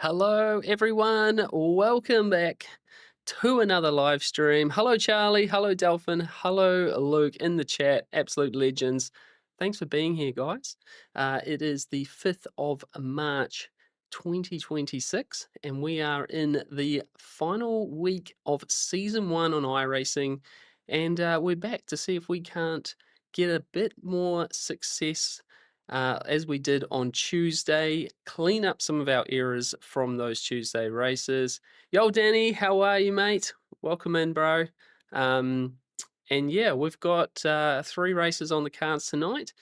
Hello, everyone. Welcome back to another live stream. Hello, Charlie. Hello, Delphin. Hello, Luke in the chat. Absolute legends. Thanks for being here, guys. It is the 5th of March 2026, and we are in the final week of season 1 on iRacing. And we're back to see if we can't get a bit more success as we did on Tuesday, clean up some of our errors from those Tuesday races. Yo, Danny, how are you, mate? Welcome in, bro. And yeah, we've got 3 races on the cards tonight.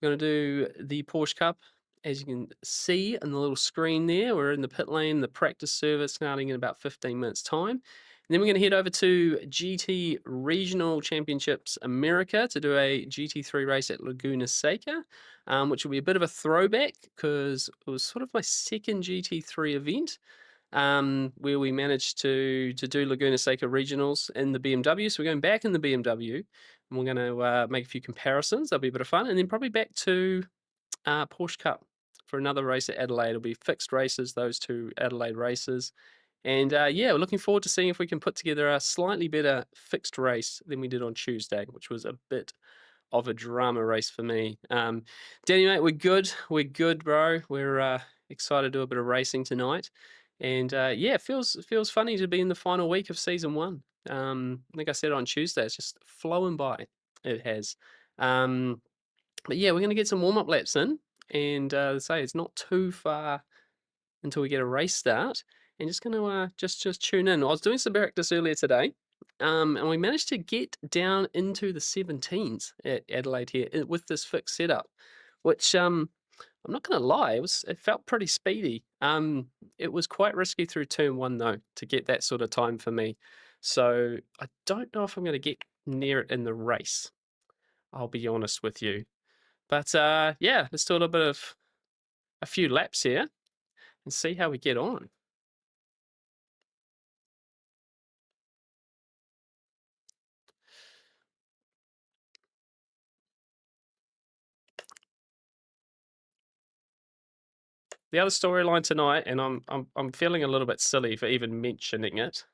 We're going to do the Porsche Cup. As you can see in the little screen there, we're in the pit lane, the practice service starting in about 15 minutes time. And then we're going to head over to GT Regional Championships America to do a GT3 race at Laguna Seca, which will be a bit of a throwback because it was sort of my second GT3 event where we managed to do Laguna Seca Regionals in the BMW. So we're going back in the BMW and we're going to make a few comparisons. That'll be a bit of fun. And then probably back to Porsche Cup for another race at Adelaide. It'll be fixed races, those 2 Adelaide races. And yeah, we're looking forward to seeing if we can put together a slightly better fixed race than we did on Tuesday, which was a bit of a drama race for me. Danny, mate, we're good. We're good, bro. We're excited to do a bit of racing tonight. And yeah, it feels funny to be in the final week of season 1. Like I said on Tuesday, it's just flowing by. It has. But yeah, we're going to get some warm-up laps in. And say it's not too far until we get a race start. And just going to just tune in. I was doing some practice earlier today, and we managed to get down into the 17s at Adelaide here with this fixed setup, which I'm not going to lie, it felt pretty speedy. It was quite risky through turn 1 though to get that sort of time for me. So I don't know if I'm going to get near it in the race. I'll be honest with you. But yeah, let's do a little bit of a few laps here and see how we get on. The other storyline tonight, and I'm feeling a little bit silly for even mentioning it,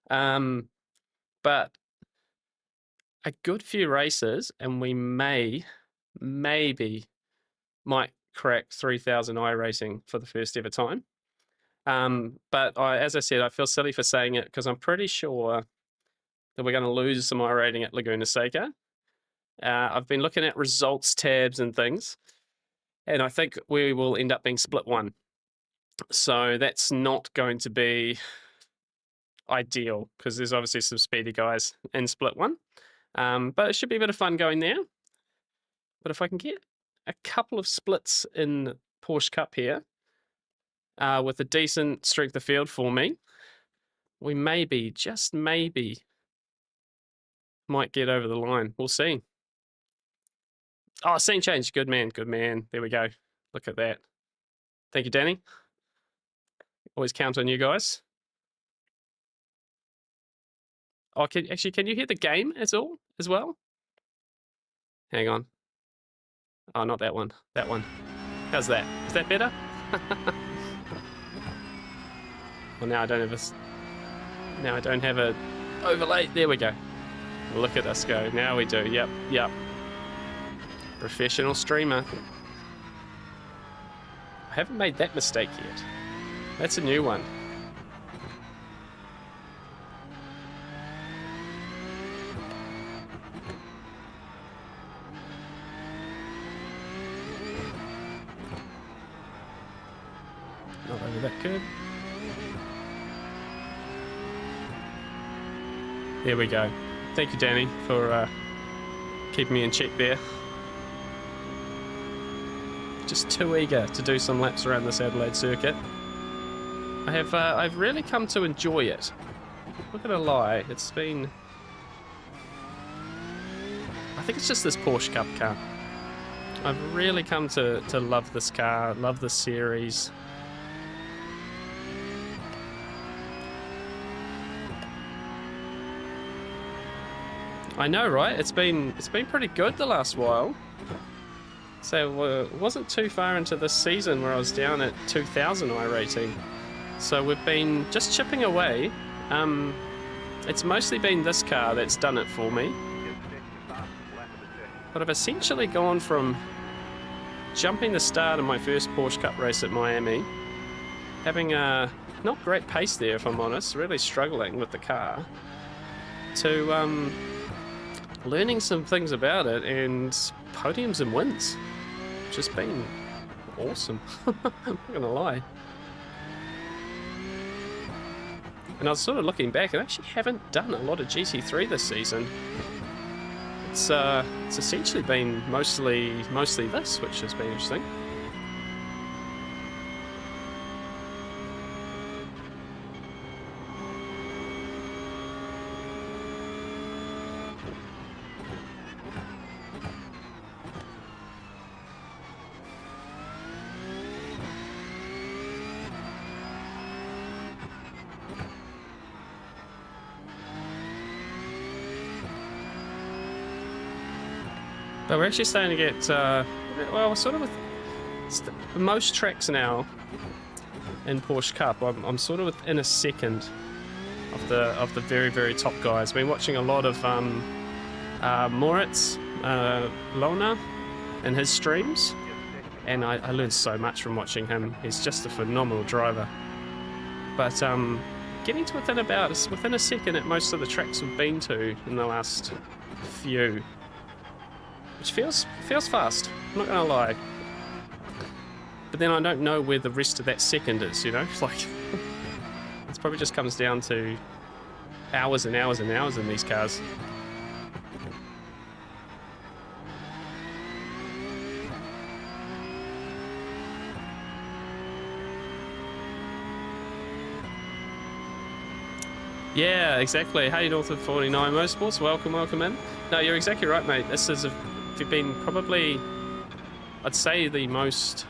but a good few races, and we maybe might crack 3,000 iRating for the first ever time. But as I said, I feel silly for saying it because I'm pretty sure that we're going to lose some iRating at Laguna Seca. I've been looking at results tabs and things, and I think we will end up being split 1. So that's not going to be ideal because there's obviously some speedy guys in split 1. But it should be a bit of fun going there. But if I can get a couple of splits in Porsche Cup here with a decent strength of field for me, we maybe, just maybe, might get over the line. We'll see. Oh, scene change. Good man. Good man. There we go. Look at that. Thank you, Danny. Always count on you guys. Oh, can you hear the game as well? Hang on. Oh, not that one. That one. How's that? Is that better? Well, now I don't have a overlay. There we go. Look at us go. Now we do. Yep. Professional streamer. I haven't made that mistake yet. That's a new one. Not over that curb. There we go. Thank you, Danny, for keeping me in check there. Just too eager to do some laps around this Adelaide circuit. I've really come to enjoy it. Not gonna lie, it's been... I think it's just this Porsche Cup car. I've really come to love this car, love this series. I know, right? It's been pretty good the last while. So it wasn't too far into this season where I was down at 2,000 iRating. So we've been just chipping away. It's mostly been this car that's done it for me. But I've essentially gone from jumping the start of my first Porsche Cup race at Miami, having a not great pace there if I'm honest, really struggling with the car, to learning some things about it and podiums and wins. Just been awesome. I'm not gonna lie. And I was sort of looking back, and I actually haven't done a lot of GT3 this season. It's essentially been mostly this, which has been interesting. But we're actually starting to get, well, we're sort of with most tracks now in Porsche Cup. I'm sort of within a second of the very, very top guys. Been watching a lot of Moritz Lona and his streams, and I learned so much from watching him. He's just a phenomenal driver. But getting to within a second at most of the tracks we've been to in the last few. Which feels fast, I'm not gonna lie. But then I don't know where the rest of that second is, you know? Like, it probably just comes down to hours and hours and hours in these cars. Yeah, exactly. Hey, North of 49 Motorsports, welcome in. No, you're exactly right, mate. This is you've been probably, I'd say, the most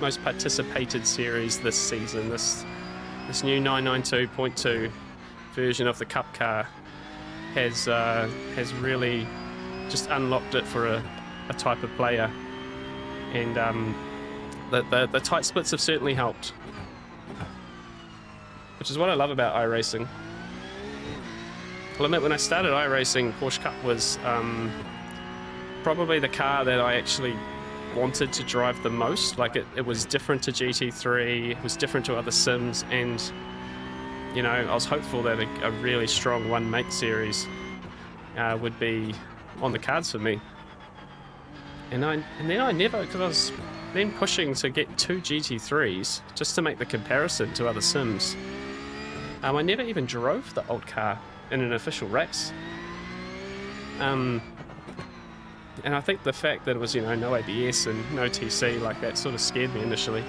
most participated series this season. This new 992.2 version of the Cup car has really just unlocked it for a type of player, and the tight splits have certainly helped, which is what I love about iRacing. I'll admit, when I started iRacing, Porsche Cup was probably the car that I actually wanted to drive the most. Like, it was different to GT3, it was different to other sims, and, you know, I was hopeful that a really strong one-make series would be on the cards for me. And then I never, because I was then pushing to get 2 GT3s just to make the comparison to other sims. I never even drove the old car in an official race. And I think the fact that it was, you know, no ABS and no TC, like, that sort of scared me initially.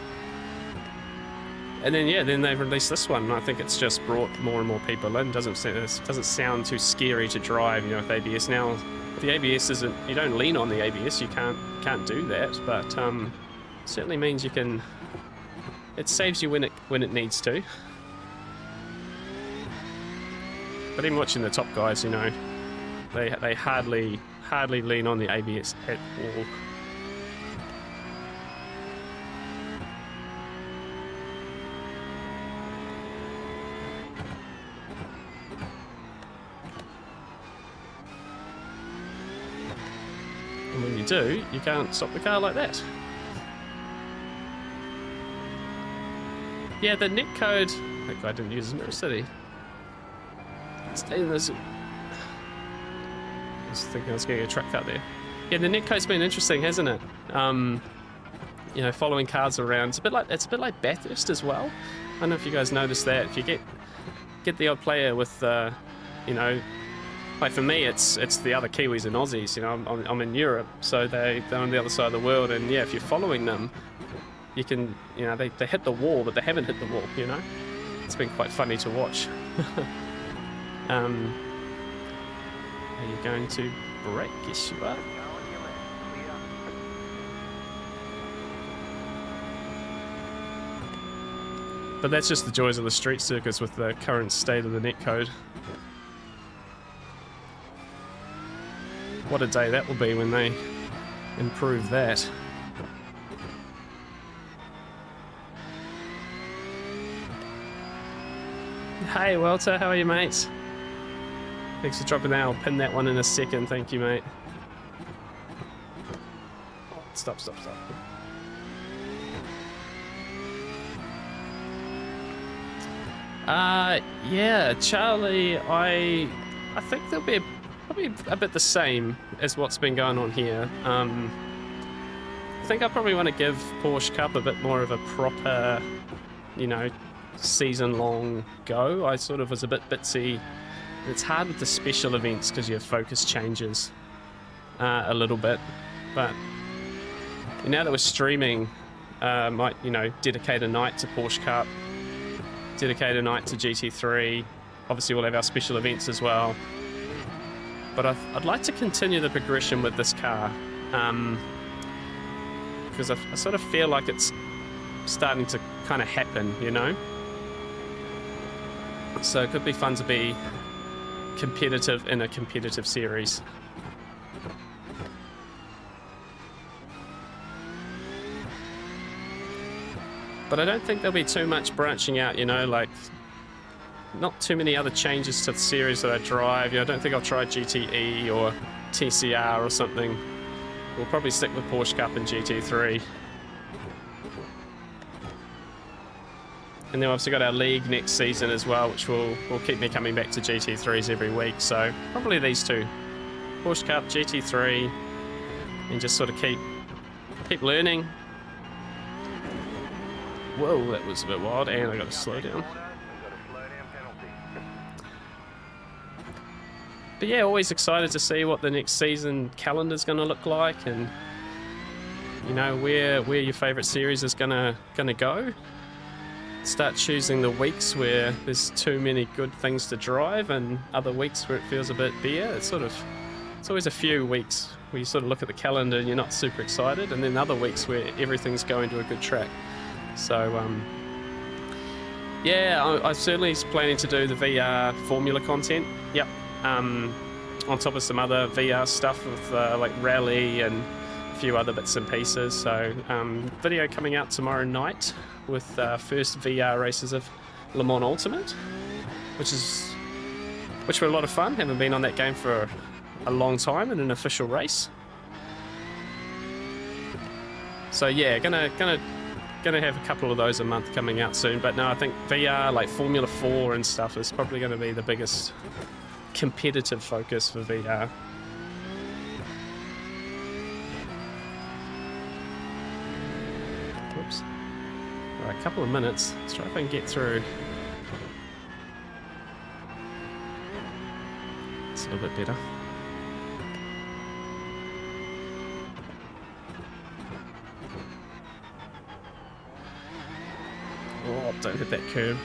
And then, yeah, then they've released this one, and I think it's just brought more and more people in. Doesn't sound too scary to drive, you know, with ABS. Now, the ABS isn't, you don't lean on the ABS, you can't do that, but certainly means you can, it saves you when it needs to. But even watching the top guys, you know, they hardly lean on the ABS at all. And when you do, you can't stop the car like that. Yeah, the netcode, that guy didn't use his mirror city. I was thinking I was getting a track cut there. Yeah, the netcode's been interesting, hasn't it? You know, following cars around. It's a bit like Bathurst as well. I don't know if you guys noticed that. If you get the odd player with, you know, like for me, it's the other Kiwis and Aussies. You know, I'm in Europe, so they're on the other side of the world, and yeah, if you're following them, you can, you know, they hit the wall, but they haven't hit the wall. You know, it's been quite funny to watch. Are you going to brake? Yes, you are. But that's just the joys of the street circuits with the current state of the netcode. What a day that will be when they improve that. Hey, Walter, how are you, mate? Thanks for dropping that. I'll pin that one in a second. Thank you, mate. Stop. Yeah, Charlie, I think they'll be probably a bit the same as what's been going on here. I think I probably want to give Porsche Cup a bit more of a proper, you know, season-long go. I sort of was a bit bitsy. It's hard with the special events because your focus changes a little bit, but now that we're streaming, might, you know, dedicate a night to Porsche Cup, dedicate a night to GT3. Obviously we'll have our special events as well, but I'd like to continue the progression with this car, because I sort of feel like it's starting to kind of happen, you know? So it could be fun to be competitive in a competitive series. But I don't think there'll be too much branching out, you know, like not too many other changes to the series that I drive. You know, I don't think I'll try GTE or TCR or something. We'll probably stick with Porsche Cup and GT3. And then we've obviously got our league next season as well, which will keep me coming back to GT3s every week. So probably these two, Porsche Cup, GT3, and just sort of keep learning. Whoa, that was a bit wild, and I got to slow down. But yeah, always excited to see what the next season calendar's going to look like, and you know where your favourite series is gonna go. Start choosing the weeks where there's too many good things to drive, and other weeks where it feels a bit bare. It's always a few weeks where you sort of look at the calendar and you're not super excited, and then other weeks where everything's going to a good track. So yeah, I'm certainly planning to do the VR Formula content. Yep. On top of some other VR stuff with like rally and a few other bits and pieces. So video coming out tomorrow night with first VR races of Le Mans Ultimate, which were a lot of fun. Haven't been on that game for a long time in an official race. So yeah, gonna have a couple of those a month coming out soon. But no, I think VR, like Formula 4 and stuff, is probably going to be the biggest competitive focus for VR. Whoops. All right, a couple of minutes. Let's try if I can get through. It's a little bit better. Oh, don't hit that curb.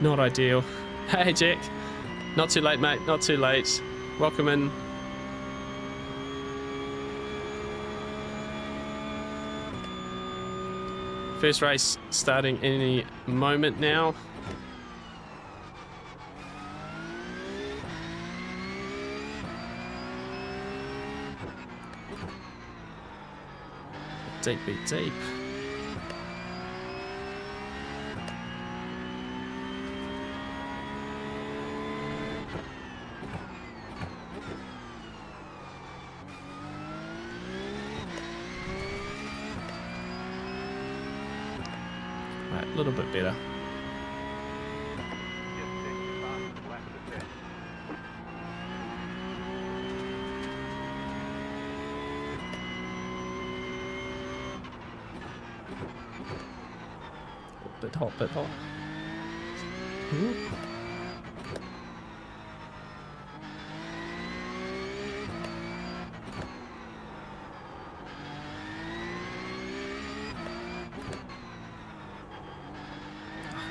Not ideal. Hey, Jack. Not too late, mate. Not too late. Welcome in. First race starting any moment now. Deep beat deep. A little bit better. Bit hot. Ooh.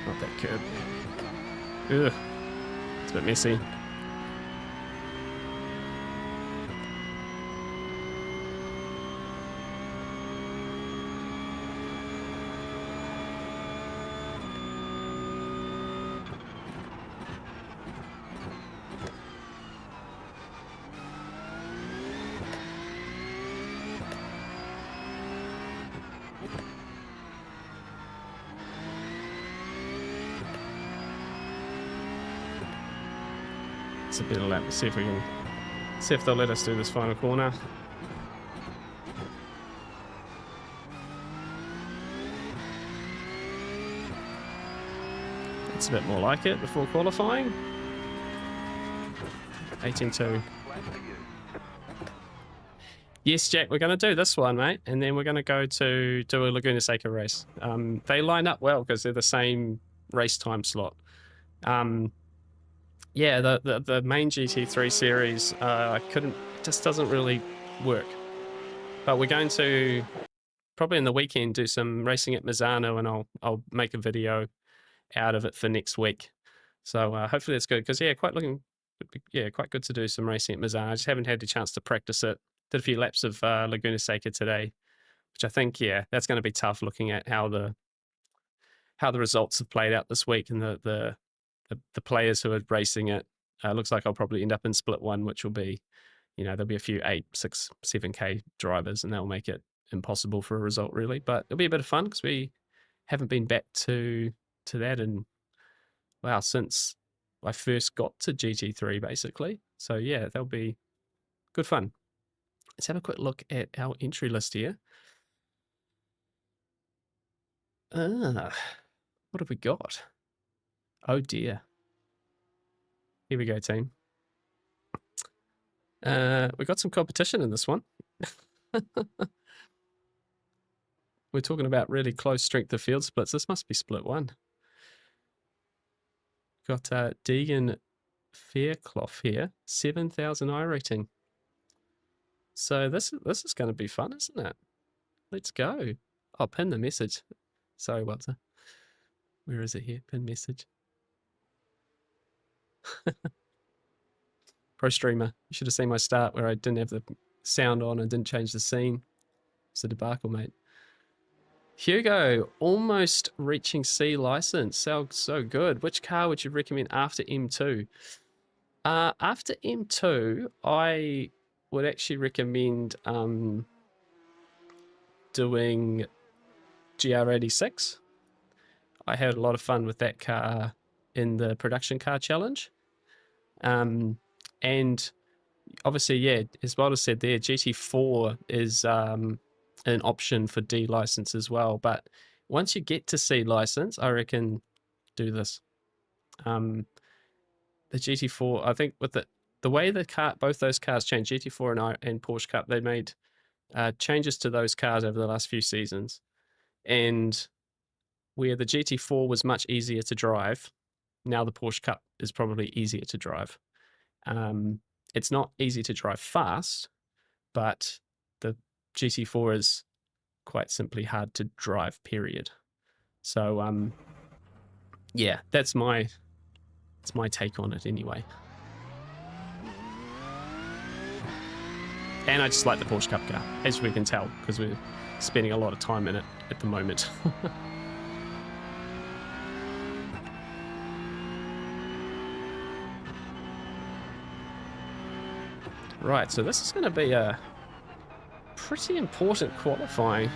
Not that curb. Ugh. It's a bit messy. It's a better lap. Let's see if we can see if they'll let us do this final corner. It's a bit more like it before qualifying. 18.2. Yes, Jack, we're going to do this one, mate, and then we're going to go to do a Laguna Seca race. They line up well because they're the same race time slot. Yeah, the main GT3 series, just doesn't really work. But we're going to probably in the weekend do some racing at Misano, and I'll make a video out of it for next week. So hopefully that's good because quite good to do some racing at Misano. I just haven't had the chance to practice it. Did a few laps of Laguna Seca today, which I think that's going to be tough looking at how the results have played out this week and the players who are racing it. Looks like I'll probably end up in split one, which will be, there'll be a few 8, 6, 7K drivers, and that'll make it impossible for a result really. But it'll be a bit of fun because we haven't been back to that in since I first got to GT3 basically. So yeah, that'll be good fun. Let's have a quick look at our entry list here. What have we got? Oh dear. Here we go, team. We got some competition in this one. We're talking about really close strength of field splits. This must be split one. Got Deegan Fairclough here, 7,000 iRating. So this is going to be fun, isn't it? Let's go. I'll pin the message. Sorry, Walter. Where is it here? Pin message. Pro streamer. You should have seen my start where I didn't have the sound on and didn't change the scene. It's a debacle, mate. Hugo, almost reaching C license. So good. Which car would you recommend after M2? After M2, I would actually recommend doing GR86. I had a lot of fun with that car in the production car challenge. And obviously, as Walter said there, GT4 is an option for D license as well. But once you get to C license, I reckon do this. The GT4, I think with the way both those cars changed, GT4 and Porsche Cup, they made changes to those cars over the last few seasons. And where the GT4 was much easier to drive, now the Porsche Cup is probably easier to drive. It's not easy to drive fast, but the GT4 is quite simply hard to drive, period. So, yeah, that's my take on it anyway. And I just like the Porsche Cup car, as we can tell, because we're spending a lot of time in it at the moment. Right, so this is going to be a pretty important qualifying.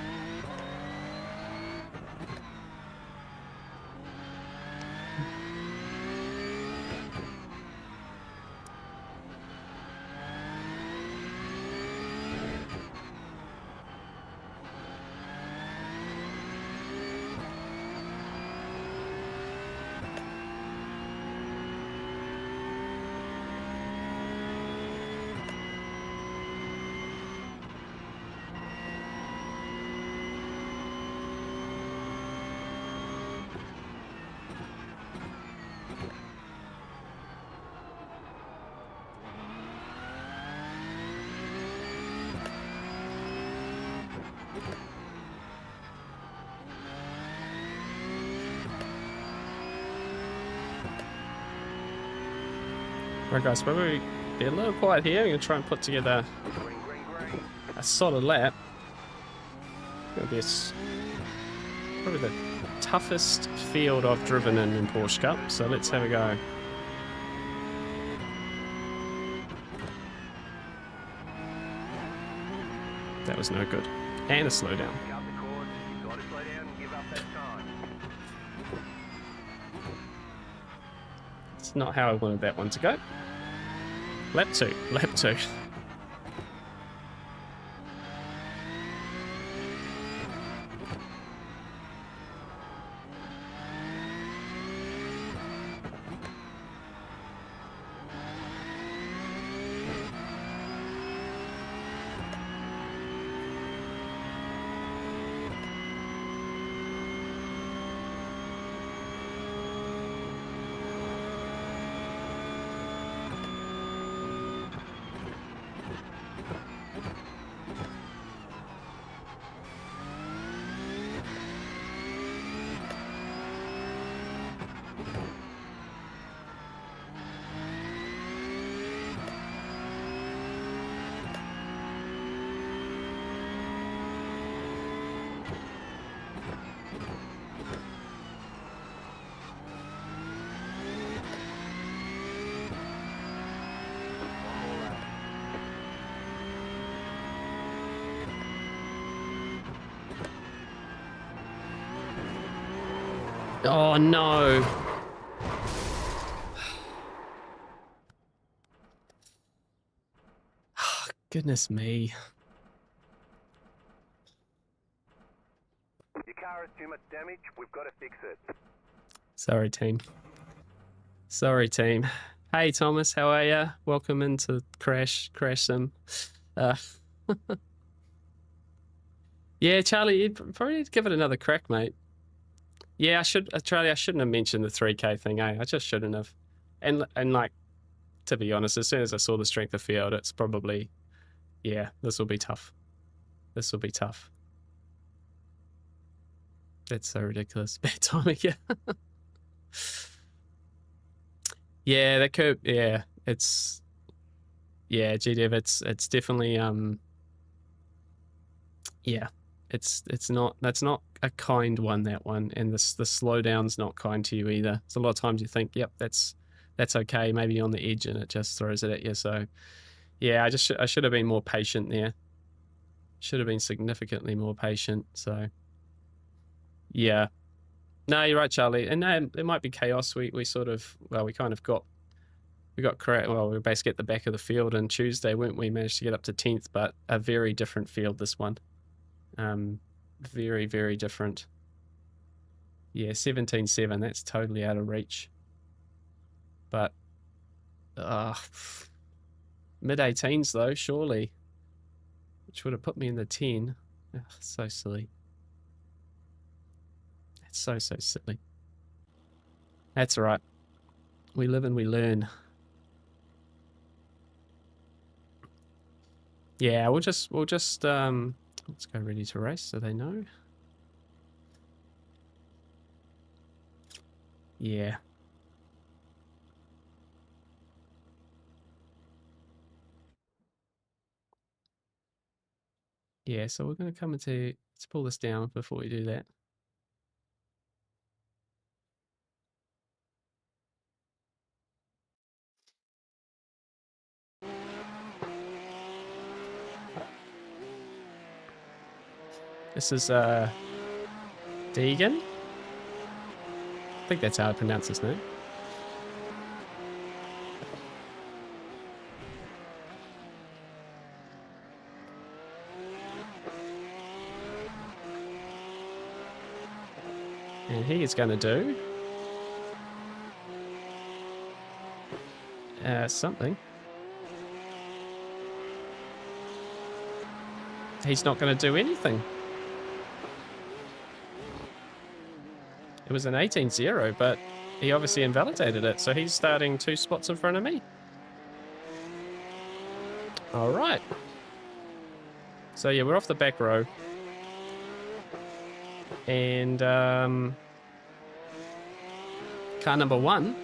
Right guys, probably be a little quiet here. I'm going to try and put together a solid lap. It's going to be probably the toughest field I've driven in Porsche Cup, so let's have a go. That was no good. And a slowdown. It's not how I wanted that one to go. Lap 2. Lap 2. Oh no. Goodness me. Your car has too much damage. We've got to fix it. Sorry, team. Sorry, team. Hey, Thomas, how are ya? Welcome into Crash Sim. Yeah, Charlie, you probably need to give it another crack, mate. Yeah, Charlie, I shouldn't have mentioned the 3K thing, eh? I just shouldn't have. And like, to be honest, as soon as I saw the strength of field, it's probably, yeah, this will be tough. This will be tough. That's so ridiculous. Bad timing, yeah. Yeah, that curve, yeah, it's, yeah, GDev, it's definitely, yeah, that's not a kind one, that one, and the slowdown's not kind to you either. So a lot of times you think, yep, that's okay, maybe on the edge, and it just throws it at you. So yeah, I should have been more patient there. Should have been significantly more patient. So yeah, no, you're right, Charlie, and no, it might be chaos. We sort of, well, we kind of got. We were basically at the back of the field on Tuesday, weren't we? Managed to get up to 10th, but a very different field, this one. Very, very different. Yeah, 17.7, that's totally out of reach. But mid-18s though, surely. Which would have put me in the 10. Ugh, so silly. That's so silly. That's all right. We live and we learn. Yeah, we'll just let's go ready to race so they know. Yeah. Yeah, so we're going to come into, let's pull this down before we do that. This is Deegan. I think that's how I pronounce his name. And he is going to do something. He's not going to do anything. It was an 18.0, but he obviously invalidated it, so he's starting 2 spots in front of me. All right. So yeah, we're off the back row. And car number 1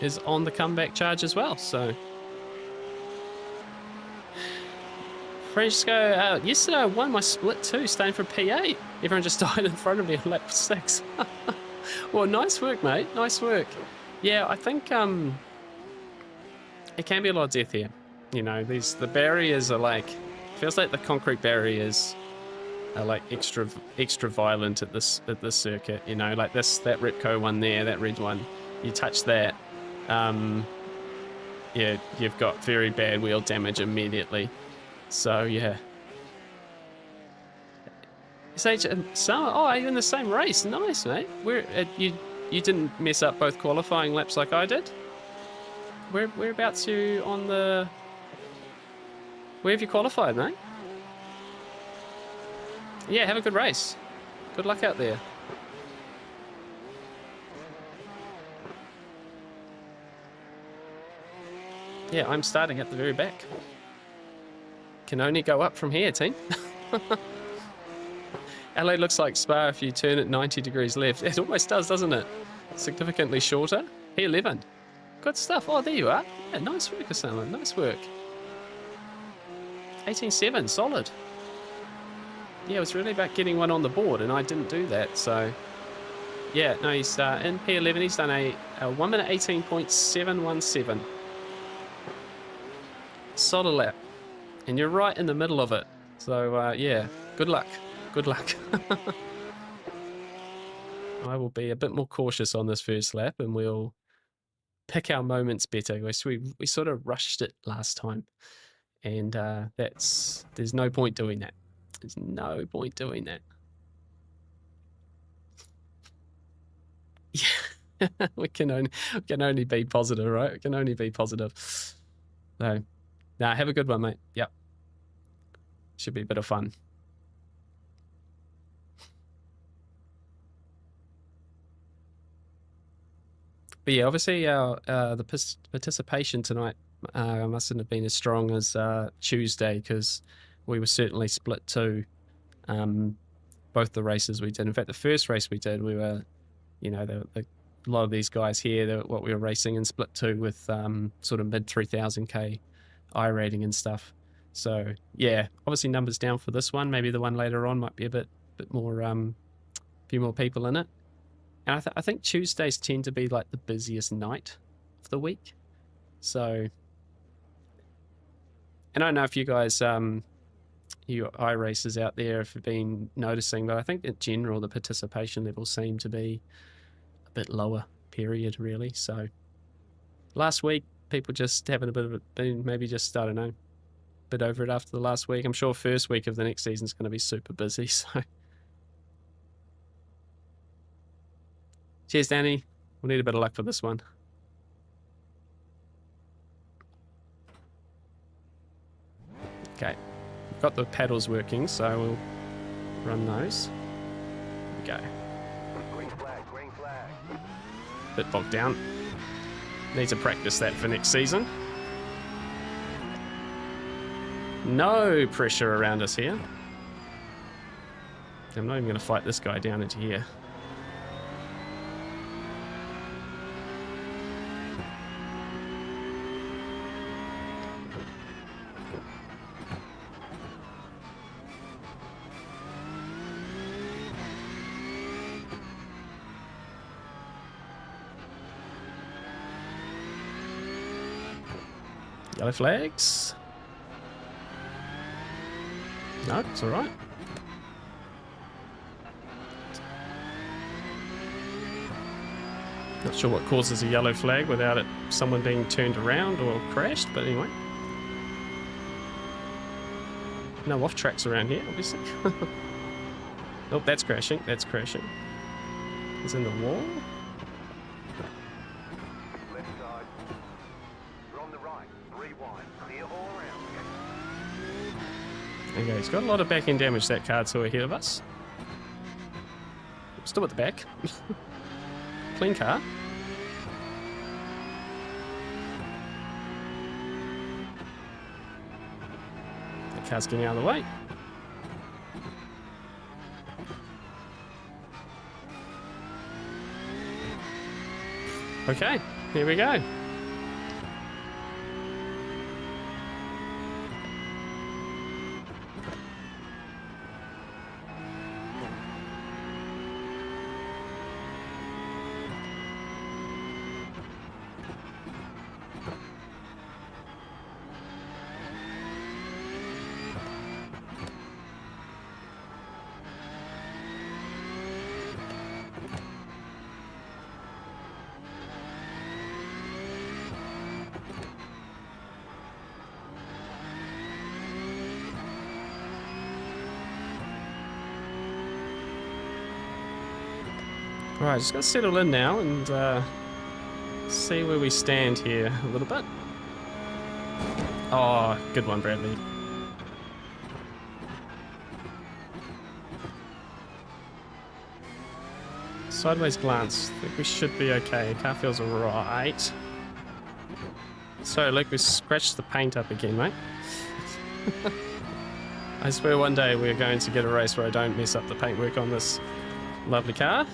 is on the comeback charge as well, so. Francesco, yesterday I won my split too, staying for P8. Everyone just died in front of me on lap 6. Well, nice work, mate. Nice work. Yeah, I think it can be a lot of death here. You know, the barriers are like, feels like the concrete barriers are like extra violent at this circuit. You know, like that Repco one there, that red one. You touch that, yeah, you've got very bad wheel damage immediately. So yeah. Oh, you're in the same race. Nice, mate. You didn't mess up both qualifying laps like I did. Whereabouts you on the? Where have you qualified, mate? Yeah, have a good race. Good luck out there. Yeah, I'm starting at the very back. Can only go up from here, team. LA looks like Spa if you turn it 90 degrees left. It almost does, doesn't it? Significantly shorter. P11. Good stuff. Oh, there you are. Yeah, nice work, Osama. Nice work. 18.7. Solid. Yeah, it was really about getting one on the board, and I didn't do that, so... Yeah, no, he's in P11. He's done a 1 minute 18.717. Solid lap. And you're right in the middle of it. So, yeah, good luck. Good luck. I will be a bit more cautious on this first lap, and we'll pick our moments better. We sort of rushed it last time, and there's no point doing that. There's no point doing that. Yeah, we can only be positive, right? We can only be positive. So, nah, have a good one, mate. Yep. Should be a bit of fun. But yeah, obviously the participation tonight mustn't have been as strong as Tuesday, because we were certainly split too. Both the races we did. In fact, the first race we did, we were, a lot of these guys here, what we were racing in split two with sort of mid 3000k iRating and stuff. So yeah, obviously numbers down for this one. Maybe the one later on might be a bit more, a few more people in it. And I think Tuesdays tend to be like the busiest night of the week. So, and I don't know if you guys, you iRacers out there have been noticing, but I think in general the participation levels seem to be a bit lower, period, really. So last week, people just having a bit of maybe just, I don't know, a bit over it after the last week. I'm sure first week of the next season is going to be super busy, so... Cheers, Danny. We'll need a bit of luck for this one. Okay. We've got the pedals working, so we'll run those. There we go. Green flag, green flag. Bit bogged down. Need to practice that for next season. No pressure around us here. I'm not even going to fight this guy down into here. Yellow flags. No, it's all right. Not sure what causes a yellow flag without someone being turned around or crashed, but anyway. No off tracks around here, obviously. Nope, that's crashing. That's crashing. It's in the wall. Left side. We're on the right. Rewind. Clear all around. Okay, he's got a lot of back end damage, that car to ahead of us. Still at the back. Clean car. The car's getting out of the way. Okay, here we go. Alright, just gotta settle in now and see where we stand here a little bit. Oh, good one, Bradley. Sideways glance. I think we should be okay. Car feels alright. So, Luke, we scratched the paint up again, mate. I swear one day we're going to get a race where I don't mess up the paintwork on this lovely car.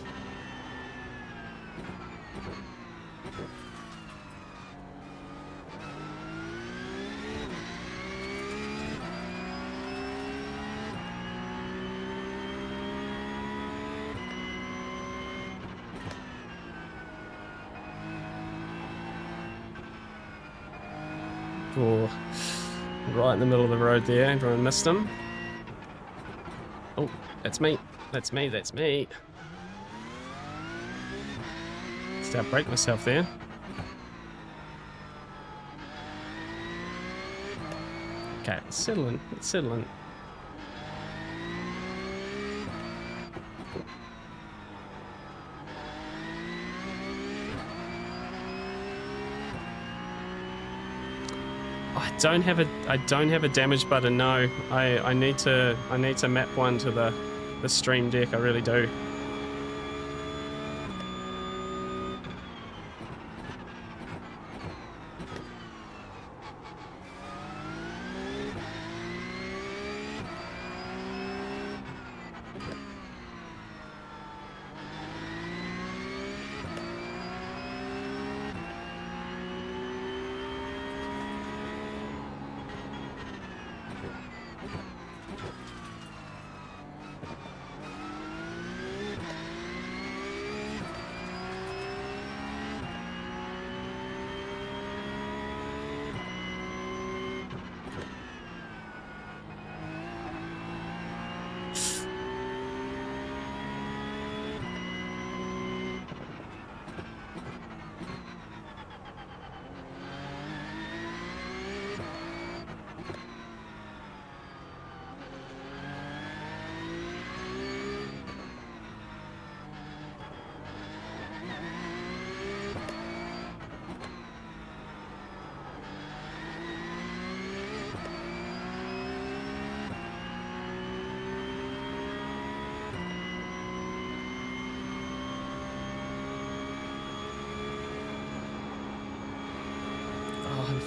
Oh, right in the middle of the road there. Everyone missed him. Oh, that's me. That's me. That's me. Just outbrake myself there. Okay, let's settle in. Let's settle in. I don't have a damage button. No, I need to map one to the stream deck. I really do.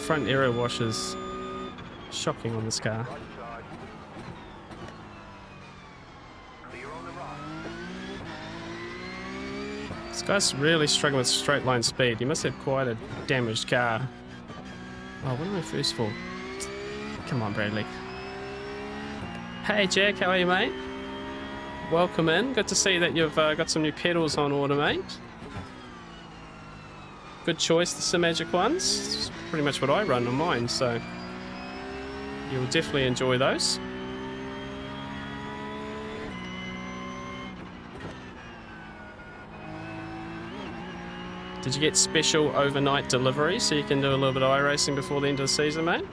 Front aero wash is shocking on this car. Right side. Clear on the right. This guy's really struggling with straight line speed. He must have quite a damaged car. Oh, what am I first for? Come on, Bradley. Hey, Jack, how are you, mate? Welcome in. Good to see that you've got some new pedals on order, mate. Good choice, the Simagic ones. It's pretty much what I run on mine, so you'll definitely enjoy those. Did you get special overnight delivery so you can do a little bit of iRacing before the end of the season, mate?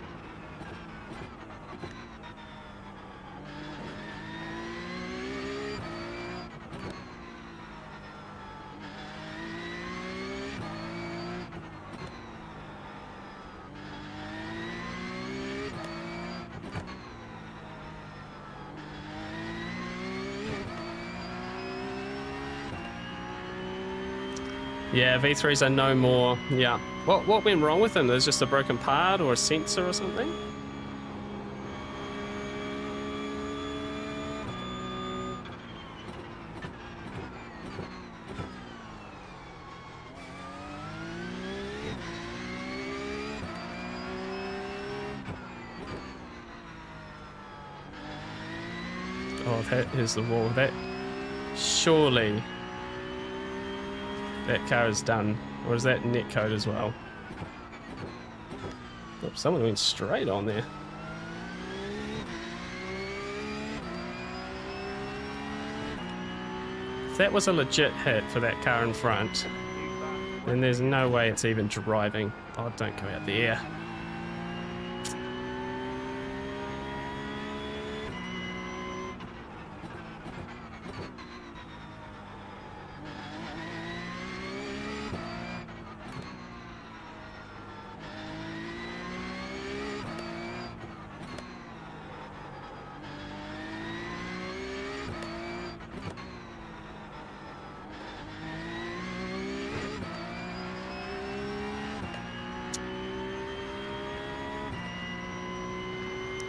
Yeah, V3s are no more. Yeah. What went wrong with them? There's just a broken part or a sensor or something? Oh, that is the wall. That surely that car is done. Or is that net code as well? Oh, someone went straight on there. If that was a legit hit for that car in front, then there's no way it's even driving. Oh, don't go out there.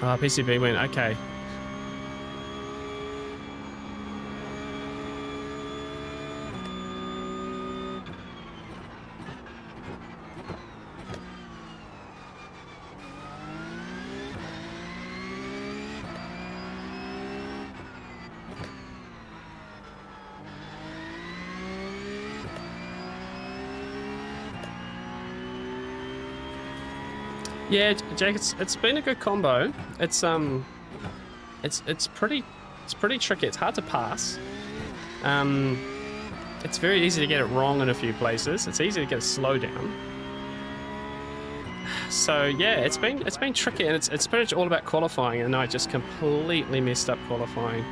Oh, PCB win. Okay. Yeah, Jake, it's been a good combo. It's pretty tricky. It's hard to pass. It's very easy to get it wrong in a few places. It's easy to get a slowdown. So yeah, it's been tricky, and it's pretty much all about qualifying, and I just completely messed up qualifying.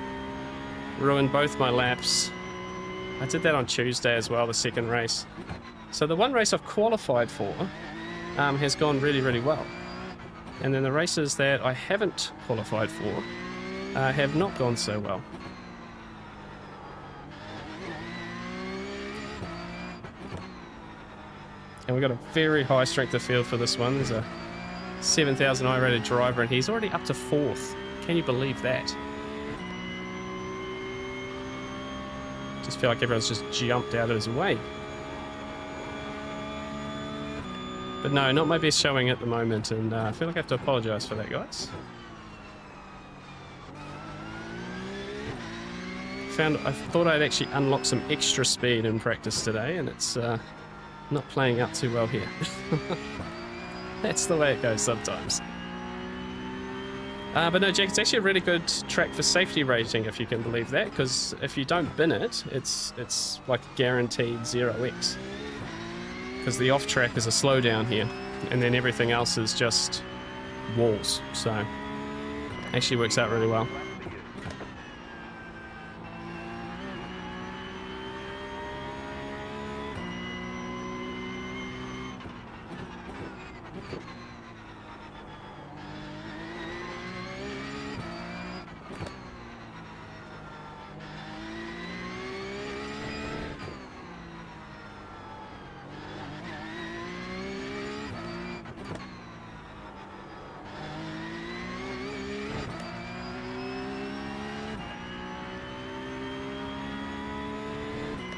Ruined both my laps. I did that on Tuesday as well, the second race. So the one race I've qualified for has gone really, really well. And then the races that I haven't qualified for have not gone so well. And we've got a very high strength of field for this one. There's a 7,000 iRated driver, and he's already up to 4th. Can you believe that? Just feel like everyone's just jumped out of his way. But no, not my best showing at the moment, and I feel like I have to apologise for that, guys. I thought I'd actually unlock some extra speed in practice today, and it's not playing out too well here. That's the way it goes sometimes. But no, Jack, it's actually a really good track for safety rating, if you can believe that, because if you don't bin it, it's like guaranteed 0x. Because the off track is a slowdown here, and then everything else is just walls, so actually works out really well.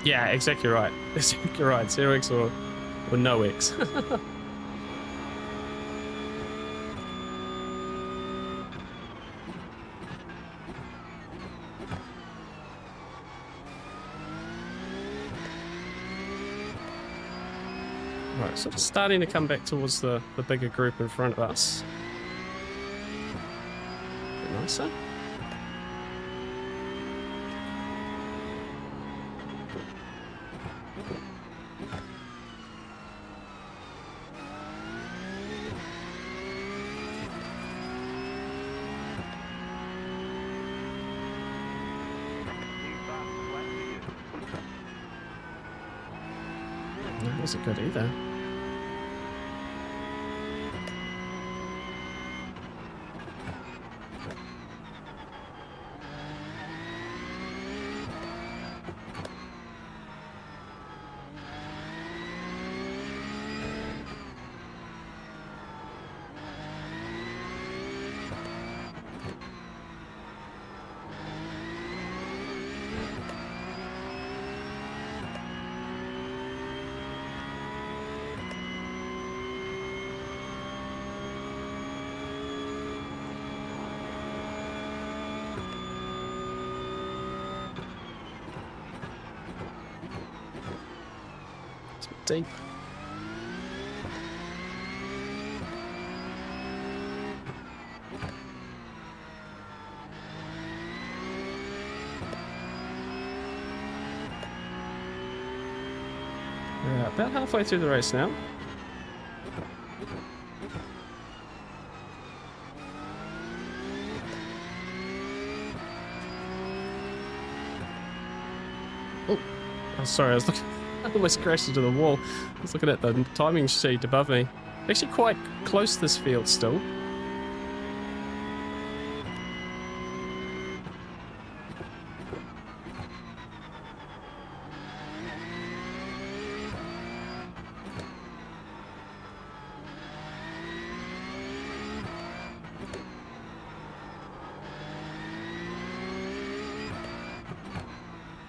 Yeah, exactly right. Exactly right. 0x or no X. Right, sort of starting to come back towards the bigger group in front of us. A bit nicer. That wasn't good either. Deep. We're about halfway through the race now. Oh, I'm sorry, I was looking. I almost crashed into the wall. I was looking at the timing sheet above me. Actually quite close to this field still.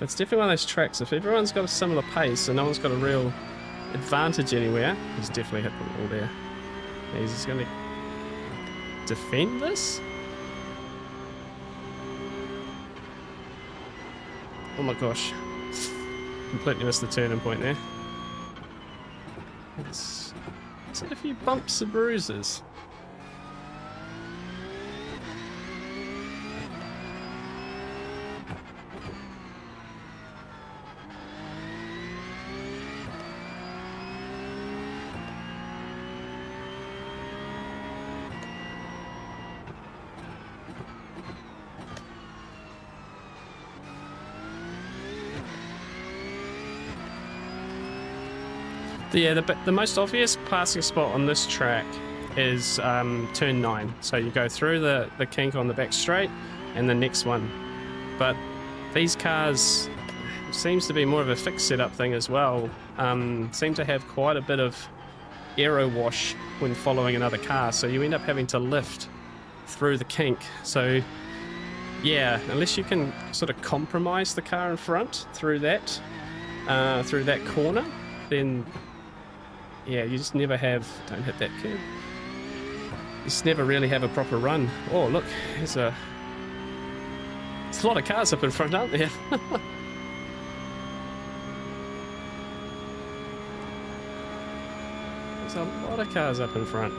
But it's definitely one of those tracks. If everyone's got a similar pace and no one's got a real advantage anywhere, he's definitely hit the wall there. He's just going to defend this. Oh my gosh. Completely missed the turning point there. It's had a few bumps and bruises. Yeah, the most obvious passing spot on this track is turn 9. So you go through the kink on the back straight and the next one. But these cars seems to be more of a fixed setup thing as well. Seem to have quite a bit of aero wash when following another car, so you end up having to lift through the kink. So yeah, unless you can sort of compromise the car in front through that corner, then yeah, you just never have, don't hit that curb. You just never really have a proper run. Oh, look, there's a lot of cars up in front, aren't there? There's a lot of cars up in front.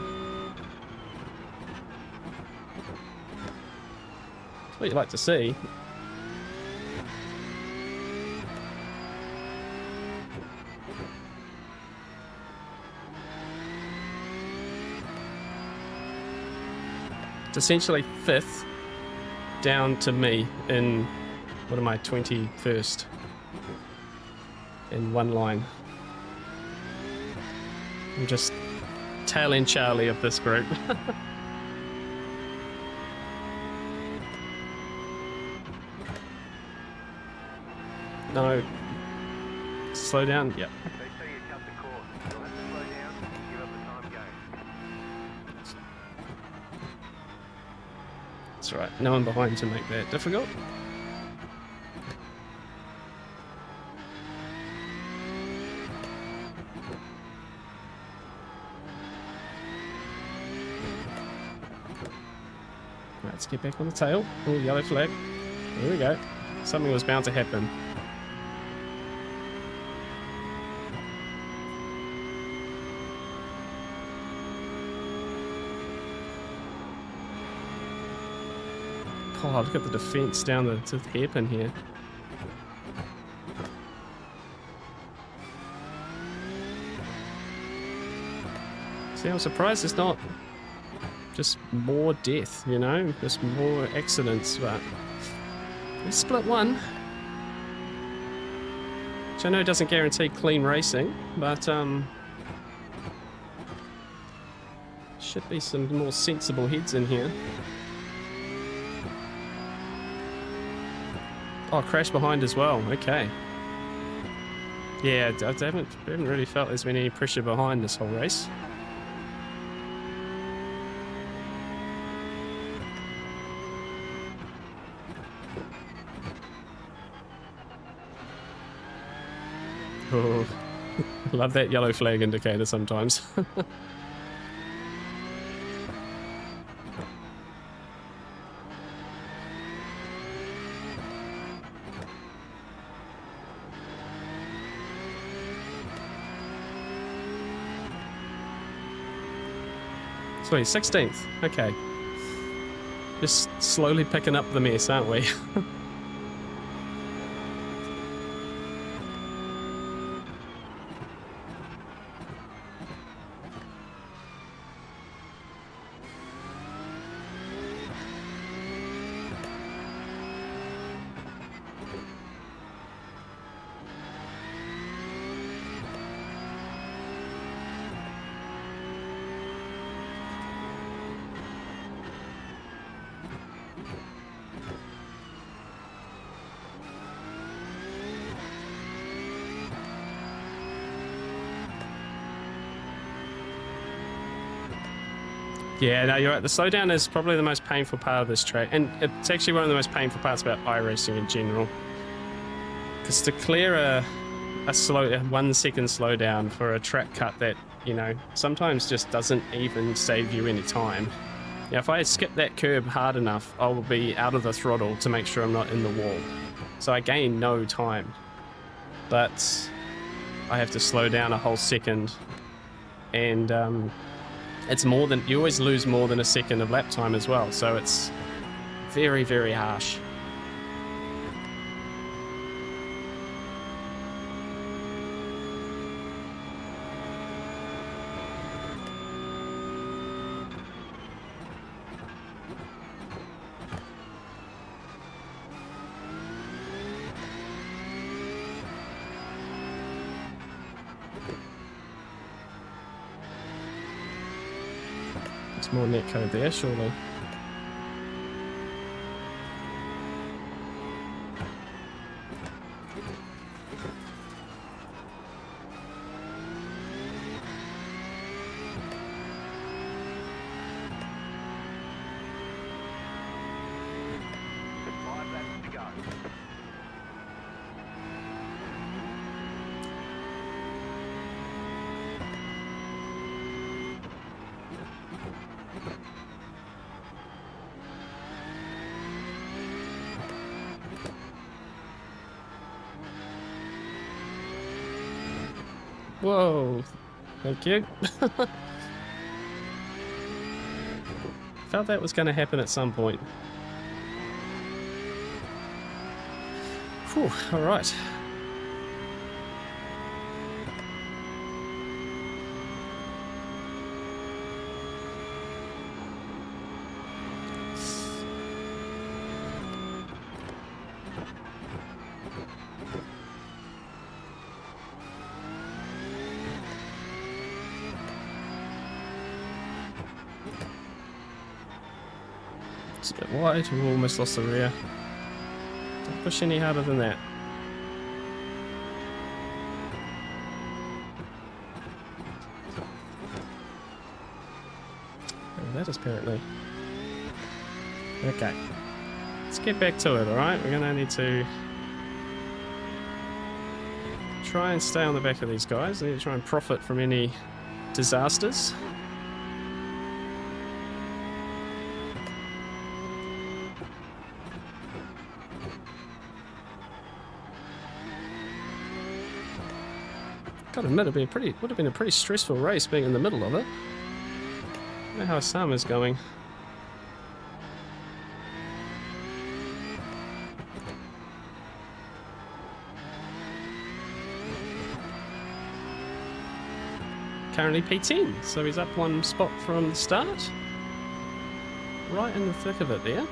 That's what you like to see. It's essentially 5th down to me in, what am I, 21st in one line. I'm just tail end Charlie of this group. No. Slow down, yep. They say you cut the course. You'll have to slow down and give up the time game. That's right, no one behind to make that difficult. Let's get back on the tail. Oh, yellow flag. There we go. Something was bound to happen. Oh, look at the defense down to the hairpin here. See, I'm surprised it's not just more death, you know, just more accidents, but let's split one. Which I know doesn't guarantee clean racing, but should be some more sensible heads in here. Oh, crash behind as well. Okay. Yeah, I haven't really felt there's been any pressure behind this whole race. Oh, love that yellow flag indicator sometimes. Sweet, 16th. Okay. Just slowly picking up the mess, aren't we? Yeah, no, you're right. The slowdown is probably the most painful part of this track, and it's actually one of the most painful parts about iRacing in general. Because to clear a 1 second slowdown for a track cut that, you know, sometimes just doesn't even save you any time. Now, if I skip that curb hard enough, I will be out of the throttle to make sure I'm not in the wall. So I gain no time. But I have to slow down a whole second. And it's more than, you always lose more than a second of lap time as well. So it's very, very harsh. More netcode there, surely. Whoa, thank you. Felt that was going to happen at some point. Whew, all right. It's a bit wide, we've almost lost the rear. Don't push any harder than that. Oh, that is apparently. Okay. Let's get back to it, alright? We're gonna need to try and stay on the back of these guys. I need to try and profit from any disasters. Gotta admit, would have been a pretty stressful race being in the middle of it. I don't know how Sama's going. Currently P10, so he's up 1 spot from the start. Right in the thick of it there.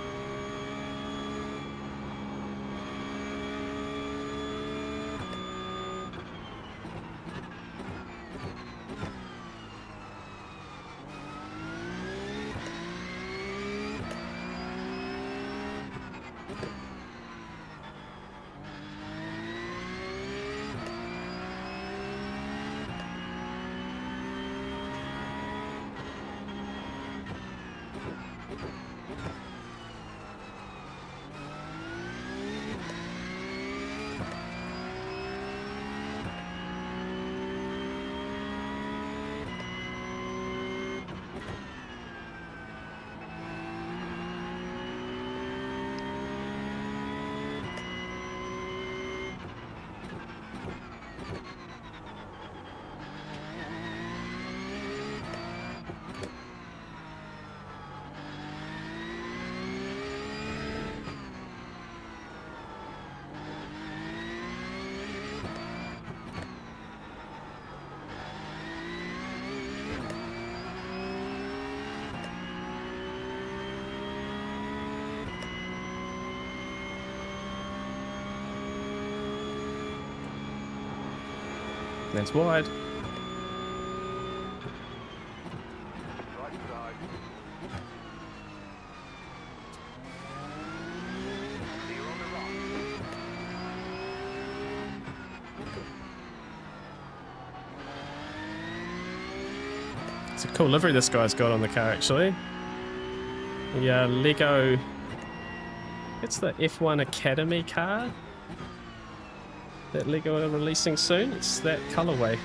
That's wide. Right side. Clear on the right. It's a cool livery this guy's got on the car, actually. Yeah, Lego. It's the F1 Academy car. that Lego are releasing soon. It's that colorway.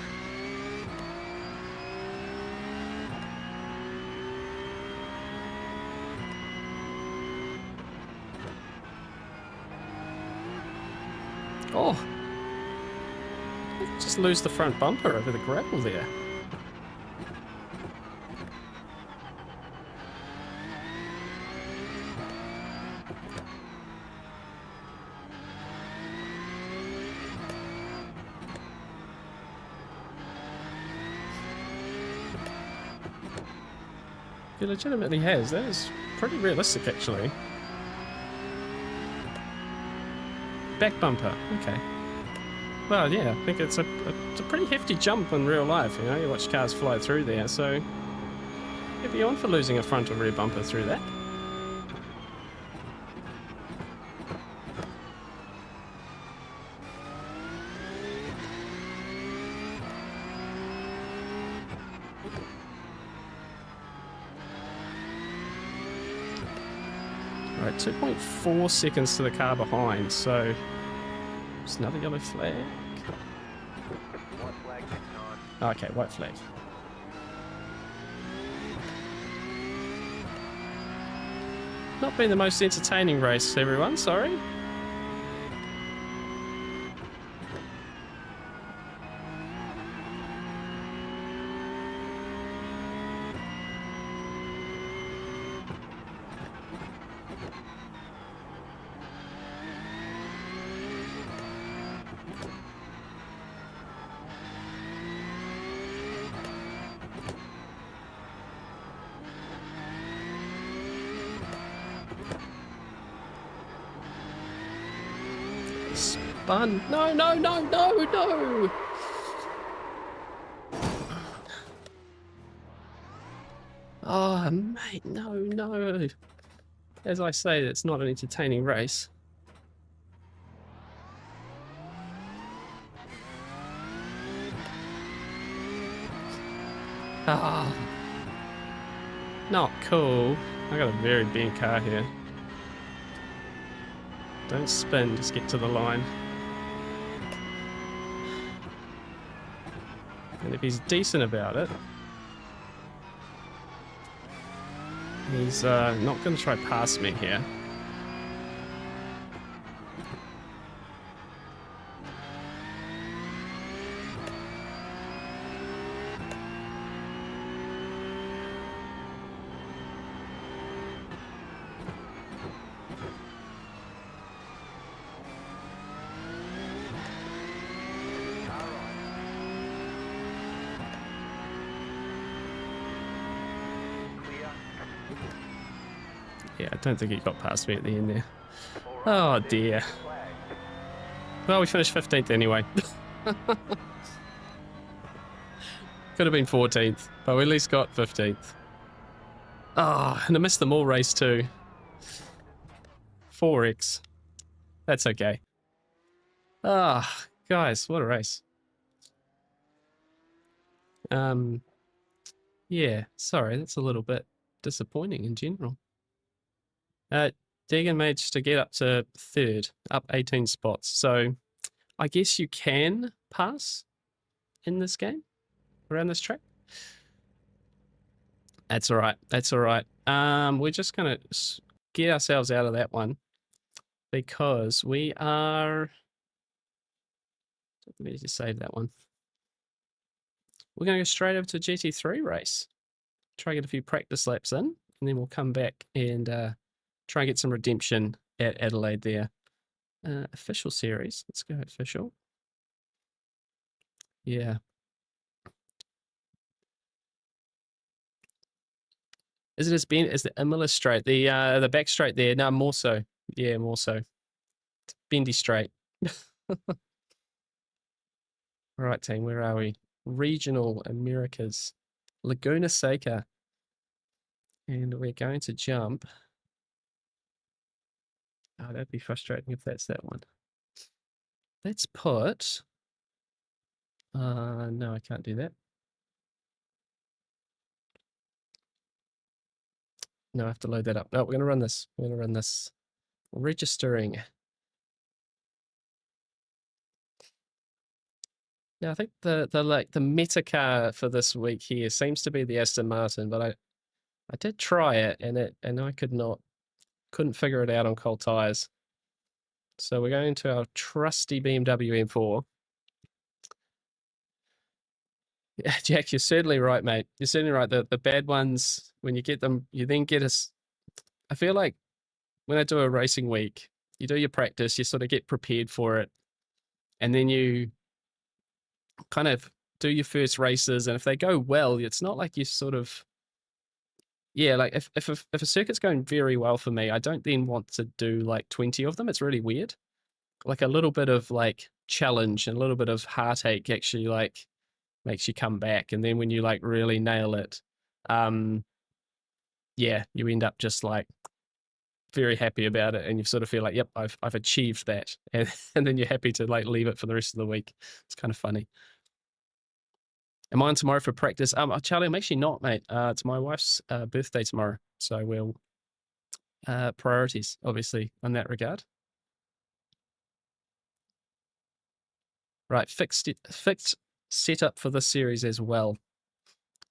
Oh, just lose the front bumper over the gravel there. He legitimately has. That is pretty realistic, actually. Back bumper. Okay. Well, yeah, I think it's a pretty hefty jump in real life. You know, you watch cars fly through there, so you'd be on for losing a front or rear bumper through that. Right, 2.4 seconds to the car behind, so it's another yellow flag. White flag this time. Okay, white flag. Not been the most entertaining race, everyone, sorry. Spun. No, no, no, no, no! Oh, mate, no, no. As I say, it's not an entertaining race. Ah. Not cool. I got a very big car here. Don't spin, just get to the line. And if he's decent about it, he's not going to try past me here. Yeah, I don't think he got past me at the end there. Oh dear. Well, we finished 15th anyway. Could have been 14th, but we at least got 15th. Oh, and I missed them all race too. 4x. That's okay. Ah, guys, what a race. Yeah, sorry, that's a little bit disappointing in general. Deegan managed to get up to 3rd, up 18 spots. So I guess you can pass in this game around this track. That's all right. That's all right. We're just going to get ourselves out of that one because we are... Let me just save that one. We're going to go straight over to GT3 race. Try and get a few practice laps in, and then we'll come back and try and get some redemption at Adelaide there. Official series. Let's go official. Yeah. Is it as bent as the Imola straight? The back straight there? No, more so. Yeah, more so. It's bendy straight. All right, team, where are we? Regional Americas. Laguna Seca. And we're going to jump. Oh, that'd be frustrating if that's that one. Let's put... no, I can't do that. No, I have to load that up. No, we're going to run this. We're going to run this. Registering. Yeah, I think the meta car for this week here seems to be the Aston Martin, but I did try it and I couldn't figure it out on cold tires. So we're going to our trusty BMW M4. Yeah, Jack, you're certainly right, mate. You're certainly right. The bad ones, when you get them, you then get I feel like when I do a racing week, you do your practice, you sort of get prepared for it, and then you kind of do your first races, and if they go well, it's not like you sort of, yeah, like if a circuit's going very well for me, I don't then want to do like 20 of them. It's really weird. Like a little bit of like challenge and a little bit of heartache actually like makes you come back, and then when you like really nail it, yeah, you end up just like very happy about it, and you sort of feel like, yep, I've achieved that, and then you're happy to like leave it for the rest of the week. It's kind of funny. Am I on tomorrow for practice? Charlie, I'm actually not, mate. It's my wife's birthday tomorrow, so we'll priorities obviously in that regard. Right, fixed setup for this series as well.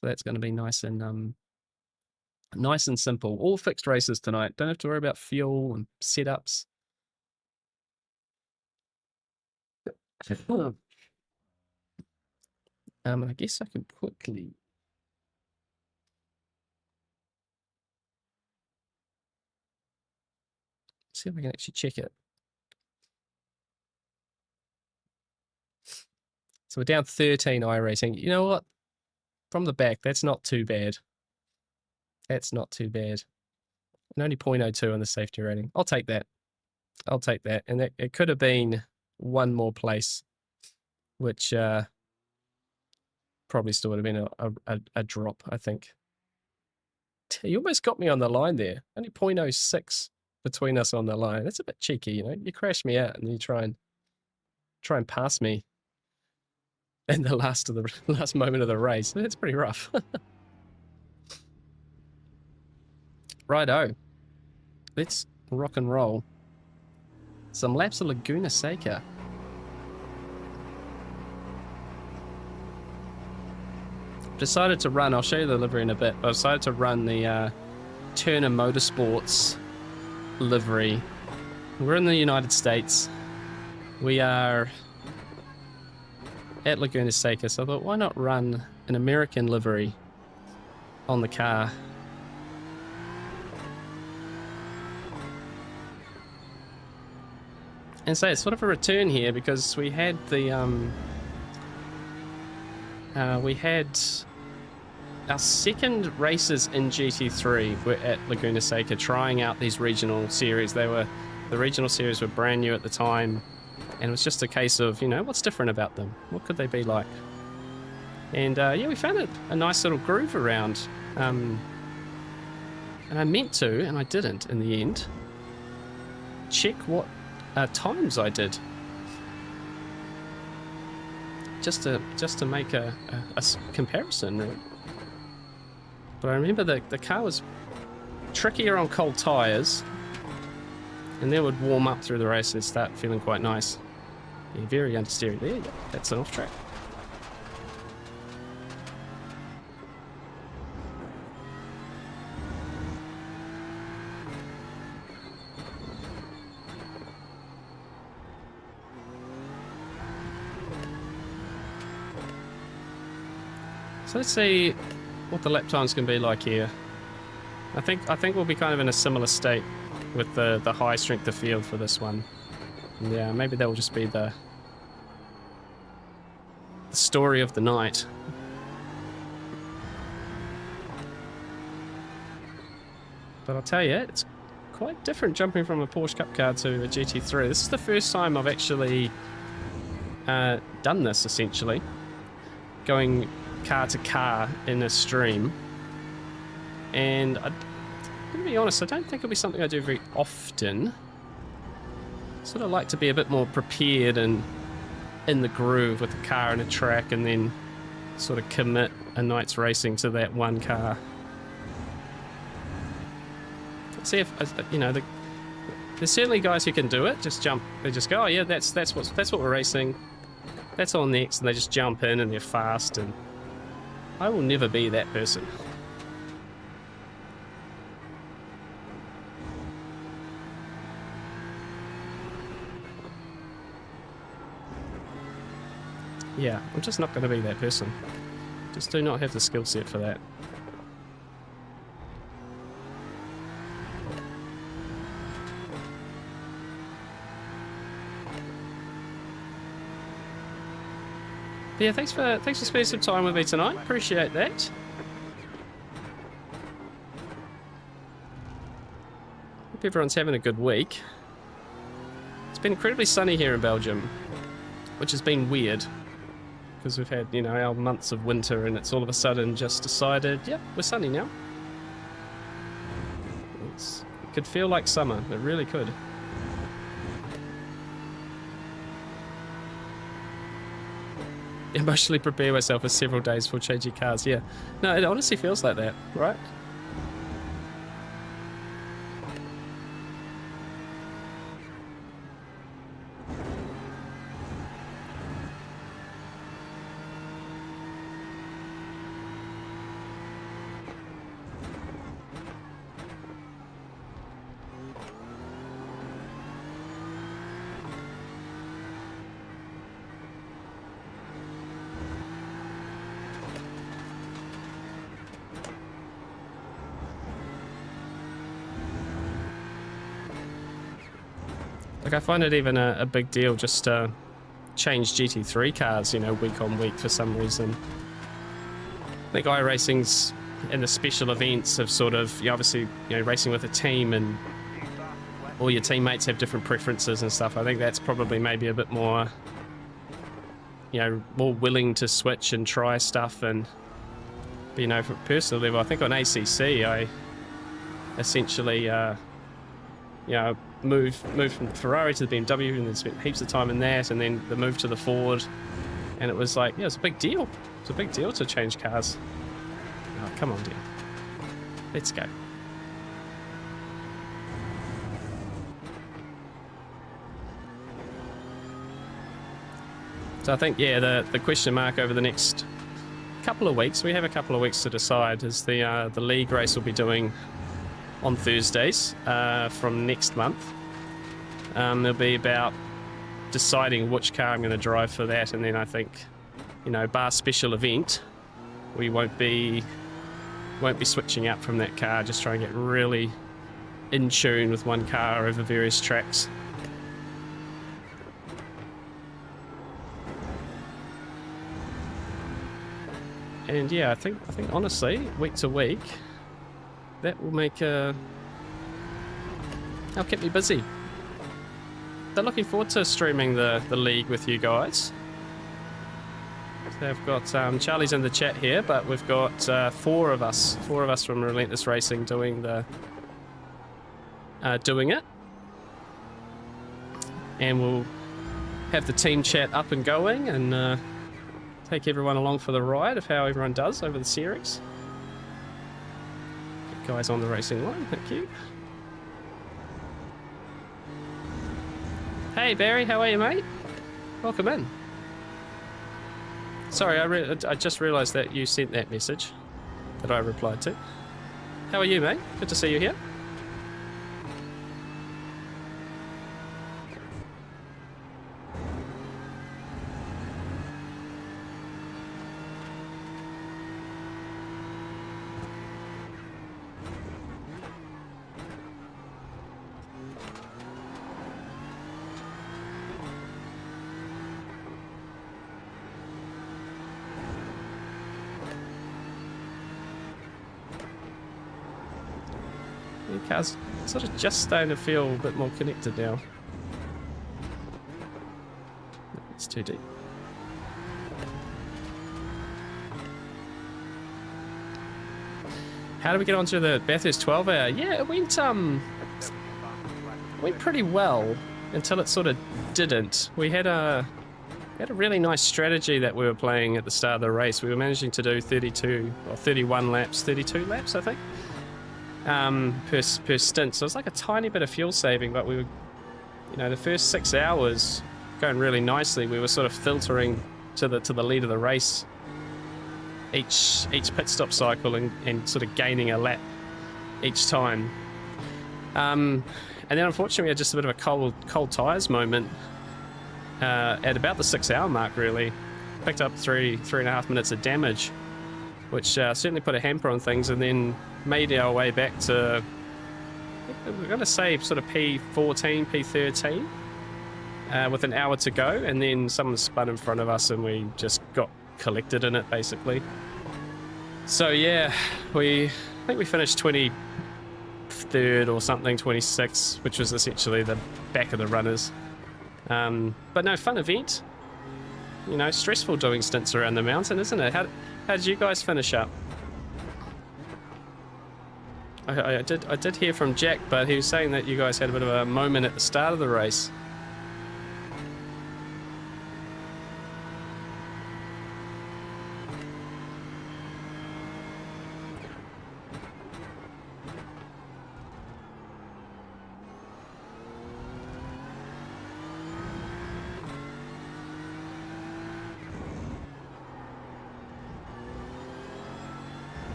So that's going to be nice and simple. All fixed races tonight. Don't have to worry about fuel and setups. I guess I can quickly see if I can actually check it. So we're down 13 iRating. You know what? From the back, that's not too bad. That's not too bad. And only 0.02 on the safety rating. I'll take that. I'll take that. And it could have been one more place, which probably still would have been a drop, I think. You almost got me on the line there. Only 0.06 between us on the line. That's a bit cheeky, you know. You crash me out and you try and pass me in the last moment of the race. That's pretty rough. Righto. Let's rock and roll. Some laps of Laguna Seca. Decided to run, I'll show you the livery in a bit, but I decided to run the Turner Motorsports livery. We're in the United States. We are at Laguna Seca, so I thought, why not run an American livery on the car? And so it's sort of a return here because we had the we had our second races in GT3 were at Laguna Seca, trying out these regional series. The regional series were brand new at the time, and it was just a case of, you know, what's different about them? What could they be like? And yeah, we found a nice little groove around. And I meant to, and I didn't in the end, check what times I did. Just to make a comparison, really. But I remember the car was trickier on cold tires, and then would warm up through the race and start feeling quite nice. Yeah, very understeery. There you go. That's an off track. So let's see what the lap times can be like here. I think we'll be kind of in a similar state with the high strength of field for this one. Yeah, maybe that will just be the story of the night. But I'll tell you, it's quite different jumping from a Porsche Cup car to a GT3. This is the first time I've actually done this, essentially. Going car to car in a stream. And to be honest, I don't think it'll be something I do very often. Sort of like to be a bit more prepared and in the groove with the car and a track, and then sort of commit a night's racing to that one car. See if, you know, there's certainly guys who can do it. Just jump. They just go, oh yeah, that's what we're racing. That's all next, and they just jump in and they're fast, and I will never be that person. Yeah, I'm just not going to be that person. Just do not have the skill set for that. But yeah, thanks for spending some time with me tonight. Appreciate that. Hope everyone's having a good week. It's been incredibly sunny here in Belgium, which has been weird because we've had, you know, our months of winter, and it's all of a sudden just decided, yep, we're sunny now. It could feel like summer. It really could. Emotionally prepare myself for several days for changing cars. Yeah, no, it honestly feels like that, right? Like, I find it even a big deal just to change GT3 cars, you know, week on week for some reason. I think iRacing's and the special events have sort of, you obviously, you know, racing with a team and all your teammates have different preferences and stuff. I think that's probably maybe a bit more, you know, more willing to switch and try stuff. And, you know, from a personal level, I think on ACC, I essentially, you know, moved from Ferrari to the BMW and then spent heaps of time in that, and then the move to the Ford, and it was like, yeah, it's a big deal. It's a big deal to change cars. Oh, come on, dear. Let's go. So I think, yeah, the question mark over the next couple of weeks, we have a couple of weeks to decide, is the league race we'll be doing on Thursdays from next month. It'll be about deciding which car I'm going to drive for that, and then I think, you know, bar special event, we won't be switching up from that car. Just try and get really in tune with one car over various tracks. And yeah, I think honestly, week to week, that will make that'll keep me busy. But looking forward to streaming the league with you guys. So I've got Charlie's in the chat here, but we've got four of us from Relentless Racing doing it, and we'll have the team chat up and going and take everyone along for the ride of how everyone does over the series. Guys on the racing line, thank you. Hey Barry, how are you, mate? Welcome in. Sorry, I just realised that you sent that message that I replied to. How are you, mate? Good to see you here. The car's sort of just starting to feel a bit more connected now. It's too deep. How did we get onto the Bathurst 12 hour? Yeah, it went pretty well until it sort of didn't. We had a really nice strategy that we were playing at the start of the race. We were managing to do 32 or 31 laps, 32 laps, I think. Per stint, so it's like a tiny bit of fuel saving, but we were, you know, the first 6 hours going really nicely. We were sort of filtering to the lead of the race each pit stop cycle and sort of gaining a lap each time. And then unfortunately we had just a bit of a cold tyres moment at about the 6 hour mark really. Picked up 3.5 minutes of damage, which certainly put a hamper on things, and then made our way back to, we're going to say sort of P14, P13 with an hour to go, and then someone spun in front of us and we just got collected in it basically. So yeah, I think we finished 23rd or something, 26th, which was essentially the back of the runners. But no, fun event. You know, stressful doing stints around the mountain, isn't it? How did you guys finish up? I did hear from Jack, but he was saying that you guys had a bit of a moment at the start of the race.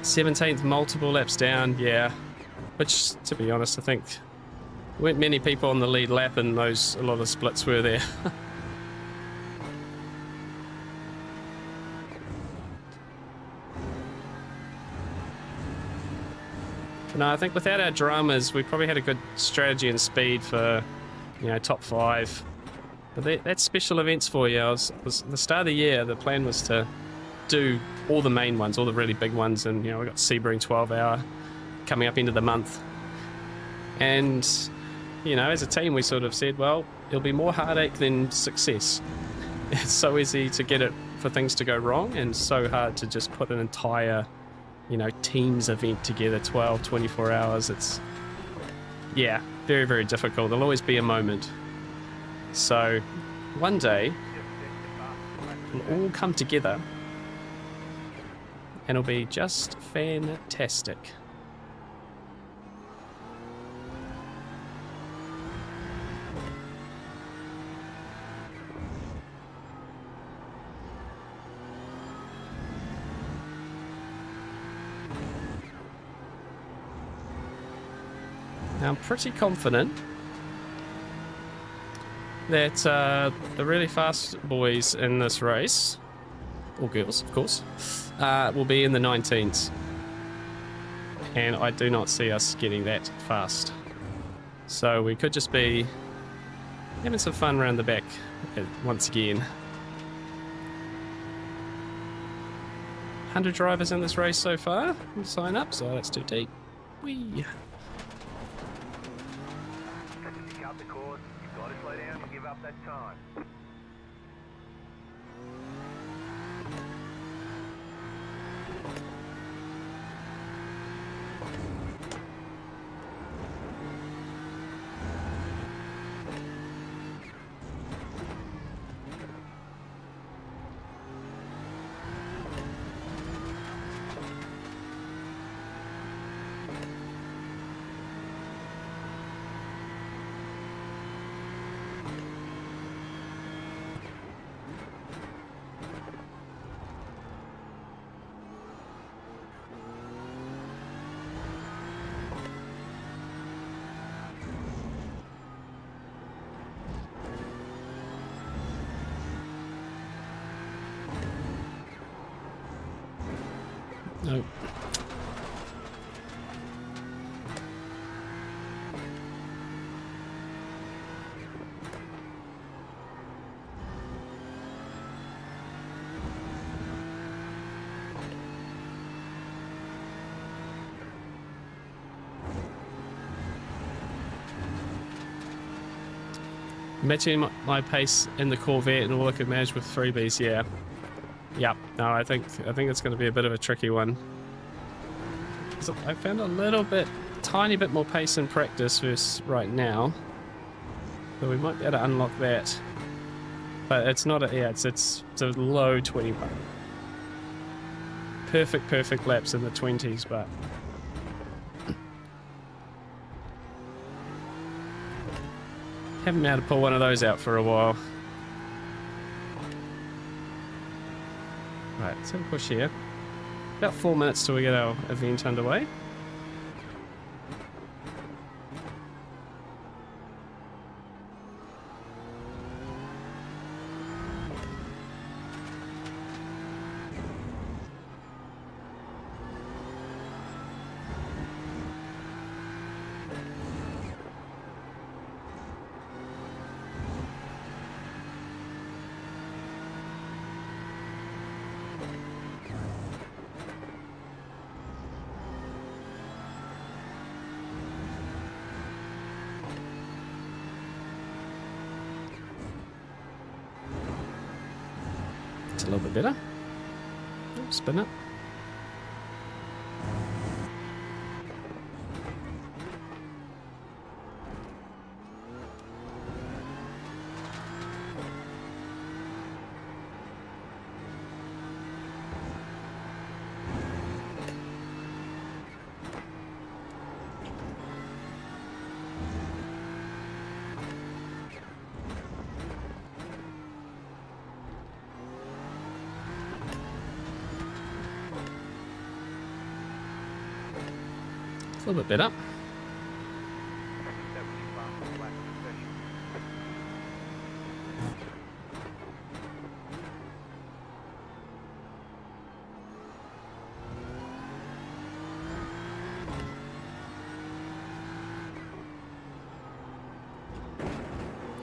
'17th, multiple laps down, yeah. Which, to be honest, I think weren't many people on the lead lap, and a lot of splits were there. No, I think without our dramas, we probably had a good strategy and speed for, you know, top 5. But that's special events for you. Was the start of the year, the plan was to do all the main ones, all the really big ones, and you know, we got Sebring 12 hour coming up into the month, and you know, as a team we sort of said, well, it'll be more heartache than success. It's so easy to get it for things to go wrong, and so hard to just put an entire, you know, teams event together, 12, 24 hours. It's, yeah, very, very difficult. There'll always be a moment. So one day it'll all come together and it'll be just fantastic. Now I'm pretty confident that the really fast boys in this race, or girls of course, will be in the 19s, and I do not see us getting that fast, so we could just be having some fun around the back once again. 100 drivers in this race so far sign up, so that's too deep. Whee! Cut the cord. You've got to slow down and give up that time. Nope. Matching my pace in the Corvette and all I could manage with freebies, yeah. Yep, no, I think it's going to be a bit of a tricky one. So I found a tiny bit more pace in practice versus right now, so we might be able to unlock that. But it's not a, yeah, it's a low 21. perfect laps in the 20s, but haven't been able to pull one of those out for a while. Right, let's have a push here. About 4 minutes till we get our event underway. It's a little bit better. Spin it. A little bit better. 75 lap session.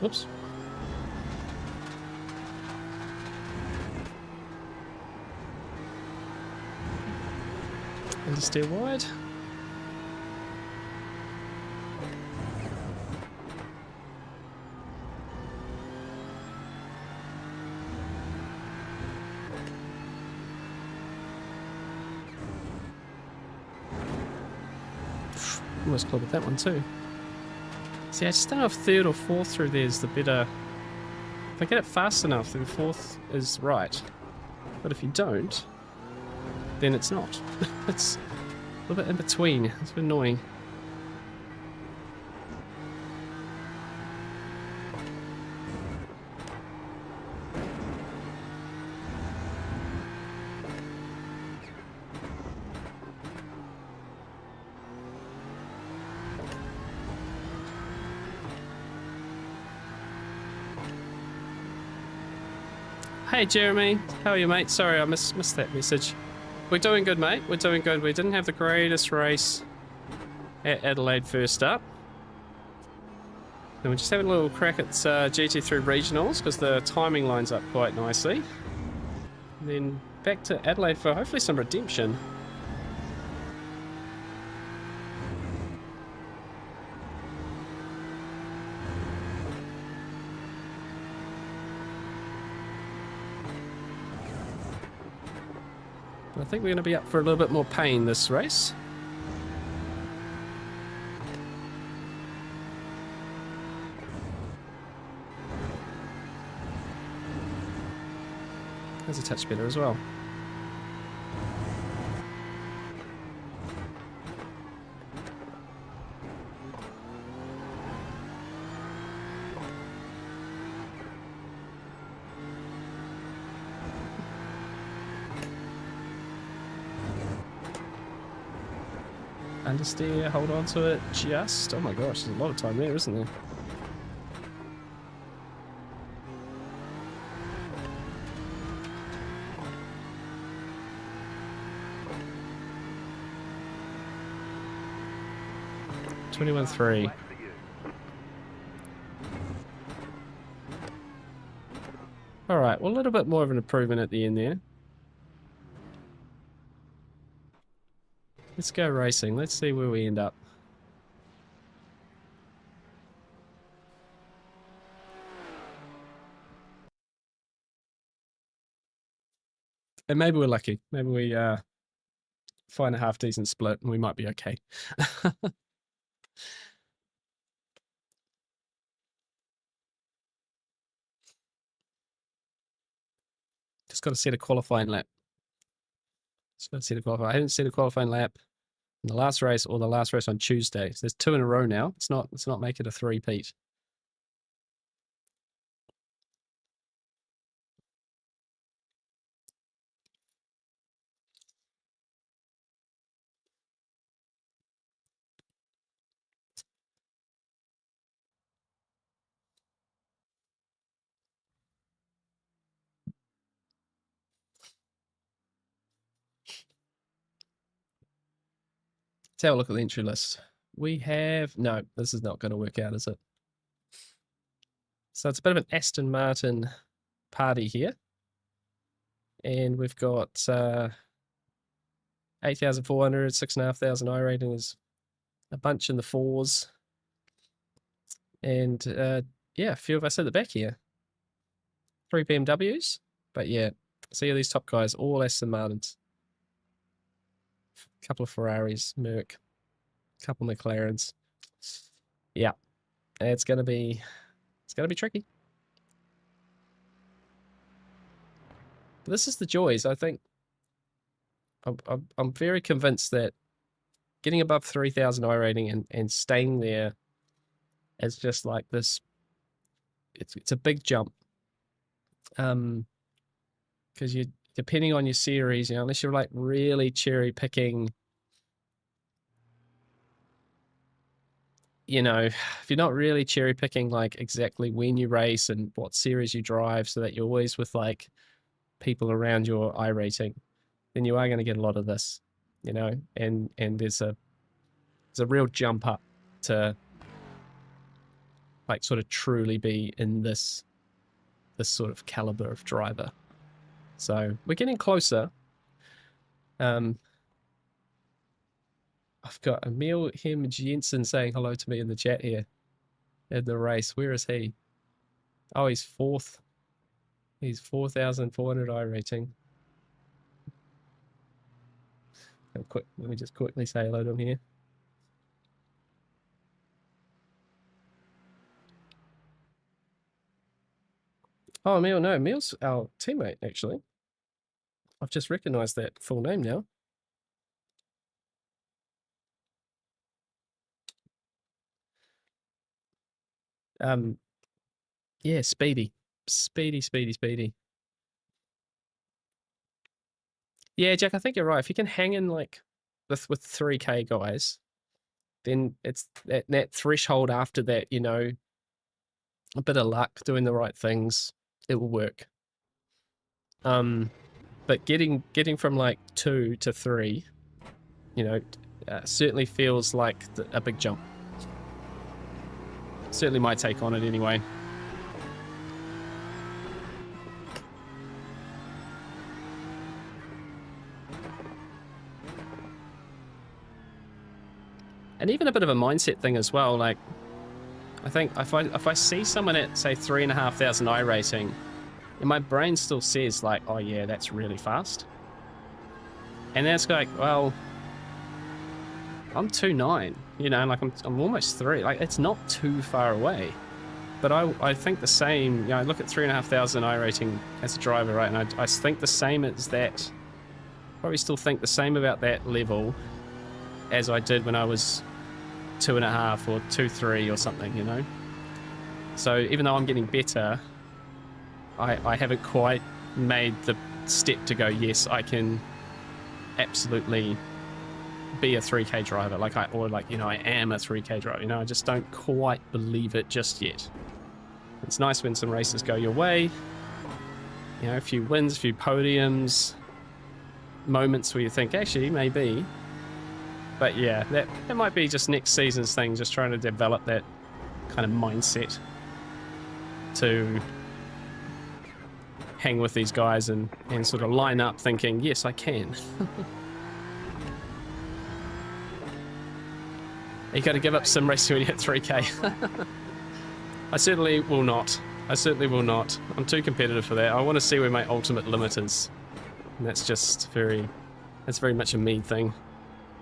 Oops. And to steer wide. Almost clobbered that one too. See, I just don't know if third or fourth through there is the better. If I get it fast enough, then fourth is right. But if you don't, then it's not. It's a little bit in between. It's a bit annoying. Hey Jeremy, how are you, mate? Sorry, I missed that message. We're doing good, mate. We're doing good. We didn't have the greatest race at Adelaide first up. And we're just having a little crack at GT3 regionals because the timing lines up quite nicely. And then back to Adelaide for hopefully some redemption. I think we're going to be up for a little bit more pain this race. There's a touch better as well. Understeer, hold on to it just. Oh my gosh, there's a lot of time there, isn't there? $21.3. All right, well, a little bit more of an improvement at the end there. Let's go racing. Let's see where we end up. And maybe we're lucky. Maybe we find a half decent split and we might be okay. Just got to set a qualifying lap. Just got to see the qualifying. I haven't seen a qualifying lap in the last race or the last race on Tuesday. So there's 2 in a row now. Let's not make it a three-peat. Let's have a look at the entry list. We have... No, this is not going to work out, is it? So it's a bit of an Aston Martin party here. And we've got 8,400, 6,500 iRating is a bunch in the 4s. And yeah, a few of us at the back here. 3 BMWs. But yeah, see these top guys, all Aston Martins. A couple of Ferraris, Merc, a couple of McLarens. Yeah, it's gonna be tricky. But this is the joys. I think I'm very convinced that getting above 3,000 iRating and staying there is just like this. It's a big jump. Because you, depending on your series, you know, unless you're like really cherry picking, you know, if you're not really cherry picking like exactly when you race and what series you drive, so that you're always with like people around your iRating, then you are going to get a lot of this, you know, and there's a real jump up to like sort of truly be in this sort of caliber of driver. So we're getting closer. I've got Emil Hem Jensen saying hello to me in the chat here in the race. Where is he? Oh, he's 4th. He's 4,400 iRating. Let me just quickly say hello to him here. Oh, Emil, no, Emil's our teammate, actually. I've just recognized that full name now. Yeah, Speedy. Speedy. Yeah, Jack, I think you're right. If you can hang in like with 3K guys, then it's that threshold after that, you know, a bit of luck, doing the right things, it will work. But getting from like 2 to 3, you know, certainly feels like a big jump. Certainly my take on it anyway. And even a bit of a mindset thing as well. Like, I think if I see someone at say 3,500 iRating, and my brain still says like, oh yeah, that's really fast. And that's like, well, I'm 2.9, you know, like I'm almost 3. Like, it's not too far away. But I think the same, you know, I look at 3,500 iRating as a driver, right? And I think the same as that. Probably still think the same about that level as I did when I was 2.5 or 2.3 or something, you know. So even though I'm getting better, I haven't quite made the step to go, yes, I can absolutely be a 3K driver, like I am a 3K driver, you know. I just don't quite believe it just yet. It's nice when some races go your way, you know, a few wins, a few podiums, moments where you think, actually, maybe. But yeah, that might be just next season's thing, just trying to develop that kind of mindset to hang with these guys and sort of line up thinking, yes, I can. You got to give up sim racing when you hit 3K. I certainly will not. I'm too competitive for that. I want to see where my ultimate limit is. And that's very much a me thing.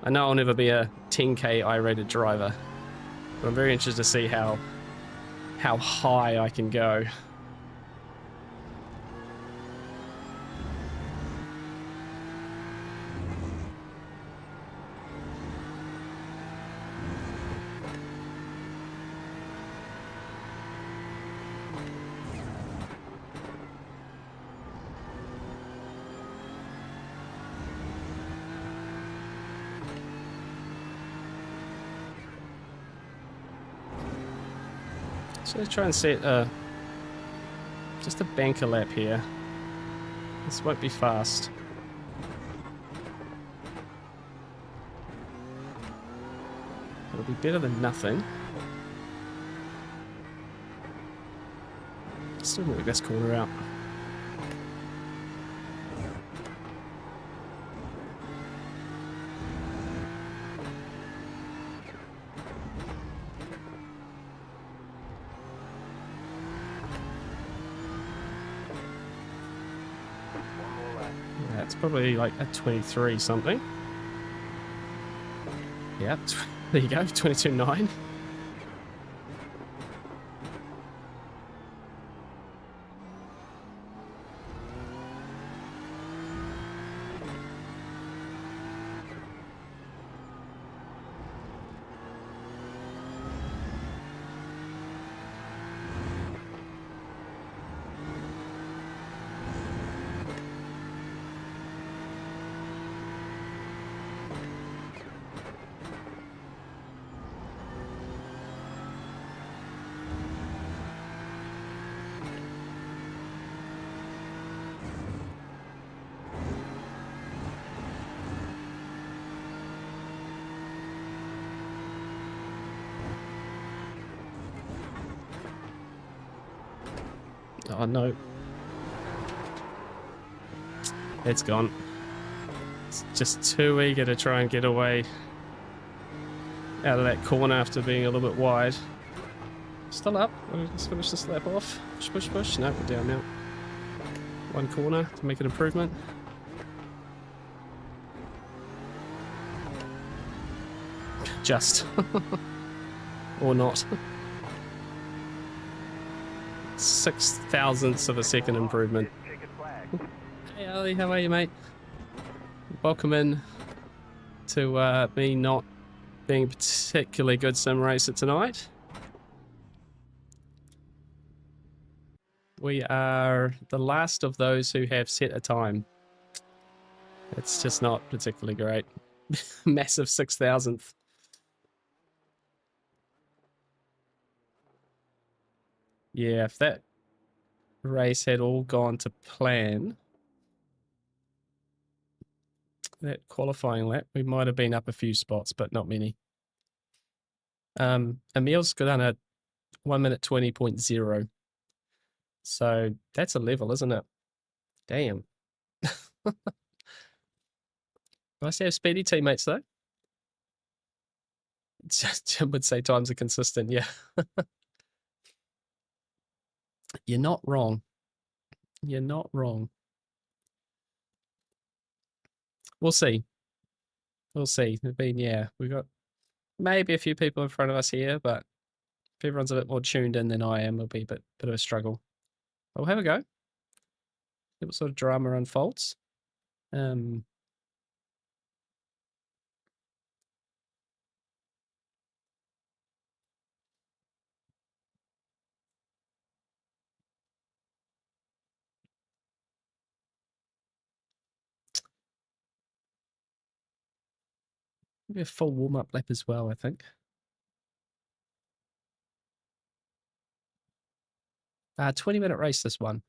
I know I'll never be a 10K I-rated driver, but I'm very interested to see how high I can go. Just gonna try and set just a banker lap here. This won't be fast. It'll be better than nothing. Still not the best corner out. That's probably like a 23 something. Yeah, there you go, 22.9. Oh no. It's gone. It's just too eager to try and get away out of that corner after being a little bit wide. Still up. Let's finish this lap off. Push, push, push. No, we're down now. One corner to make an improvement. Just. Or not. 6 thousandths of a second improvement. Hey Ali, how are you, mate? Welcome in to me not being a particularly good sim racer tonight. We are the last of those who have set a time. It's just not particularly great. Massive 6 thousandth. Yeah, if that race had all gone to plan, that qualifying lap, we might have been up a few spots, but not many. Emil's got on a 1:20.0. So that's a level, isn't it? Damn. Nice to have speedy teammates, though. Jim would say times are consistent, yeah. You're not wrong. You're not wrong. We'll see. We'll see. I mean, yeah, we've got maybe a few people in front of us here, but if everyone's a bit more tuned in than I am, it'll be a bit of a struggle. But we'll have a go. See what sort of drama unfolds. Maybe a full warm-up lap as well, I think. 20-minute race, this one.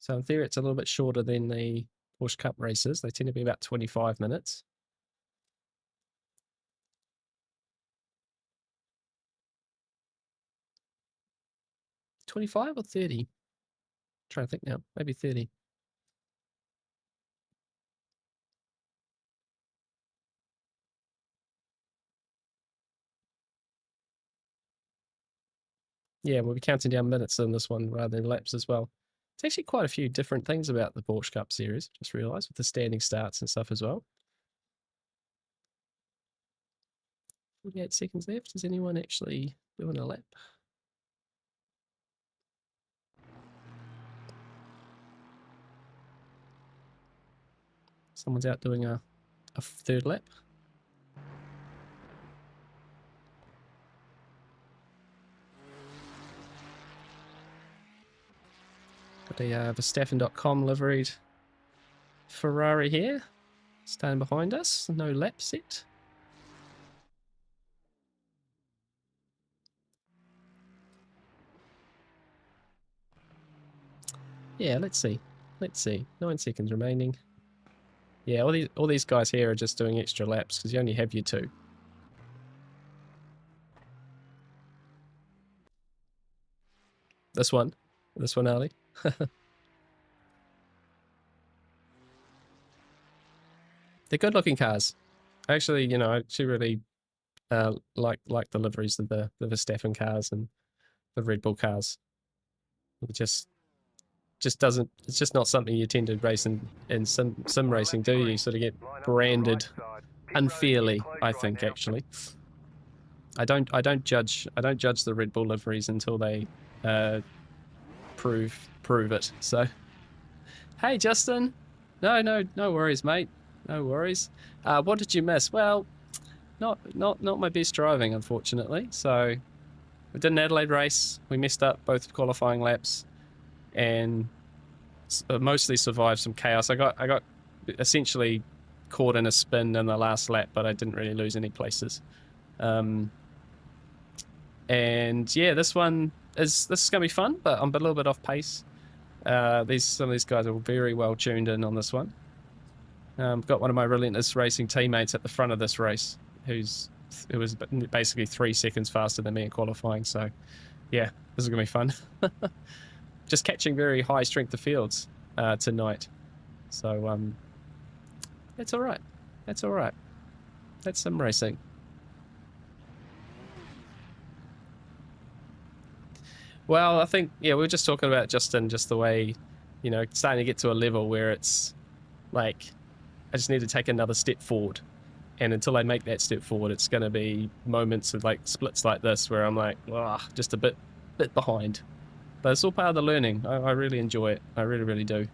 So in theory, it's a little bit shorter than the Porsche Cup races. They tend to be about 25 minutes. $25 or $30? I'm trying to think now. Maybe 30. Yeah, we'll be counting down minutes in this one rather than laps as well. It's actually quite a few different things about the Porsche Cup series. Just realised with the standing starts and stuff as well. 48 seconds left. Is anyone actually doing a lap? Someone's out doing a third lap. Got a Verstappen.com liveried Ferrari here. Standing behind us. No lap set. Yeah, let's see. Let's see. 9 seconds remaining. Yeah, all these guys here are just doing extra laps because you only have your 2. This one, Ali. They're good-looking cars. Actually, you know, I actually really like the liveries of the Verstappen cars and the Red Bull cars. It just doesn't. It's just not something you tend to race in sim racing, do you? You sort of get branded unfairly, I think. Actually, I don't judge the Red Bull liveries until they prove it. So, hey Justin, no worries, mate. No worries. What did you miss? Well, not my best driving, unfortunately. So we did an Adelaide race. We messed up both qualifying laps, and mostly survived some chaos. I got essentially caught in a spin in the last lap, but I didn't really lose any places. And yeah, this is gonna be fun, but I'm a little bit off pace. Some of these guys are very well tuned in on this one. Got one of my Relentless Racing teammates at the front of this race, who was basically 3 seconds faster than me in qualifying. So, yeah, this is gonna be fun. Just catching very high strength of fields tonight. So, it's all right. That's all right. That's some racing. Well, I think, yeah, we were just talking about Justin, just the way, you know, starting to get to a level where it's like, I just need to take another step forward. And until I make that step forward, it's going to be moments of like splits like this where I'm like, just a bit behind. But it's all part of the learning. I really enjoy it. I really, really do.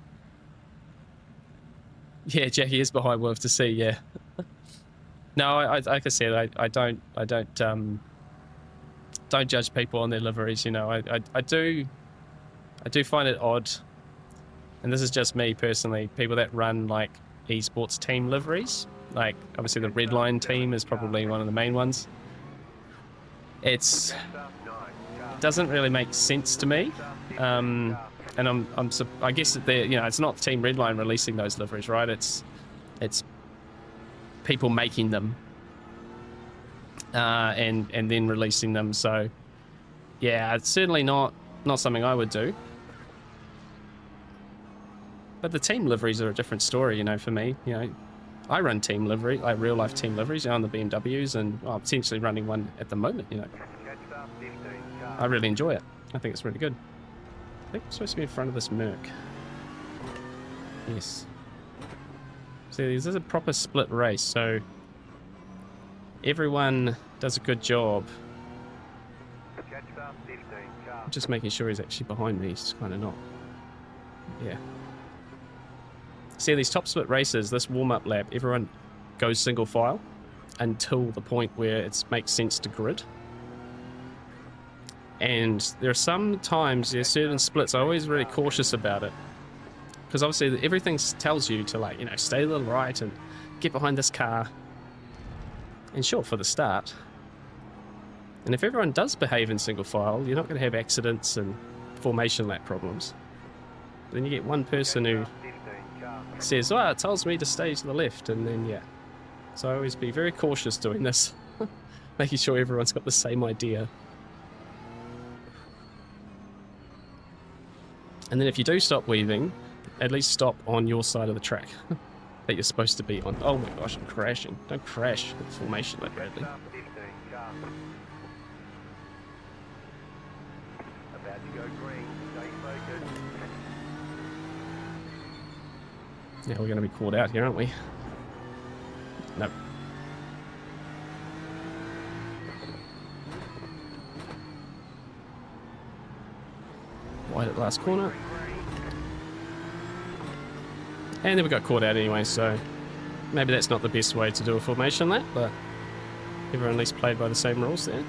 Yeah, Jackie is behind Wolf to see, yeah. No, like I said, I don't judge people on their liveries, you know. I do find it odd, and this is just me personally, people that run like esports team liveries, like obviously the Redline team is probably one of the main ones. It doesn't really make sense to me, and I guess that they're, you know, it's not Team Redline releasing those liveries, right? It's people making them and then releasing them. So yeah, it's certainly not something I would do. But the team liveries are a different story, you know, for me. You know, I run team livery, like real life team liveries, you know, on the BMWs, and I'm potentially running one at the moment, you know. I really enjoy it. I think it's really good. I think I'm supposed to be in front of this Merc. Yes. See, this is a proper split race, so everyone does a good job. I'm just making sure he's actually behind me. He's kind of not. Yeah. See, these top split races, this warm-up lap, everyone goes single file until the point where it makes sense to grid. And there are some times, there's certain splits, I'm always really cautious about it. Because obviously everything tells you to, like, you know, stay to the right and get behind this car. And sure, for the start. And if everyone does behave in single file, you're not going to have accidents and formation lap problems. But then you get one person who says, oh, it tells me to stay to the left, and then, yeah. So I always be very cautious doing this. Making sure everyone's got the same idea. And then if you do stop weaving, at least stop on your side of the track that you're supposed to be on. Oh my gosh, I'm crashing. Don't crash with formation like Bradley. Yeah, we're going to be caught out here, aren't we? Nope. Wide at the last corner. And then we got caught out anyway, so maybe that's not the best way to do a formation lap, but everyone at least played by the same rules there.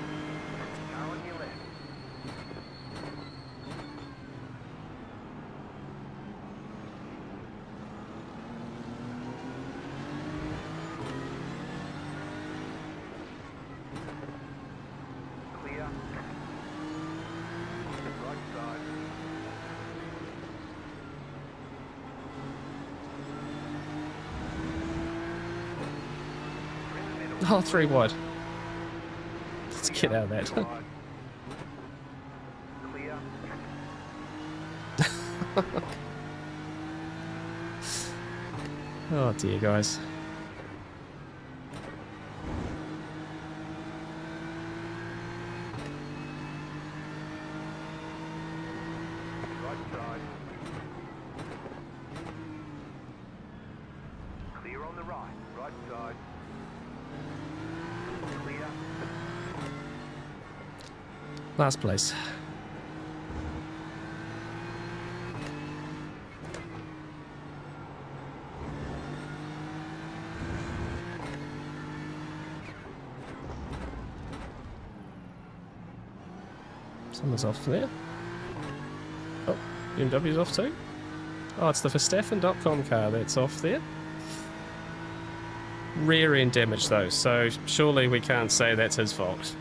Oh, 3 wide. Let's get out of that. Wide. Clear. Oh dear, guys. Right side. Clear on the right. Right side. Clear. Last place. Someone's off there. Oh, BMW's off too. Oh, it's the Verstappen.com car that's off there. Rear end damage though, so surely we can't say that's his fault.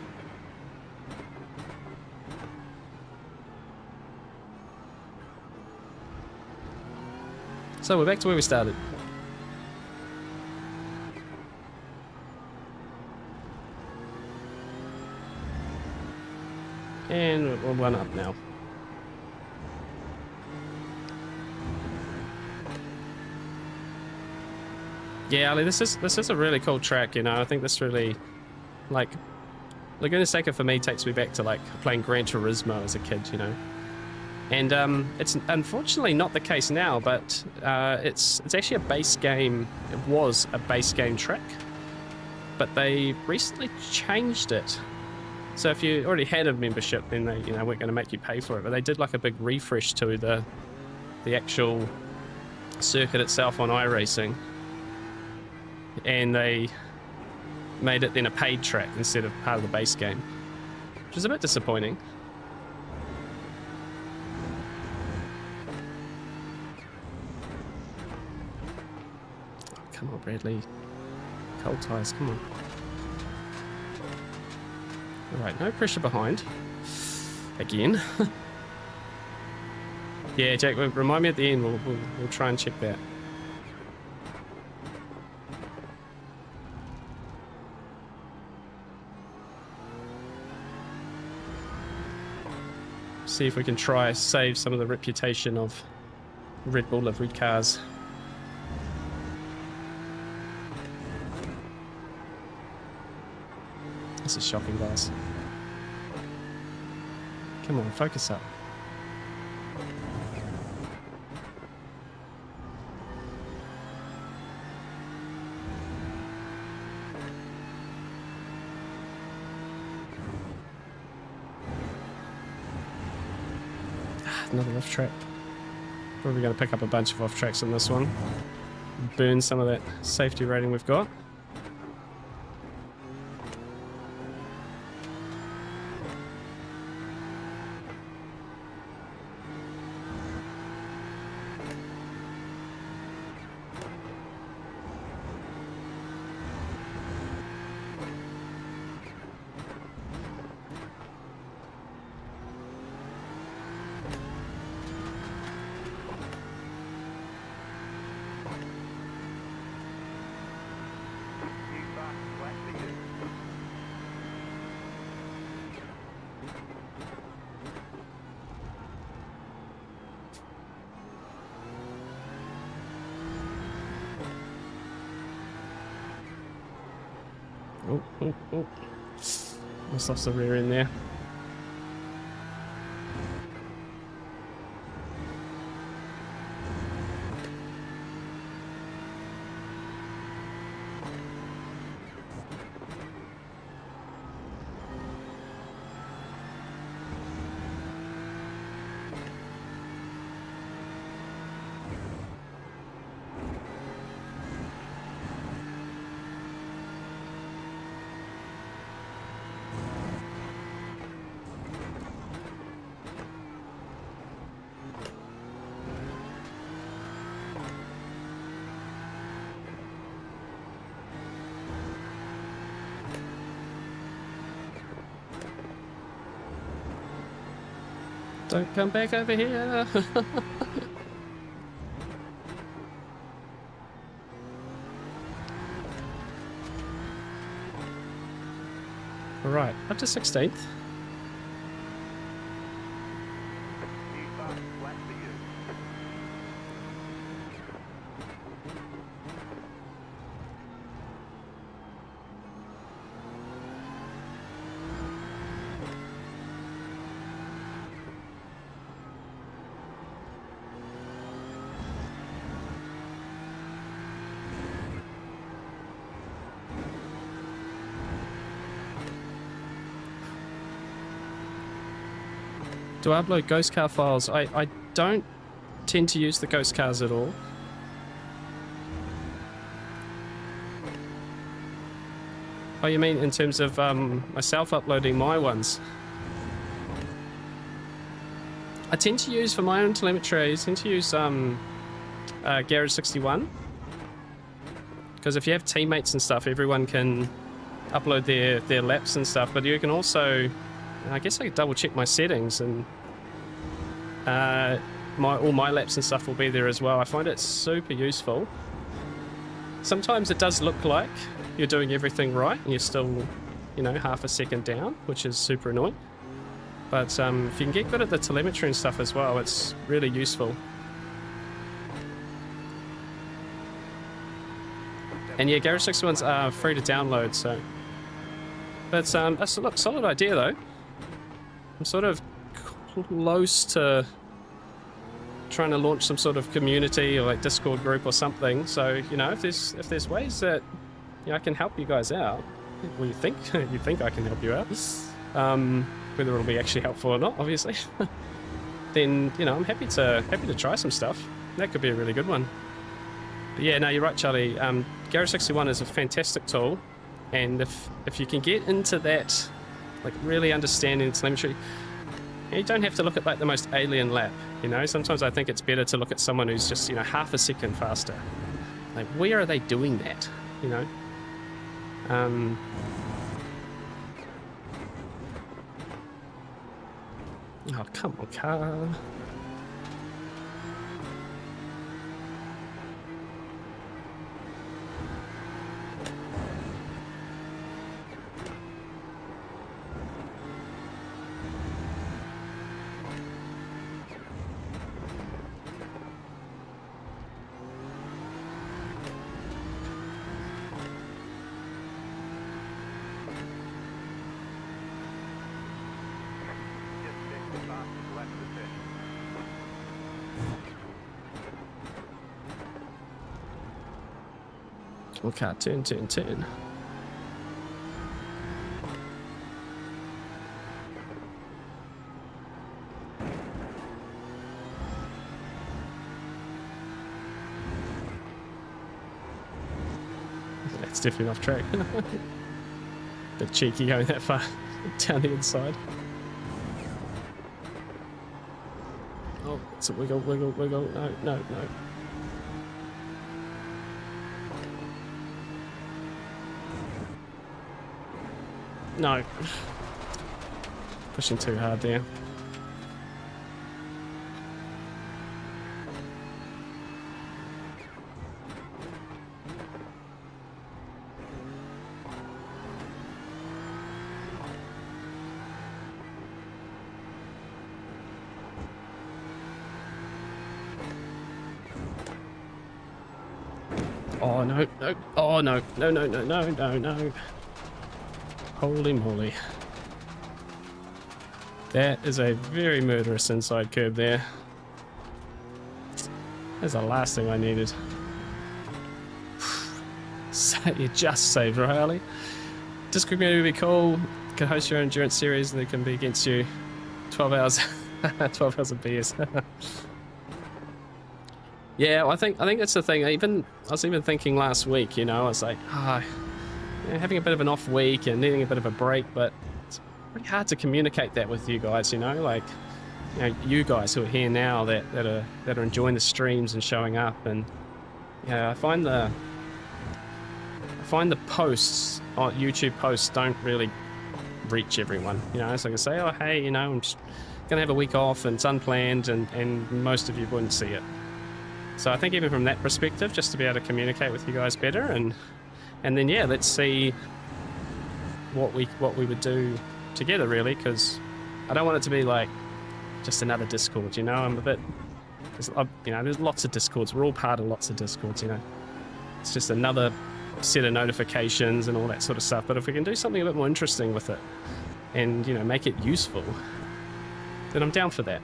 So we're back to where we started. And we're 1 up now. Yeah, Ali, this is a really cool track, you know. I think this really, like, Laguna Seca for me takes me back to like playing Gran Turismo as a kid, you know. And it's unfortunately not the case now, but it's actually a base game. It was a base game track, but they recently changed it. So if you already had a membership, then they, you know, weren't going to make you pay for it. But they did like a big refresh to the actual circuit itself on iRacing, and they made it then a paid track instead of part of the base game, which is a bit disappointing. Oh, come on, Bradley. Cold tyres, come on. Alright, no pressure behind. Again. Yeah, Jack, remind me at the end. We'll try and check that. See if we can try save some of the reputation of Red Bull liveried cars. This is shocking, guys. Come on, focus up. Another off track. Probably going to pick up a bunch of off tracks on this one. Burn some of that safety rating we've got. Oh. Almost lost the rear end there. Don't come back over here. Right, up to 16th. New fast flat for you. Do I upload ghost car files? I don't tend to use the ghost cars at all. Oh, you mean in terms of myself uploading my ones? I tend to use, for my own telemetry, I tend to use Garage 61. Because if you have teammates and stuff, everyone can upload their laps and stuff. But you can also, I guess I could double check my settings, and all my laps and stuff will be there as well. I find it super useful. Sometimes it does look like you're doing everything right and you're still, you know, half a second down, which is super annoying. But if you can get good at the telemetry and stuff as well, it's really useful. And yeah, Garage 61's are free to download, so that's a solid idea though. I'm sort of close to trying to launch some sort of community or like Discord group or something. So, you know, if there's ways that, you know, I can help you guys out, well, you think I can help you out, whether it'll be actually helpful or not, obviously, then, you know, I'm happy to try some stuff. That could be a really good one. But yeah, no, you're right, Charlie. Garage 61 is a fantastic tool, and if you can get into that, like really understanding telemetry, you don't have to look at like the most alien lap, you know. Sometimes I think it's better to look at someone who's just, you know, half a second faster. Like, where are they doing that, you know? Oh, come on, car. Okay, turn. That's definitely off track. Bit cheeky going that far down the inside. Oh, it's a wiggle. No. No. Pushing too hard there. Oh no. Oh no. No. Holy moly. That is a very murderous inside curb there. That's the last thing I needed. So you just saved, right, Ali? Discord community would be cool. You can host your own endurance series and they can be against you 12 hours. 12 hours of BS. Yeah, I think that's the thing. I was even thinking last week, you know, I was like, having a bit of an off week and needing a bit of a break, but it's pretty hard to communicate that with you guys, you know, like, you know, you guys who are here now that are enjoying the streams and showing up. And yeah, I find the posts on YouTube posts don't really reach everyone, you know. So I can say, oh hey, you know, I'm just gonna have a week off and it's unplanned, and most of you wouldn't see it. So I think even from that perspective, just to be able to communicate with you guys better, and then yeah, let's see what we would do together, really, because I don't want it to be like just another Discord, you know. I'm a bit, you know, there's lots of Discords. We're all part of lots of Discords, you know. It's just another set of notifications and all that sort of stuff. But if we can do something a bit more interesting with it and, you know, make it useful, then I'm down for that.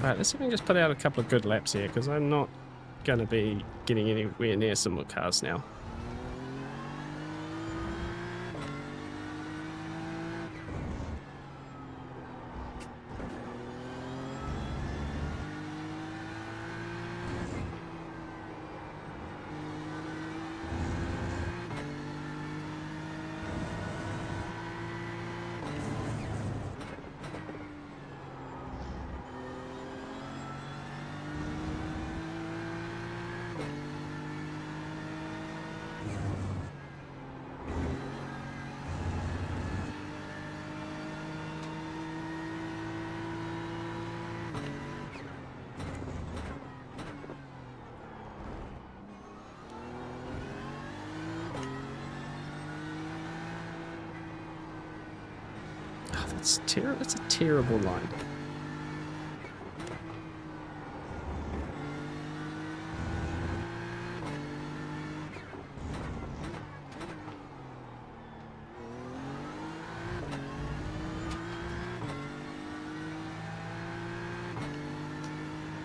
Alright, let's see if we can just put out a couple of good laps here, because I'm not going to be getting anywhere near similar cars now. That's a terrible line.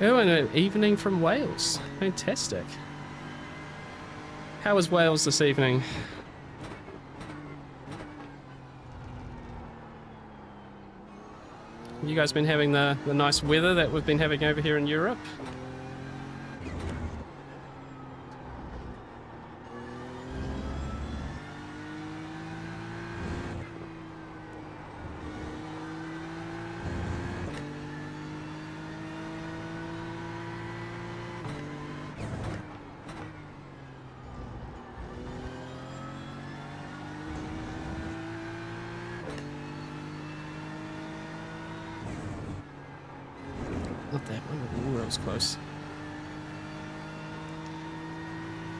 Oh, and an evening from Wales. Fantastic. How was Wales this evening? You guys been having the nice weather that we've been having over here in Europe? Not that one. Ooh, that was close.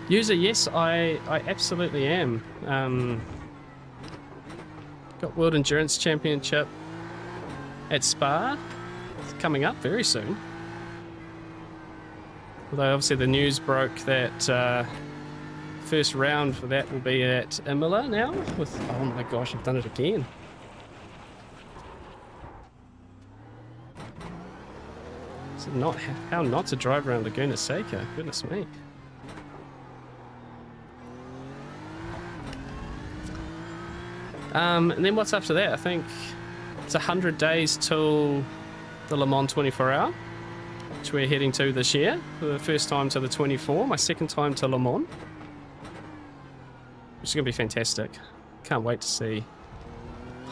User, yes, I absolutely am. Got World Endurance Championship at Spa. It's coming up very soon. Although obviously the news broke that first round for that will be at Imola now. With, oh my gosh, I've done it again. So not how not to drive around Laguna Seca. Goodness me. And then what's after that? I think it's 100 days till the Le Mans 24 hour, which we're heading to this year. For the first time to the 24, my second time to Le Mans, which is going to be fantastic. Can't wait to see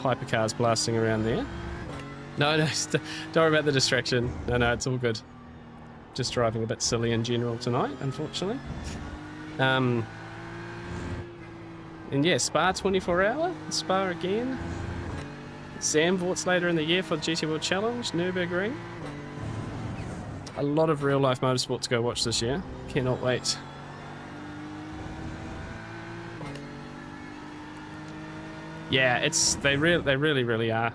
hypercars blasting around there. No, don't worry about the distraction. No, it's all good. Just driving a bit silly in general tonight, unfortunately. And yeah, Spa 24 hour, Spa again. Zandvoort's later in the year for the GT World Challenge, Nürburgring. A lot of real life motorsport to go watch this year. Cannot wait. Yeah, they really are.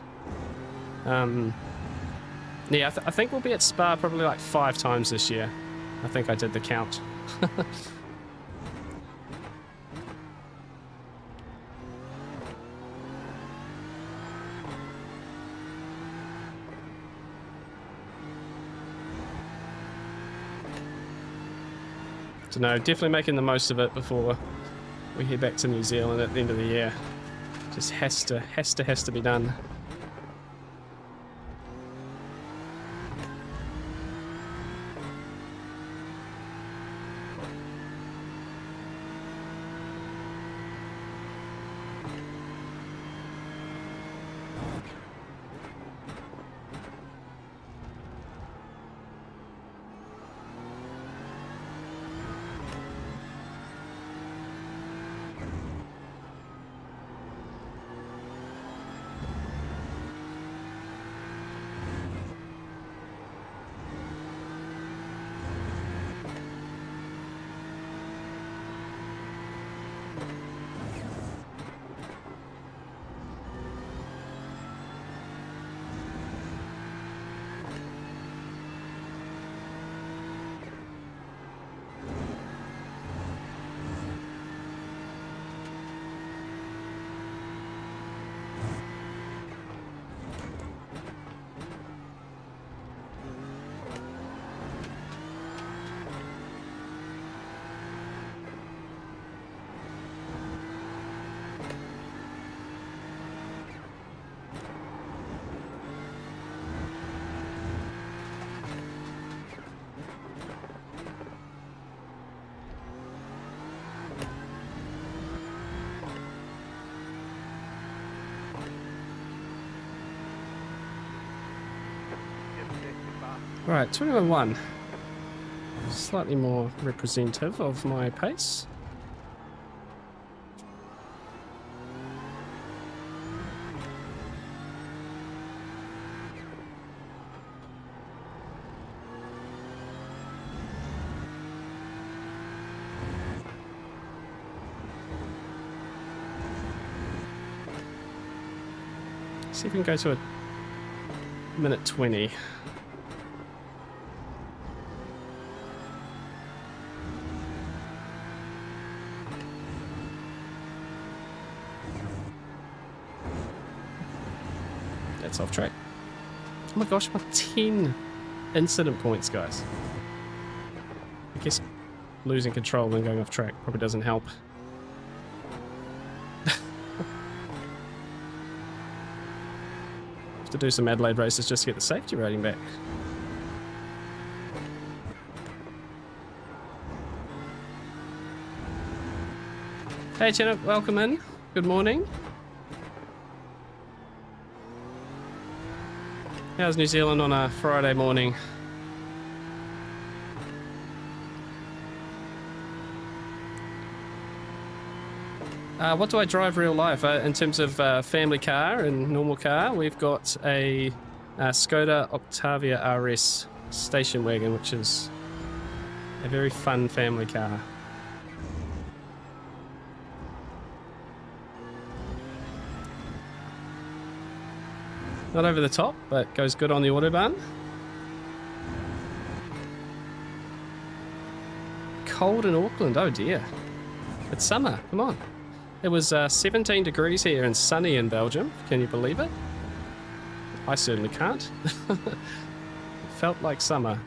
Yeah, I think we'll be at Spa probably like 5 times this year. I think I did the count. So no, definitely making the most of it before we head back to New Zealand at the end of the year. Just has to be done. Right, 201. Slightly more representative of my pace. See if we can go to a minute 20. That's off track. Oh my gosh, my 10 incident points, guys. I guess losing control and going off track probably doesn't help. Have to do some Adelaide races just to get the safety rating back. Hey Jenna, welcome in. Good morning. How's New Zealand on a Friday morning? What do I drive real life? In terms of family car and normal car, we've got a Skoda Octavia RS station wagon, which is a very fun family car. Not over the top, but goes good on the Autobahn. Cold in Auckland, oh dear. It's summer, come on. It was 17 degrees here and sunny in Belgium. Can you believe it? I certainly can't. It felt like summer.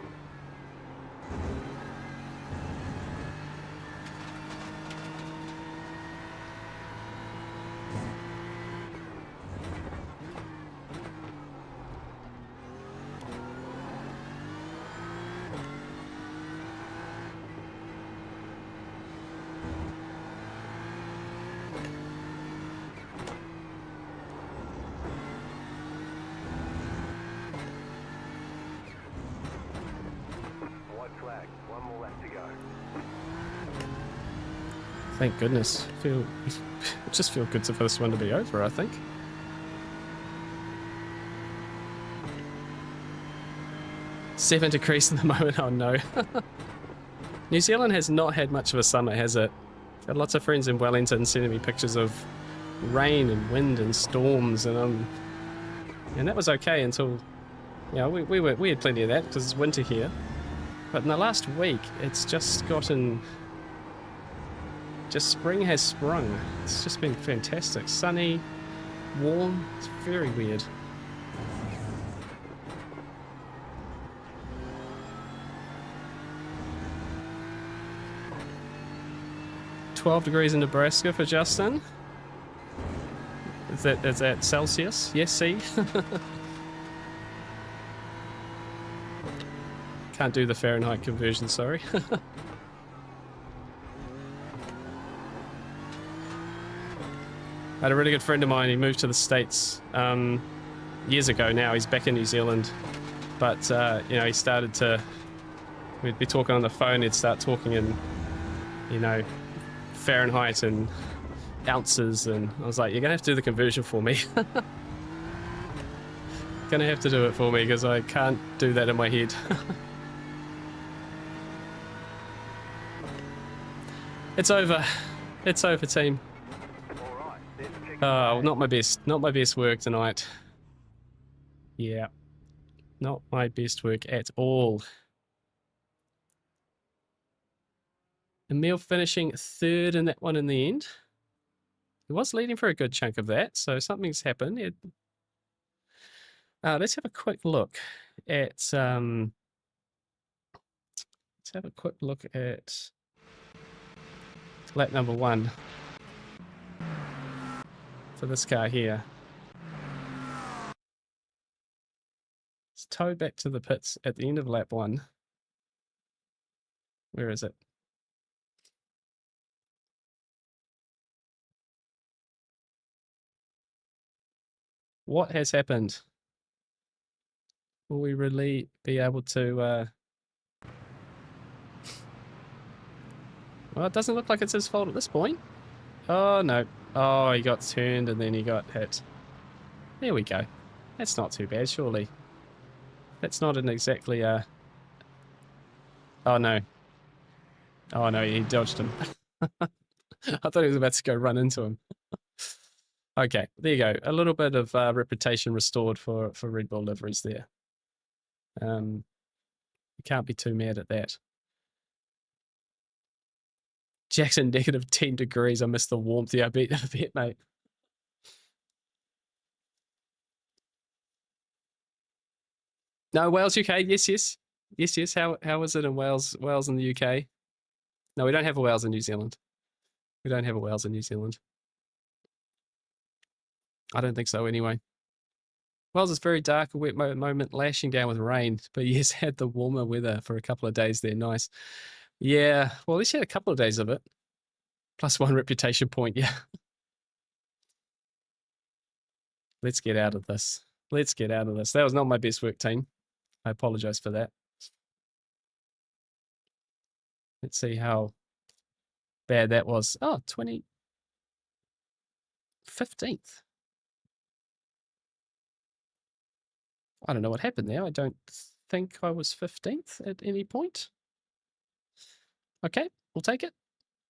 Thank goodness. Just feel good for this one to be over, I think. Seven degrees in the moment, oh no. New Zealand has not had much of a summer, has it? Got lots of friends in Wellington sending me pictures of rain and wind and storms, and that was okay until, you know, we had plenty of that because it's winter here. But in the last week, it's just gotten... Just spring has sprung. It's just been fantastic. Sunny, warm. It's very weird. $12 degrees in Nebraska for Justin. Is that Celsius? Yes, see? Can't do the Fahrenheit conversion, sorry. I had a really good friend of mine. He moved to the States years ago now. He's back in New Zealand. But, you know, he started to... We'd be talking on the phone. He'd start talking in, you know, Fahrenheit and ounces. And I was like, you're going to have to do the conversion for me. Going to have to do it for me because I can't do that in my head. It's over. It's over, team. Oh, not my best work tonight. Yeah. Not my best work at all. Emil finishing third in that one in the end. He was leading for a good chunk of that, so something's happened. Let's have a quick look at lap number 1 for this car here. It's towed back to the pits at the end of lap 1. Where is it? What has happened? Will we really be able to... Well, it doesn't look like it's his fault at this point. Oh, no. Oh, he got turned and then he got hit. There we go. That's not too bad, surely. That's not an exactly... Oh, no. Oh, no, he dodged him. I thought he was about to go run into him. Okay, there you go. A little bit of reputation restored for Red Bull liveries there. You can't be too mad at that. Jackson, negative 10 degrees. I missed the warmth. Yeah, I bet, mate. No, Wales, UK. Yes, yes. Yes, yes. How is it in Wales in the UK? No, we don't have a Wales in New Zealand. We don't have a Wales in New Zealand. I don't think so anyway. Wales is very dark, a wet moment, lashing down with rain. But yes, had the warmer weather for a couple of days there. Nice. Yeah, well, at least you had a couple of days of it. +1 reputation point, yeah. Let's get out of this. Let's get out of this. That was not my best work, team. I apologize for that. Let's see how bad that was. Oh, 15th. I don't know what happened there. I don't think I was 15th at any point. Okay, we'll take it.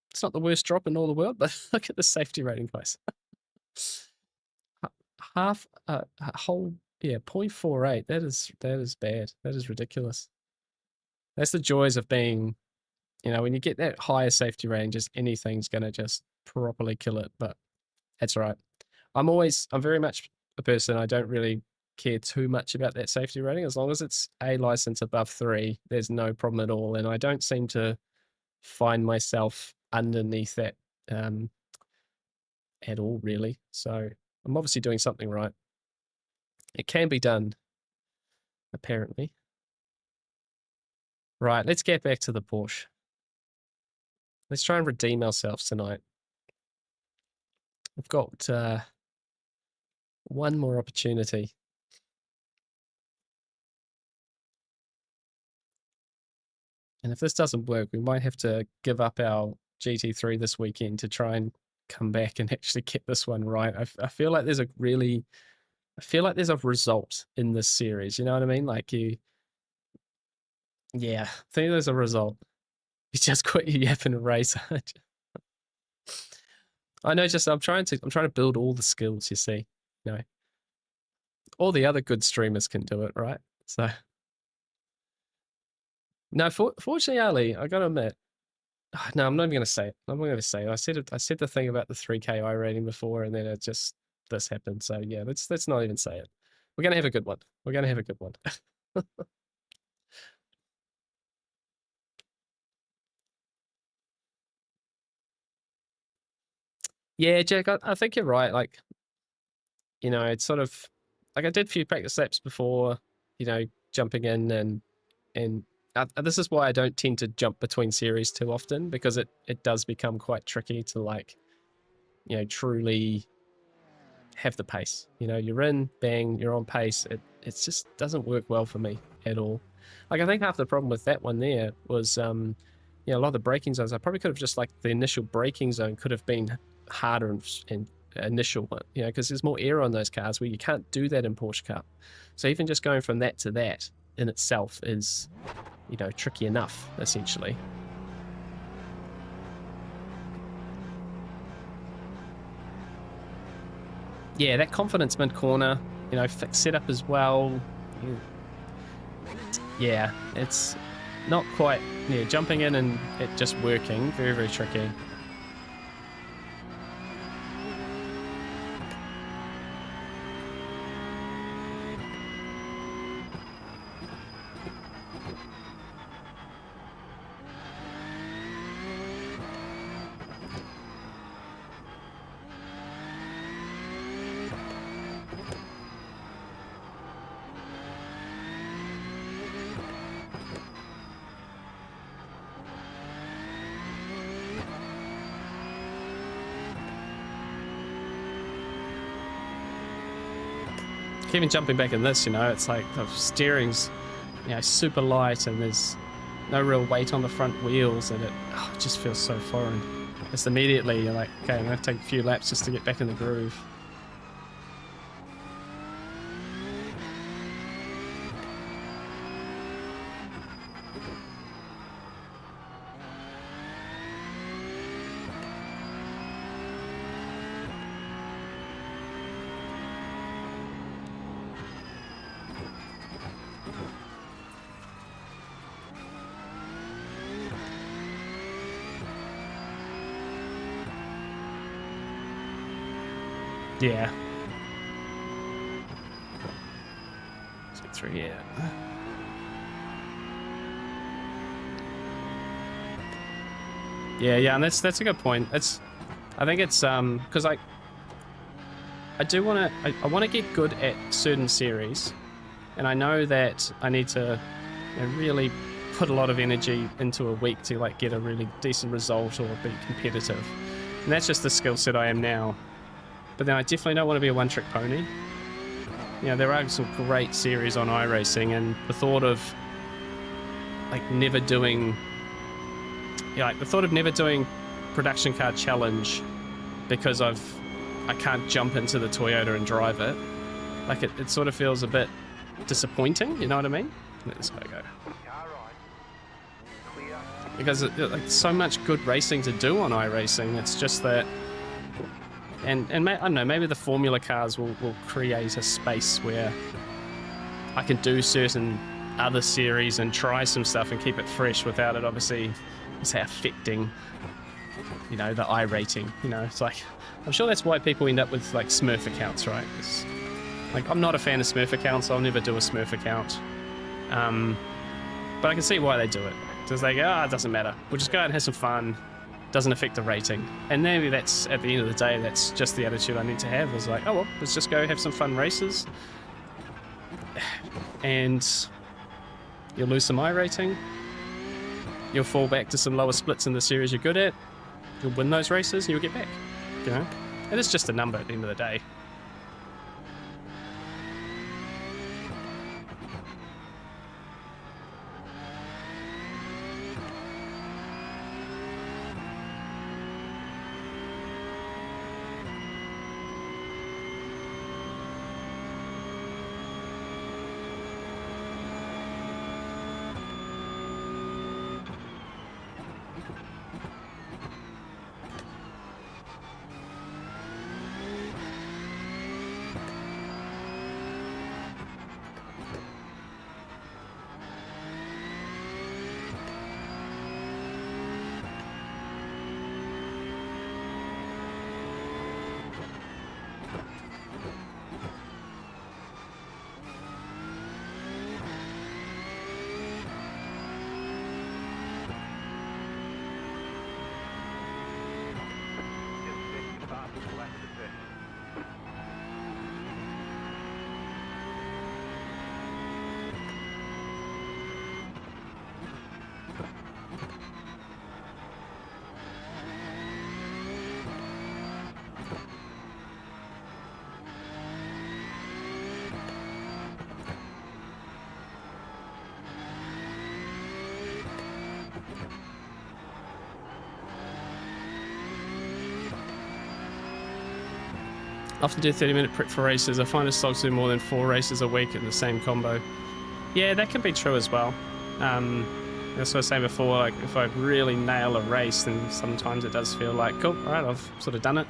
It's not the worst drop in all the world, but look at the safety rating, guys. Half a whole, yeah, 0.48. That is bad. That is ridiculous. That's the joys of being, you know, when you get that higher safety rating, just anything's gonna just properly kill it. But that's all right. I'm very much a person, I don't really care too much about that safety rating. As long as it's a license above 3, there's no problem at all. And I don't seem to find myself underneath that at all, really. So I'm obviously doing something right. It can be done, apparently. Right, let's get back to the Porsche. Let's try and redeem ourselves tonight. We've got one more opportunity. And if this doesn't work, we might have to give up our GT3 this weekend to try and come back and actually get this one right. I feel like there's a result in this series. You know what I mean? Like yeah, I think there's a result. You just quit your yapping and race. I know. I'm trying to build all the skills. You see, you know, all the other good streamers can do it, right? So. No, fortunately, Ali, I gotta admit, no, I'm not even gonna say it. I'm not gonna say it. I said the thing about the 3K iRating before, and then this happened. So yeah, let's not even say it. We're gonna have a good one. We're gonna have a good one. Yeah, Jack, I think you're right. Like, you know, it's sort of like I did a few practice laps before, you know, jumping in and this is why I don't tend to jump between series too often, because it does become quite tricky to, like, you know, truly have the pace. You know, you're in, bang, you're on pace. It just doesn't work well for me at all. Like, I think half the problem with that one there was, you know, a lot of the braking zones, I probably could have just, like, the initial braking zone could have been harder and initial one, you know, because there's more air on those cars where you can't do that in Porsche Cup. So even just going from that to that in itself is, you know, tricky enough, essentially. Yeah, that confidence mid-corner, you know, fixed setup as well. Yeah, it's not quite, yeah, jumping in and it just working, very, very tricky. even jumping back in this, you know, it's like the steering's, you know, super light and there's no real weight on the front wheels, and it just feels so foreign. Just immediately you're like, okay, I'm gonna have to take a few laps just to get back in the groove. Yeah. Let's get through here. Yeah, and that's a good point. I think it's because I do want to I want to get good at certain series, and I know that I need to, you know, really put a lot of energy into a week to like get a really decent result or be competitive, and that's just the skill set I am now. But then I definitely don't want to be a one-trick pony. You know, there are some great series on iRacing, and the thought of like never doing, yeah, like the thought of never doing production car challenge because I can't jump into the Toyota and drive it. Like it sort of feels a bit disappointing. You know what I mean? Let this guy go. Because like so much good racing to do on iRacing. It's just that. And I don't know, maybe the Formula cars will create a space where I can do certain other series and try some stuff and keep it fresh without it obviously, say, affecting, you know, the iRating. You know, it's like, I'm sure that's why people end up with like Smurf accounts, right? It's, like, I'm not a fan of Smurf accounts, so I'll never do a Smurf account. But I can see why they do it. Because they go, it doesn't matter. We'll just go out and have some fun. Doesn't affect the rating. And maybe that's, at the end of the day, that's just the attitude I need to have, is like, oh well, let's just go have some fun races, and you'll lose some iRating, you'll fall back to some lower splits in the series you're good at, you'll win those races and you'll get back, you know. And it's just a number at the end of the day. I often do 30-minute prep for races. I find it's slogs do more than 4 races a week in the same combo. Yeah, that can be true as well. That's what I was saying before, like if I really nail a race, then sometimes it does feel like, cool, alright, I've sort of done it.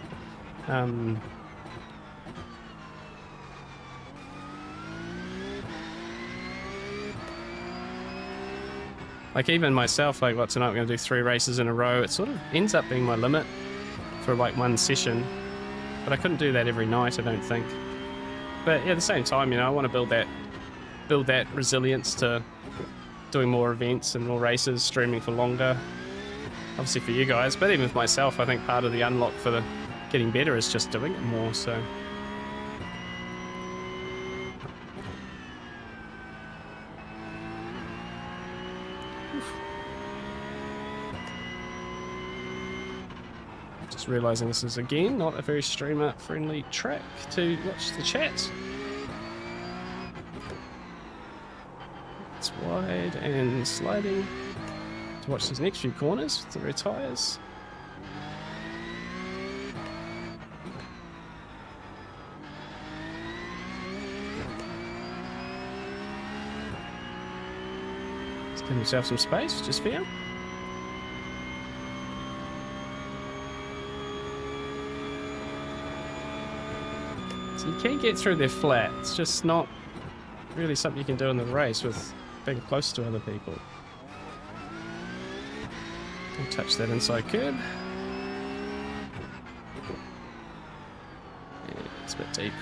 Like even myself, like what, tonight I'm going to do 3 races in a row. It sort of ends up being my limit for like one session. But I couldn't do that every night, I don't think. But yeah, at the same time, you know, I want to build that resilience to doing more events and more races, streaming for longer. Obviously for you guys, but even for myself, I think part of the unlock for the getting better is just doing it more, so. Just realizing this is again not a very streamer friendly track to watch the chat. wide and sliding to watch these next few corners with the rear tyres. Let's give himself some space, just for you. So you can get through their flat, it's just not really something you can do in the race with being close to other people. Don't touch that inside curb. Yeah, it's a bit deep.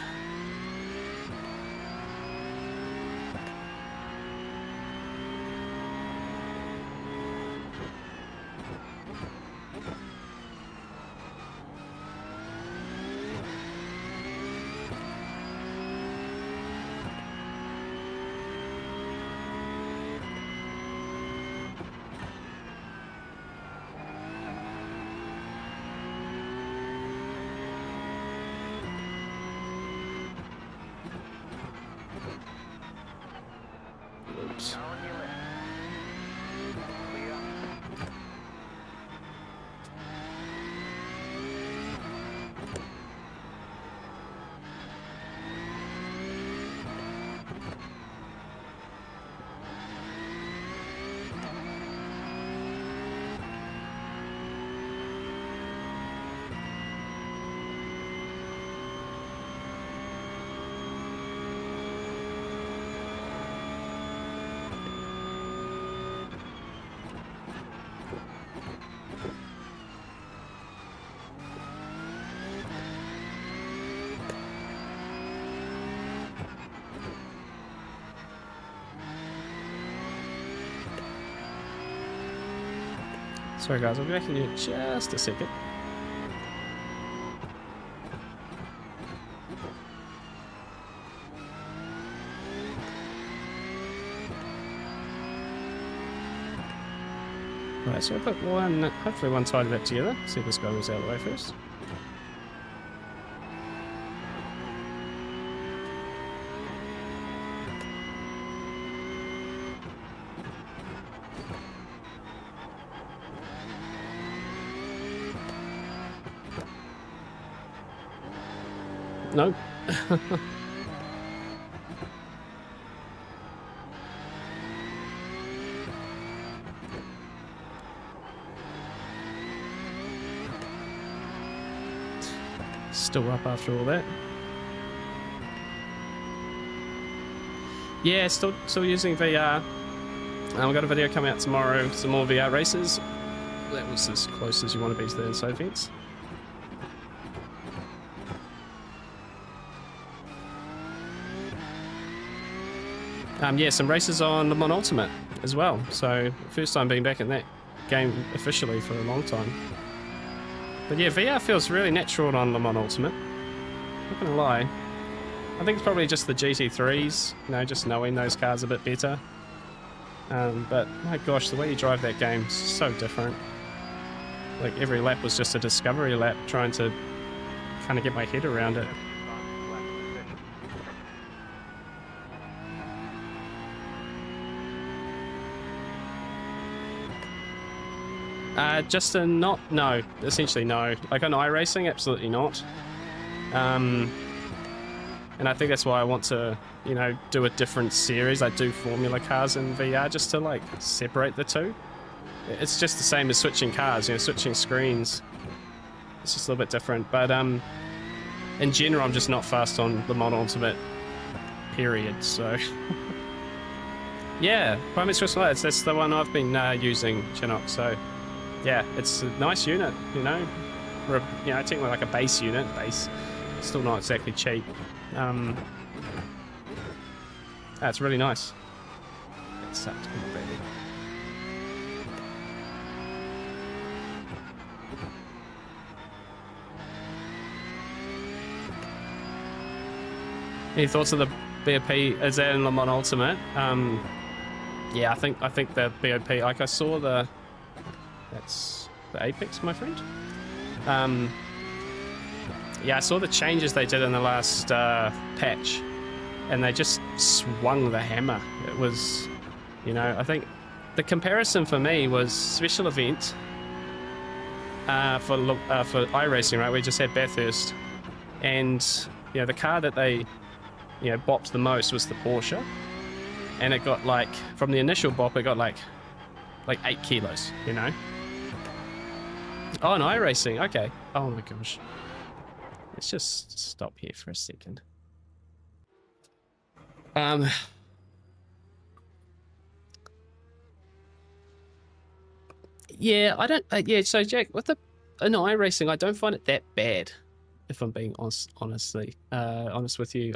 Oops. Now on your left. Clear. Sorry guys, I'll be back in you just a second. Right, so I'll put one, hopefully one side of that together. See if this guy moves out of the way first. No. Still up after all that. Yeah, still using VR. I've got a video coming out tomorrow. Some more VR races. That was as close as you want to be to the inside fence. Yeah, some races on Le Mans Ultimate as well. So first time being back in that game officially for a long time. But yeah, VR feels really natural on Le Mans Ultimate. Not gonna lie. I think it's probably just the GT3s, you know, just knowing those cars a bit better. But my gosh, the way you drive that game is so different. Like every lap was just a discovery lap, trying to kind of get my head around it. Just a no, essentially no. Like on iRacing, absolutely not. And I think that's why I want to, you know, do a different series. I do Formula cars in VR just to like separate the two. It's just the same as switching cars, you know, switching screens. It's just a little bit different. But in general, I'm just not fast on the Mod Ultimate, period. So yeah, Primate's Crystal Lights, that's the one I've been using, Chinook. So yeah, it's a nice unit, you know. You know, technically like a base unit, still not exactly cheap. That's really nice. It sucked, baby. Any thoughts of the BOP as in Le Mans Ultimate? Yeah, I think the BOP, like I saw that's the Apex, my friend. Yeah, I saw the changes they did in the last patch, and they just swung the hammer. It was You know, I think the comparison for me was special event for iRacing, right? We just had Bathurst, and you know the car that they bopped the most was the Porsche, and it got like from the initial bop, it got like 8 kilos. You know. Oh, an iRacing. Okay. Oh my gosh. Let's just stop here for a second. Yeah, I don't. Yeah, so Jack, with an iRacing, I don't find it that bad. If I'm being honest with you,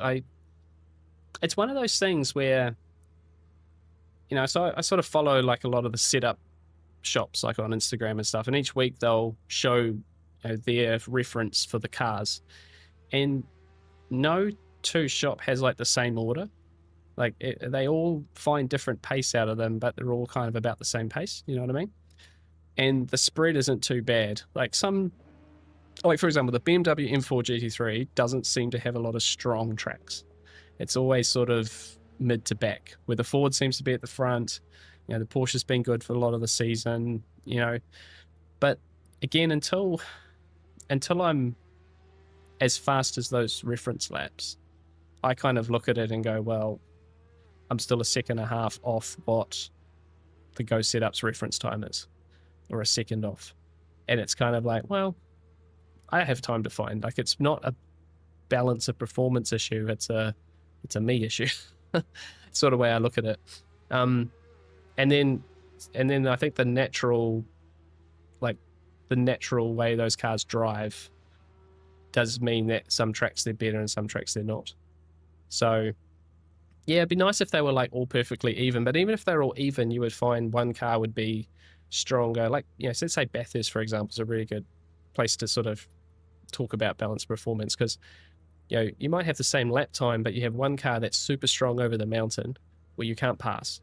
it's one of those things where, so I sort of follow like a lot of the setup shops like on Instagram and stuff, and each week they'll show their reference for the cars, and no two shop has like the same order. Like they all find different pace out of them, but they're all kind of about the same pace. You know what I mean? And the spread isn't too bad. Like for example, the BMW M4 GT3 doesn't seem to have a lot of strong tracks. It's always sort of mid to back, where the Ford seems to be at the front. The Porsche's been good for a lot of the season, But again, until I'm as fast as those reference laps, I kind of look at it and go, well, I'm still a second and a half off what the Go Setup's reference time is, or a second off. And it's kind of like, well, I have time to find. Like, it's not a balance of performance issue. It's a me issue. Sort of way I look at it. And then I think the natural way those cars drive does mean that some tracks they're better and some tracks they're not. So yeah, it'd be nice if they were like all perfectly even, but even if they're all even, you would find one car would be stronger. Like, so let's say Bathurst, for example, is a really good place to sort of talk about balanced performance, because you might have the same lap time, but you have one car that's super strong over the mountain where you can't pass,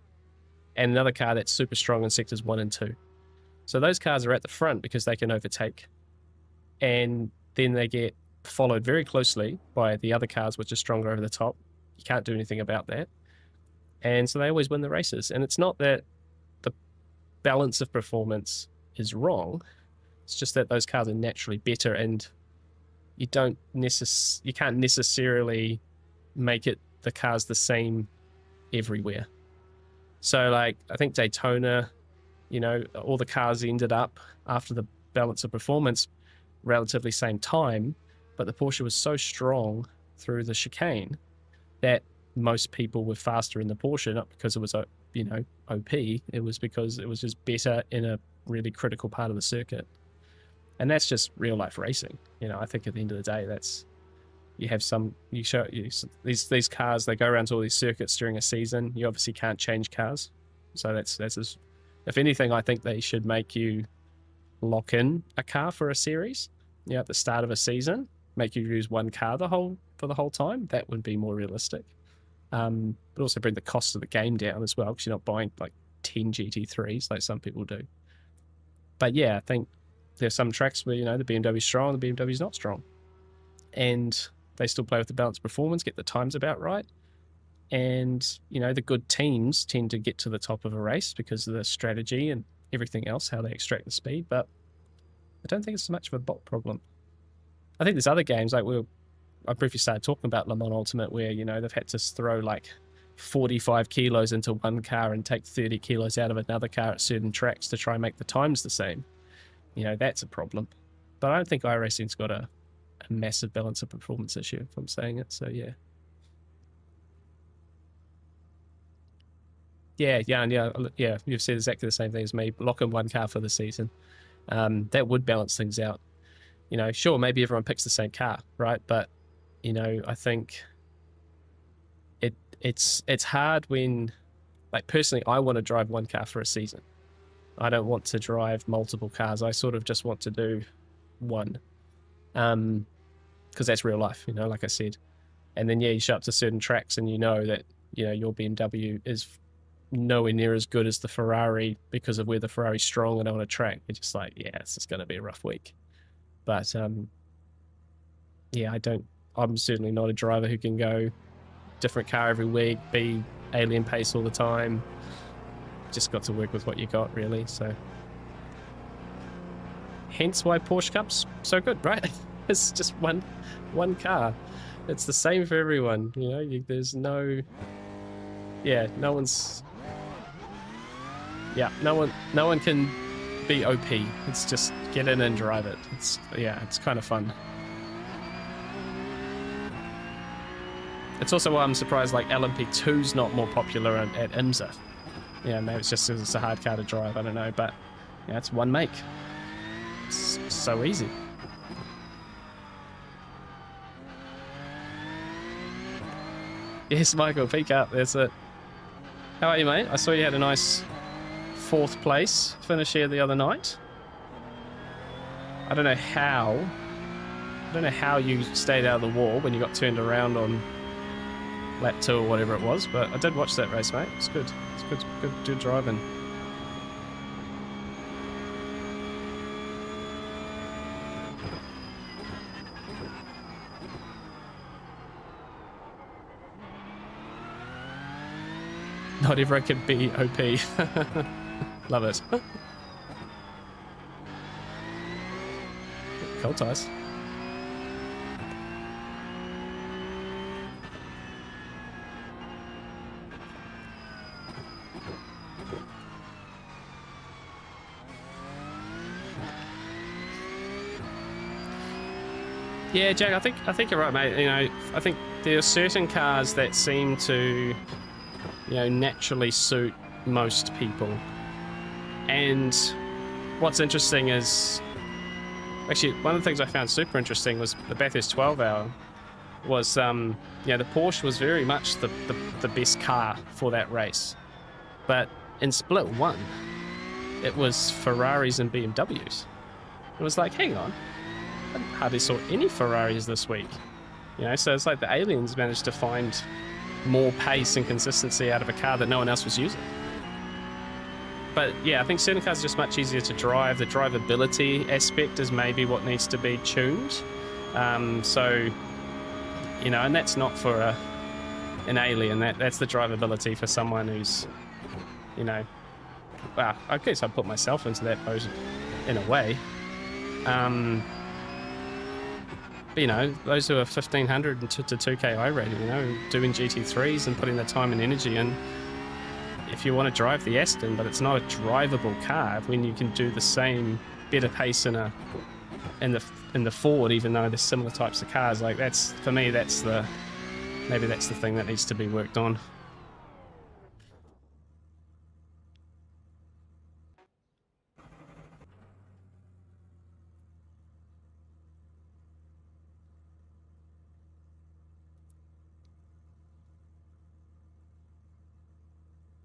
and another car that's super strong in sectors 1 and 2. So those cars are at the front because they can overtake, and then they get followed very closely by the other cars which are stronger over the top. You can't do anything about that, and so they always win the races. And it's not that the balance of performance is wrong, it's just that those cars are naturally better, and you can't necessarily make it the cars the same everywhere. So like, I think Daytona, all the cars ended up after the balance of performance relatively same time, but the Porsche was so strong through the chicane that most people were faster in the Porsche, not because it was OP, it was because it was just better in a really critical part of the circuit. And that's just real life racing. I think at the end of the day, these cars, they go around to all these circuits during a season. You obviously can't change cars. So that's if anything, I think they should make you lock in a car for a series, at the start of a season, make you use one car for the whole time. That would be more realistic. But also bring the cost of the game down as well, because you're not buying like 10 GT3s like some people do. But yeah, I think there's some tracks where, the BMW's strong, the BMW's not strong. And they still play with the balanced performance, get the times about right. And, the good teams tend to get to the top of a race because of the strategy and everything else, how they extract the speed. But I don't think it's so much of a bot problem. I think there's other games, like I briefly started talking about Le Mans Ultimate, where, they've had to throw like 45 kilos into one car and take 30 kilos out of another car at certain tracks to try and make the times the same. That's a problem. But I don't think iRacing's got a massive balance of performance issue, if I'm saying it. So yeah. Yeah, you've said exactly the same thing as me. Lock in one car for the season. That would balance things out. Sure, maybe everyone picks the same car, right? But, I think it's hard when, like, personally, I want to drive one car for a season. I don't want to drive multiple cars. I sort of just want to do one. Because that's real life, like I said. And then, you show up to certain tracks and that, your BMW is nowhere near as good as the Ferrari because of where the Ferrari's strong and on a track. You're just like, yeah, it's just going to be a rough week. But, I'm certainly not a driver who can go different car every week, be alien pace all the time. just got to work with what you got, really. So hence why Porsche Cup's so good, right? It's just one car. It's the same for everyone, you know. There's no, yeah, no one's, yeah, no one can be OP. It's just get in and drive it. It's, yeah, it's kind of fun. It's also why I'm surprised like LMP2's not more popular at IMSA. Yeah, maybe it's just 'cause it's a hard car to drive. I don't know, but yeah, it's one make. It's so easy. Yes, Michael, Pcup, that's it. How are you, mate? I saw you had a nice 4th place finish here the other night. I don't know how you stayed out of the wall when you got turned around on lap 2 or whatever it was, but I did watch that race, mate. It's good. It's good driving. Not everyone can be OP. Love it. Cool ties. Yeah, Jack, I think you're right, mate. You know, I think there are certain cars that seem to, you know, naturally suit most people. And what's interesting is, actually, one of the things I found super interesting was the Bathurst 12 hour was, you know, the Porsche was very much the best car for that race. But in Split 1, it was Ferraris and BMWs. It was like, hang on, I hardly saw any Ferraris this week. You know, so it's like the aliens managed to find more pace and consistency out of a car that no one else was using. But yeah, I think certain cars are just much easier to drive. The drivability aspect is maybe what needs to be tuned. So, you know, and that's not for an alien. That's the drivability for someone who's, you know, well, I guess I put myself into that pose in a way. But, you know, those who are 1500 to 2K iRating, you know, doing GT3s and putting the time and energy in. If you want to drive the Aston, but it's not a drivable car, when you can do the same better pace in the Ford, even though they're similar types of cars, like that's, for me, maybe that's the thing that needs to be worked on.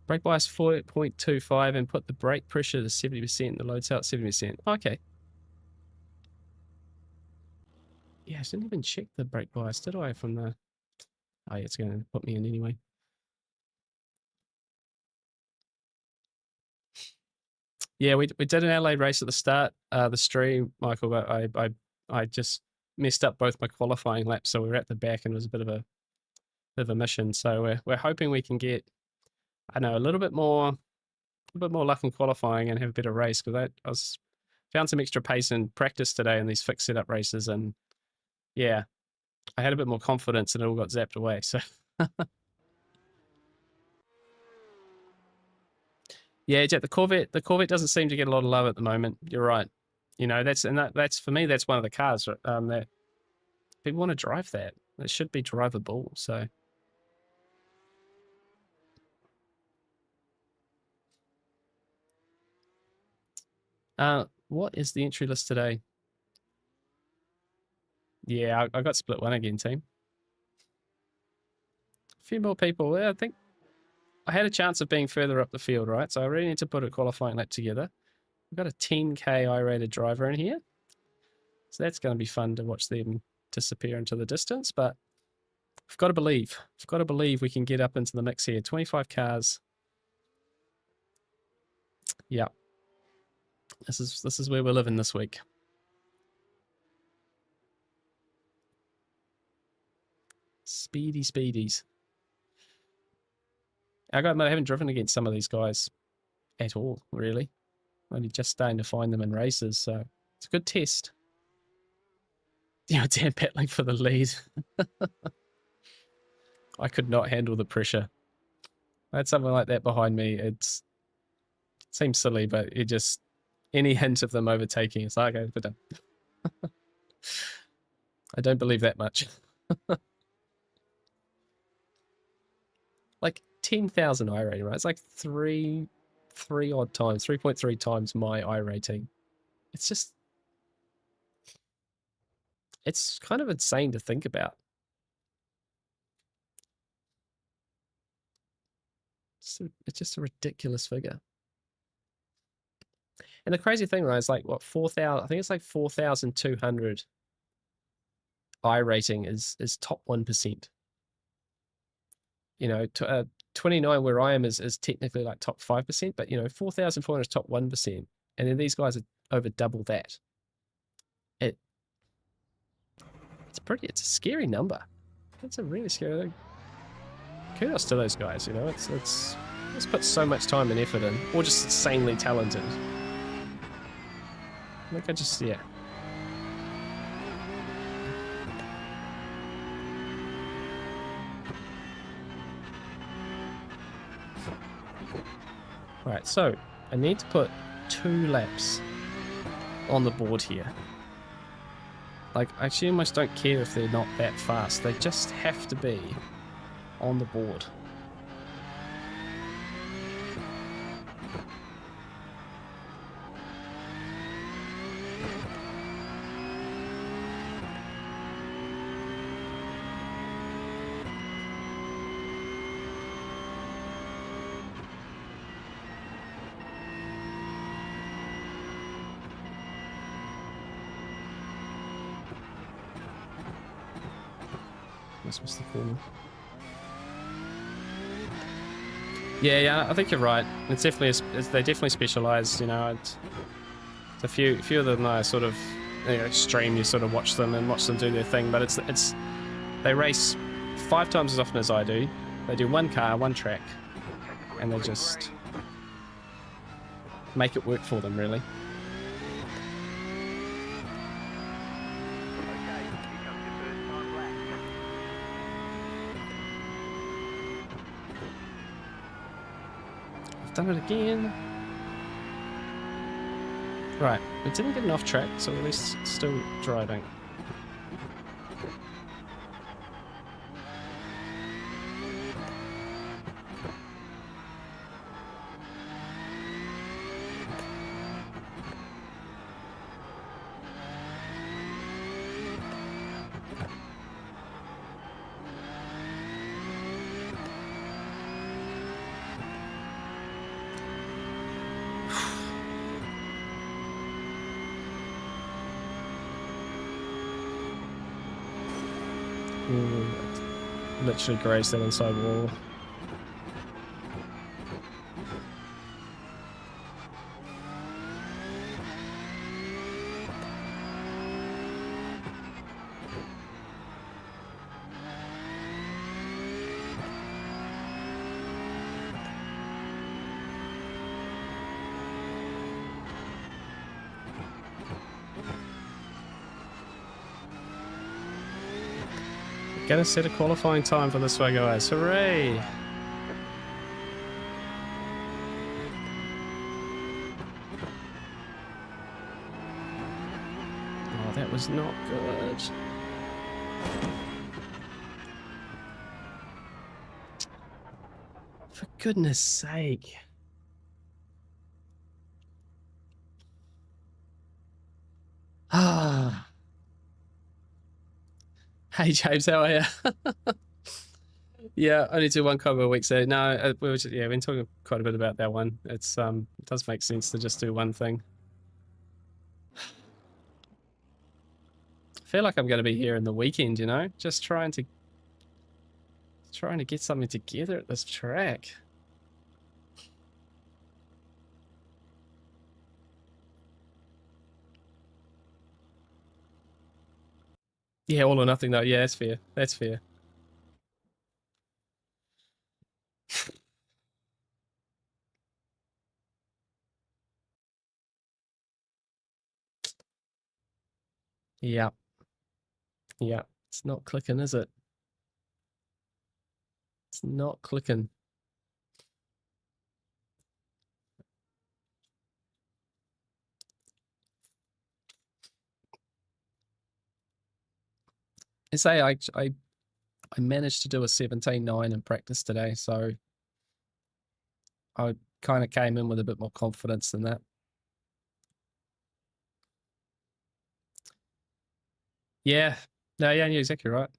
Brake bias 4.25 and put the brake pressure to 70%. The load cell at 70%. Okay. Yeah, I didn't even check the brake bias, did I? From the... Oh, yeah, it's going to put me in anyway. Yeah, we did an Adelaide race at the start, the stream, Michael, but I just messed up both my qualifying laps, so we were at the back and it was a bit of a mission. So we're hoping we can get, I know, a little bit more luck in qualifying and have a better race, because I found some extra pace in practice today in these fixed setup races, and yeah, I had a bit more confidence and it all got zapped away. So yeah, Jet, the Corvette doesn't seem to get a lot of love at the moment. You're right. You know, that's for me, that's one of the cars that people want to drive. That it should be drivable. So what is the entry list today? Yeah, I got split 1 again, team. A few more people. I think I had a chance of being further up the field, right? So I really need to put a qualifying lap together. We've got a 10K I-rated driver in here. So that's going to be fun to watch them disappear into the distance. But I've got to believe. I've got to believe we can get up into the mix here. 25 cars. Yeah. This is where we're living this week. Speedies. I haven't driven against some of these guys. at all, really. Only just starting to find them in races, so it's a good test. Yeah, damn, battling for the lead. I could not handle the pressure. I had something like that behind me. It seems silly, but it just, any hint of them overtaking, it's like, okay, we're done. I don't believe that much. Like 10,000 iRating, right? It's like three odd times, 3.3 times my iRating. It's just, it's kind of insane to think about. It's just a ridiculous figure. And the crazy thing, right, is like, what, 4,000, I think it's like 4,200 iRating is top 1%. You know, 29 where I am is technically like top 5%, but, you know, 4,400 is top 1%. And then these guys are over double that. It's a scary number. It's a really scary thing. Kudos to those guys, you know, it's put so much time and effort in, or just insanely talented. Like yeah. Right, so I need to put 2 laps on the board here. Like, I actually almost don't care if they're not that fast. They just have to be on the board. Missed the corner. Yeah, I think you're right. It's definitely they definitely specialize. You know, it's a few of them are sort of, you know, extreme. You sort of watch them do their thing, but it's they race 5 times as often as I do. They do one car, one track, and they just make it work for them, really. Done it again. Right, it didn't get an off track, so at least it's still driving. Literally grazed that inside wall. Gonna set a qualifying time for this one, guys. Hooray! Oh, that was not good. For goodness sake. Ah. Hey James, how are you? Yeah, only do one cover a week, so no, we've been talking quite a bit about that one. It does make sense to just do one thing. I feel like I'm going to be here in the weekend, you know, just trying to get something together at this track. Yeah, all or nothing though. Yeah, that's fair. That's fair. Yeah. Yeah. It's not clicking, is it? It's not clicking. I say I managed to do a 17.9 in practice today, so I kind of came in with a bit more confidence than that. Yeah. No, yeah, you're exactly right.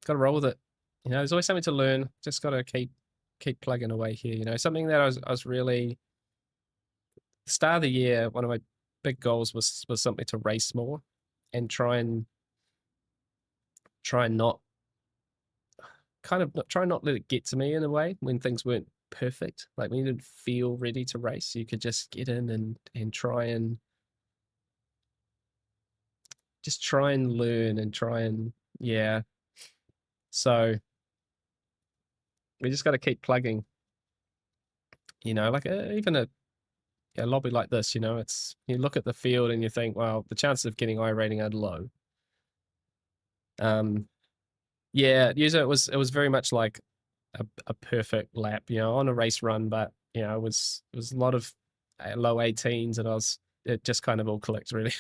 Got to roll with it. You know, there's always something to learn. Just got to keep plugging away here. You know, something that I was really start of the year. One of my big goals was something to race more, and try and not try not let it get to me in a way when things weren't perfect. Like when you didn't feel ready to race, you could just get in and try and just try and learn and try and yeah. So we just got to keep plugging. You know, like even a lobby like this, you know, it's you look at the field and you think, well, the chances of getting iRating are low. Yeah, usually it was very much like a perfect lap, you know, on a race run, but you know, it was a lot of low 18s, and it just kind of all clicked really.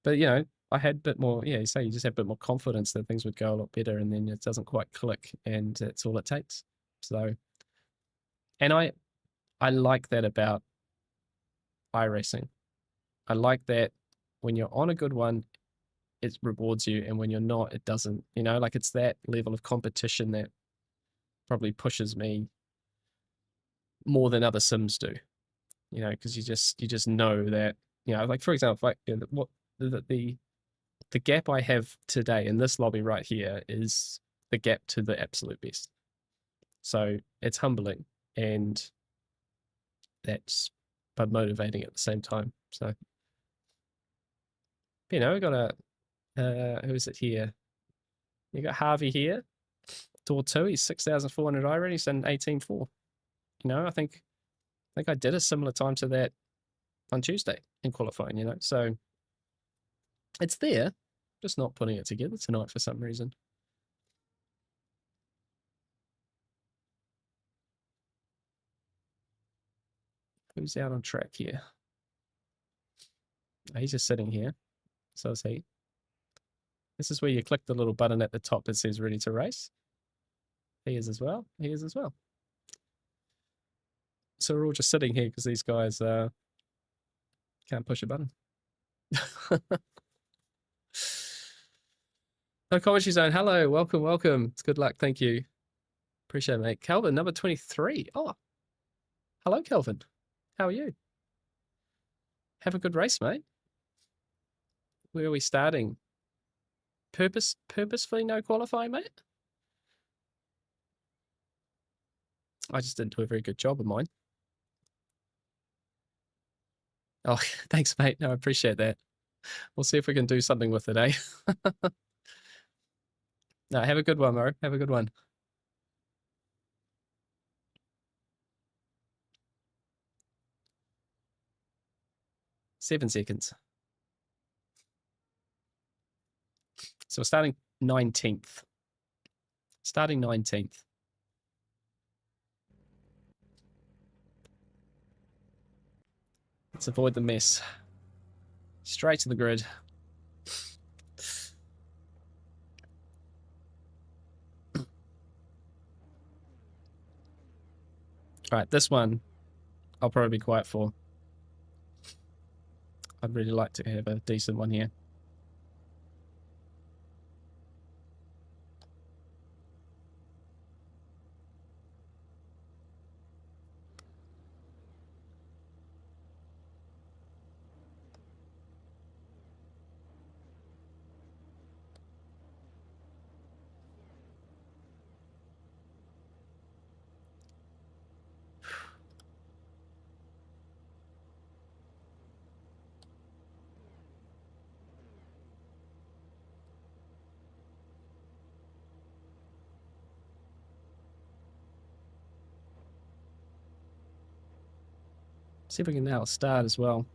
But you know, I had a bit more, yeah, you say you just have a bit more confidence that things would go a lot better, and then it doesn't quite click, and that's all it takes. So, and I like that about iRacing. I like that when you're on a good one, it rewards you, and when you're not, it doesn't. You know, like it's that level of competition that probably pushes me more than other sims do. You know, because you just know that, you know, like for example, like what the gap I have today in this lobby right here is the gap to the absolute best. So it's humbling, and that's but motivating at the same time. So you know, we got a who is it here? You got Harvey here, door 2. He's 6,400 already. He's in 18.4. You know, I think I did a similar time to that on Tuesday in qualifying. You know, so it's there, just not putting it together tonight for some reason. Who's out on track here? Oh, he's just sitting here. So is he. This is where you click the little button at the top that says ready to race. He is as well. He is as well. So we're all just sitting here because these guys can't push a button. No commentary zone. Hello, welcome, welcome. It's good luck. Thank you. Appreciate it, mate. Calvin, number 23. Oh, hello, Calvin. How are you? Have a good race, mate. Where are we starting? Purposefully no qualifying, mate? I just didn't do a very good job of mine. Oh, thanks, mate. No, I appreciate that. We'll see if we can do something with it, eh? No, have a good one, Mo. Have a good one. Seven seconds. So we're starting 19th. Starting 19th. Let's avoid the mess. Straight to the grid. All right, this one I'll probably be quiet for. I'd really like to have a decent one here. See if we can now start as well.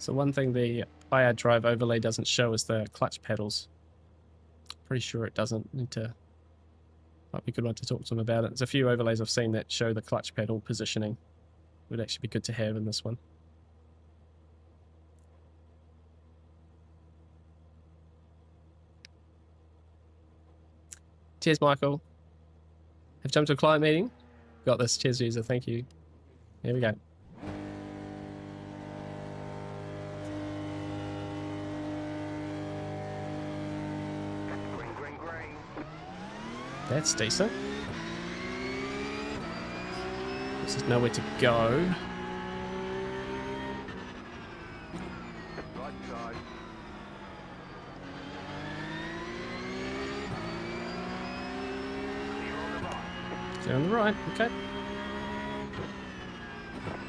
So one thing the iDrive overlay doesn't show is the clutch pedals. Pretty sure it doesn't. Might be a good one to talk to them about it. There's a few overlays I've seen that show the clutch pedal positioning. Would actually be good to have in this one. Cheers, Michael. Have jumped to a client meeting. Got this. Cheers, user. Thank you. Here we go. Green, green, green. That's decent. This is nowhere to go. Right side. Clear on the right. Clear on the right. Okay.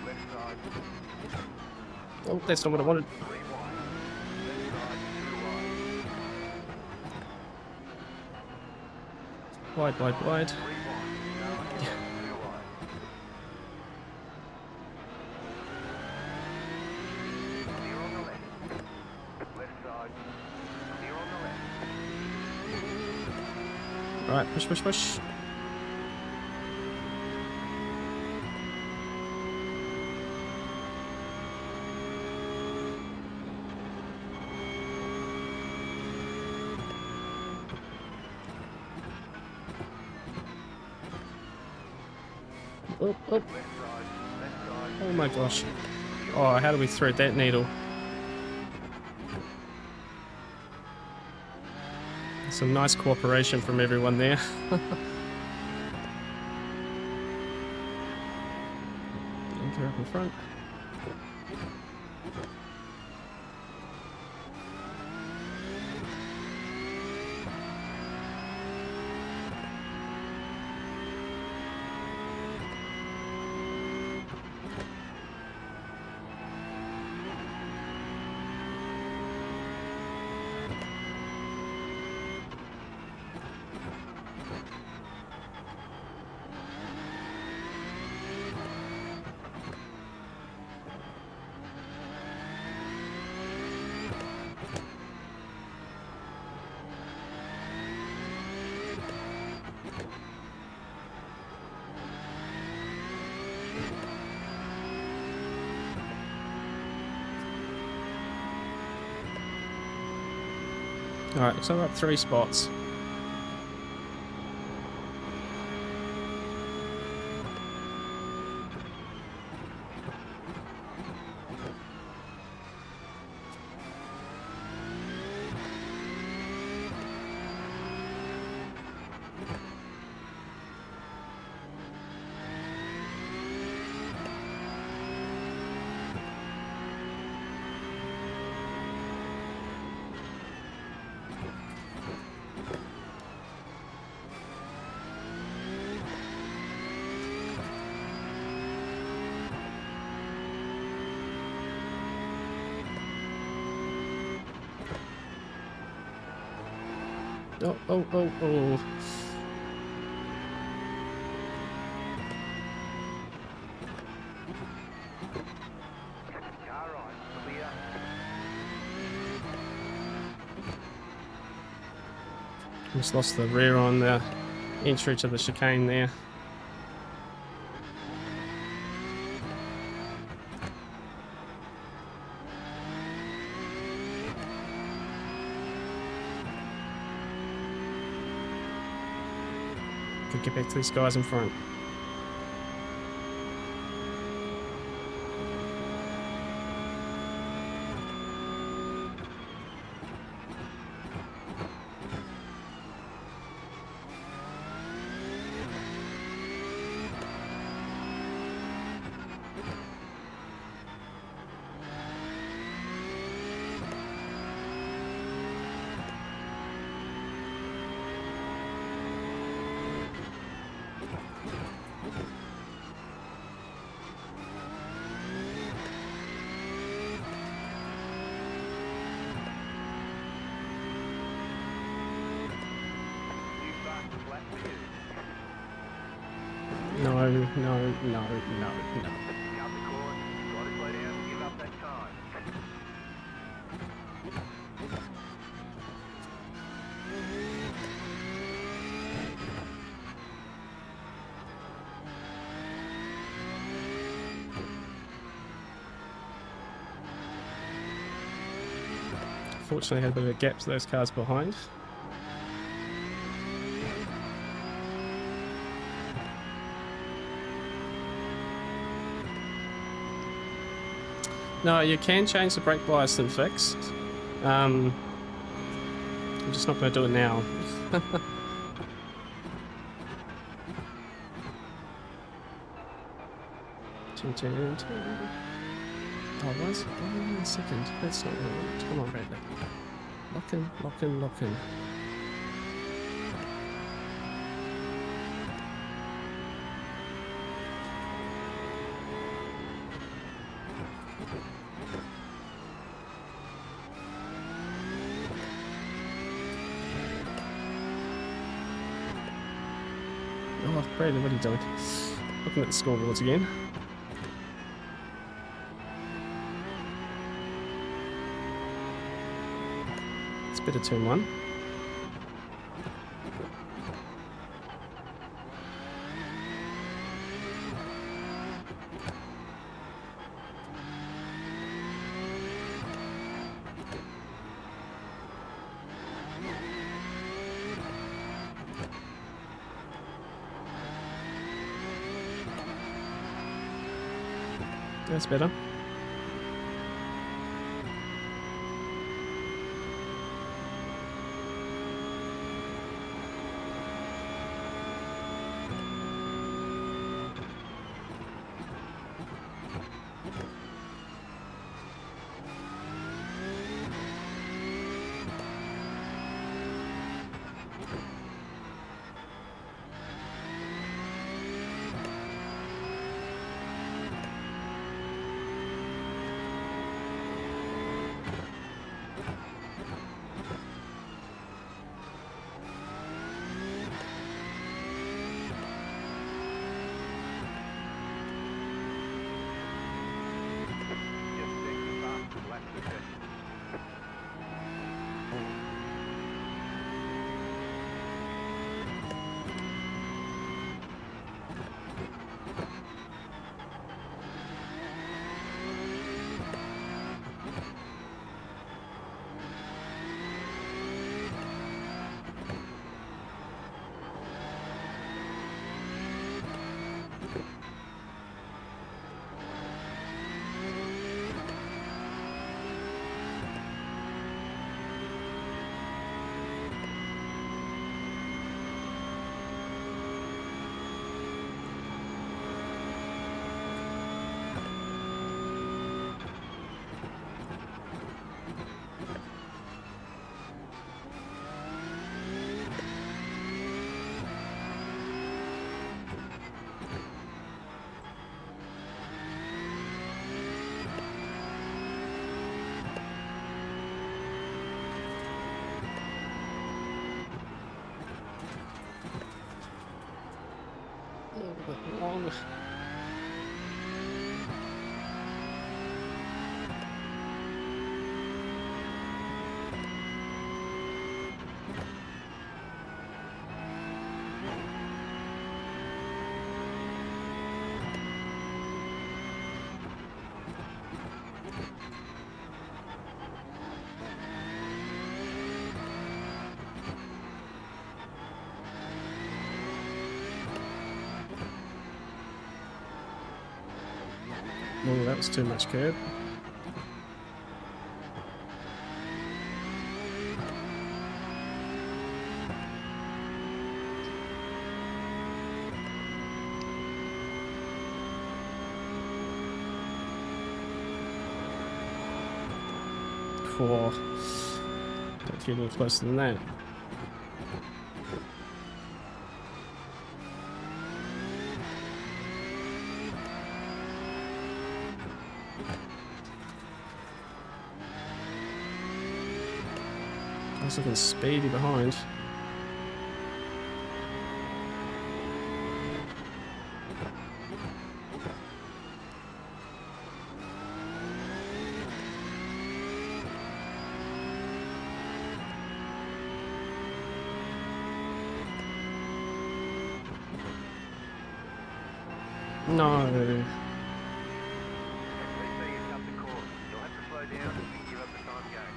Left side. Oh, that's not what I wanted. 3 wide. Left side, 2 wide. Wide, wide, wide. 3 wide. No, 2 wide. Clear on the left. Left side. Clear on the left. Alright, push, push, push. Oh, oh. Left side. Left side. Oh my gosh. Oh, how do we thread that needle? Some nice cooperation from everyone there. Anchor up in front. Alright, so we're up 3 spots. Oh, oh, oh, oh. Car right. Clear. Just lost the rear on the entry to the chicane there. Could get back to these guys in front. You back flat for you. No, no, no, no, no. Cut the cord. Got to slow down and give up that time. Unfortunately, I had a bit of a gap to those cars behind. No, you can change the brake bias and fixed. I'm just not going to do it now. Oh, was it? Oh, 1 second. That's not what I want. Come on, Bradley. Lock in, lock in, lock in. Oh, Bradley, what are you doing? Looking at the scoreboards again. It's better turn 1. That's better. Wrong. Oh, that was too much curb. Don't get any closer than that. I was looking speedy behind. No. They say you cut the course. You'll have to slow down and give up the time game.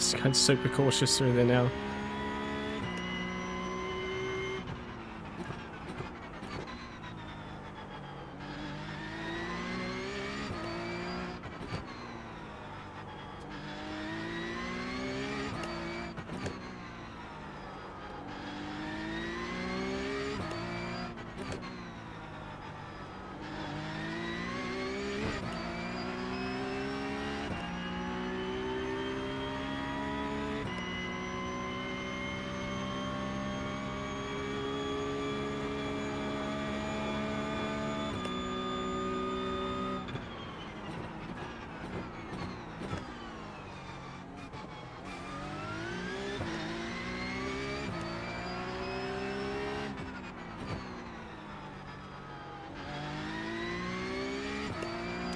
Just going super cautious through there now.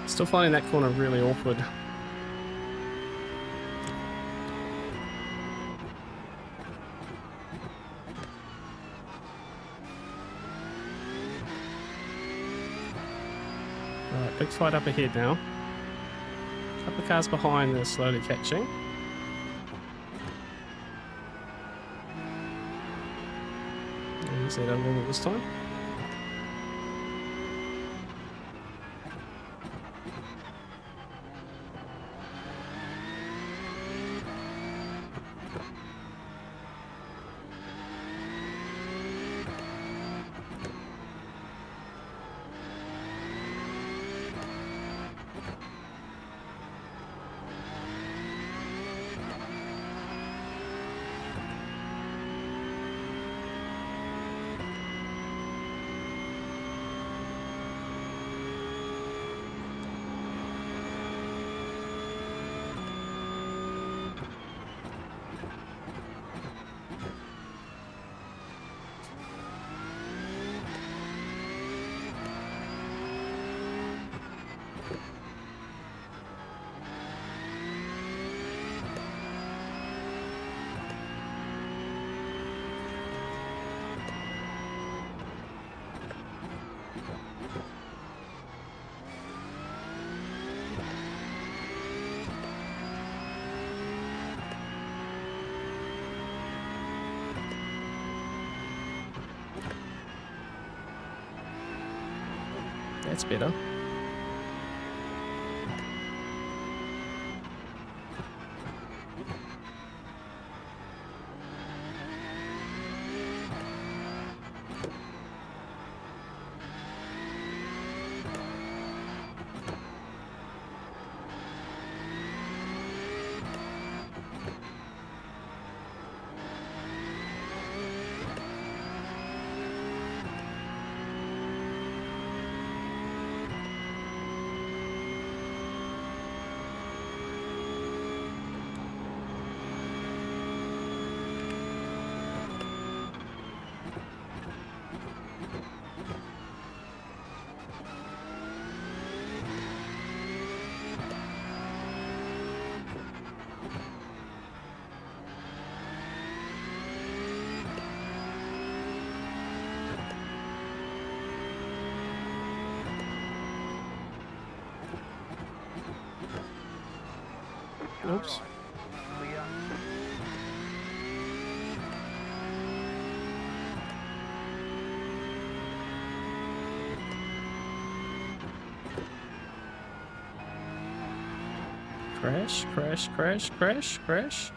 Still finding that corner really awkward. Alright, big fight up ahead now. A couple of cars behind, they're slowly catching. Easy that a little bit this time. That's better. Oops. Clear. Crash, crash, crash, crash, crash.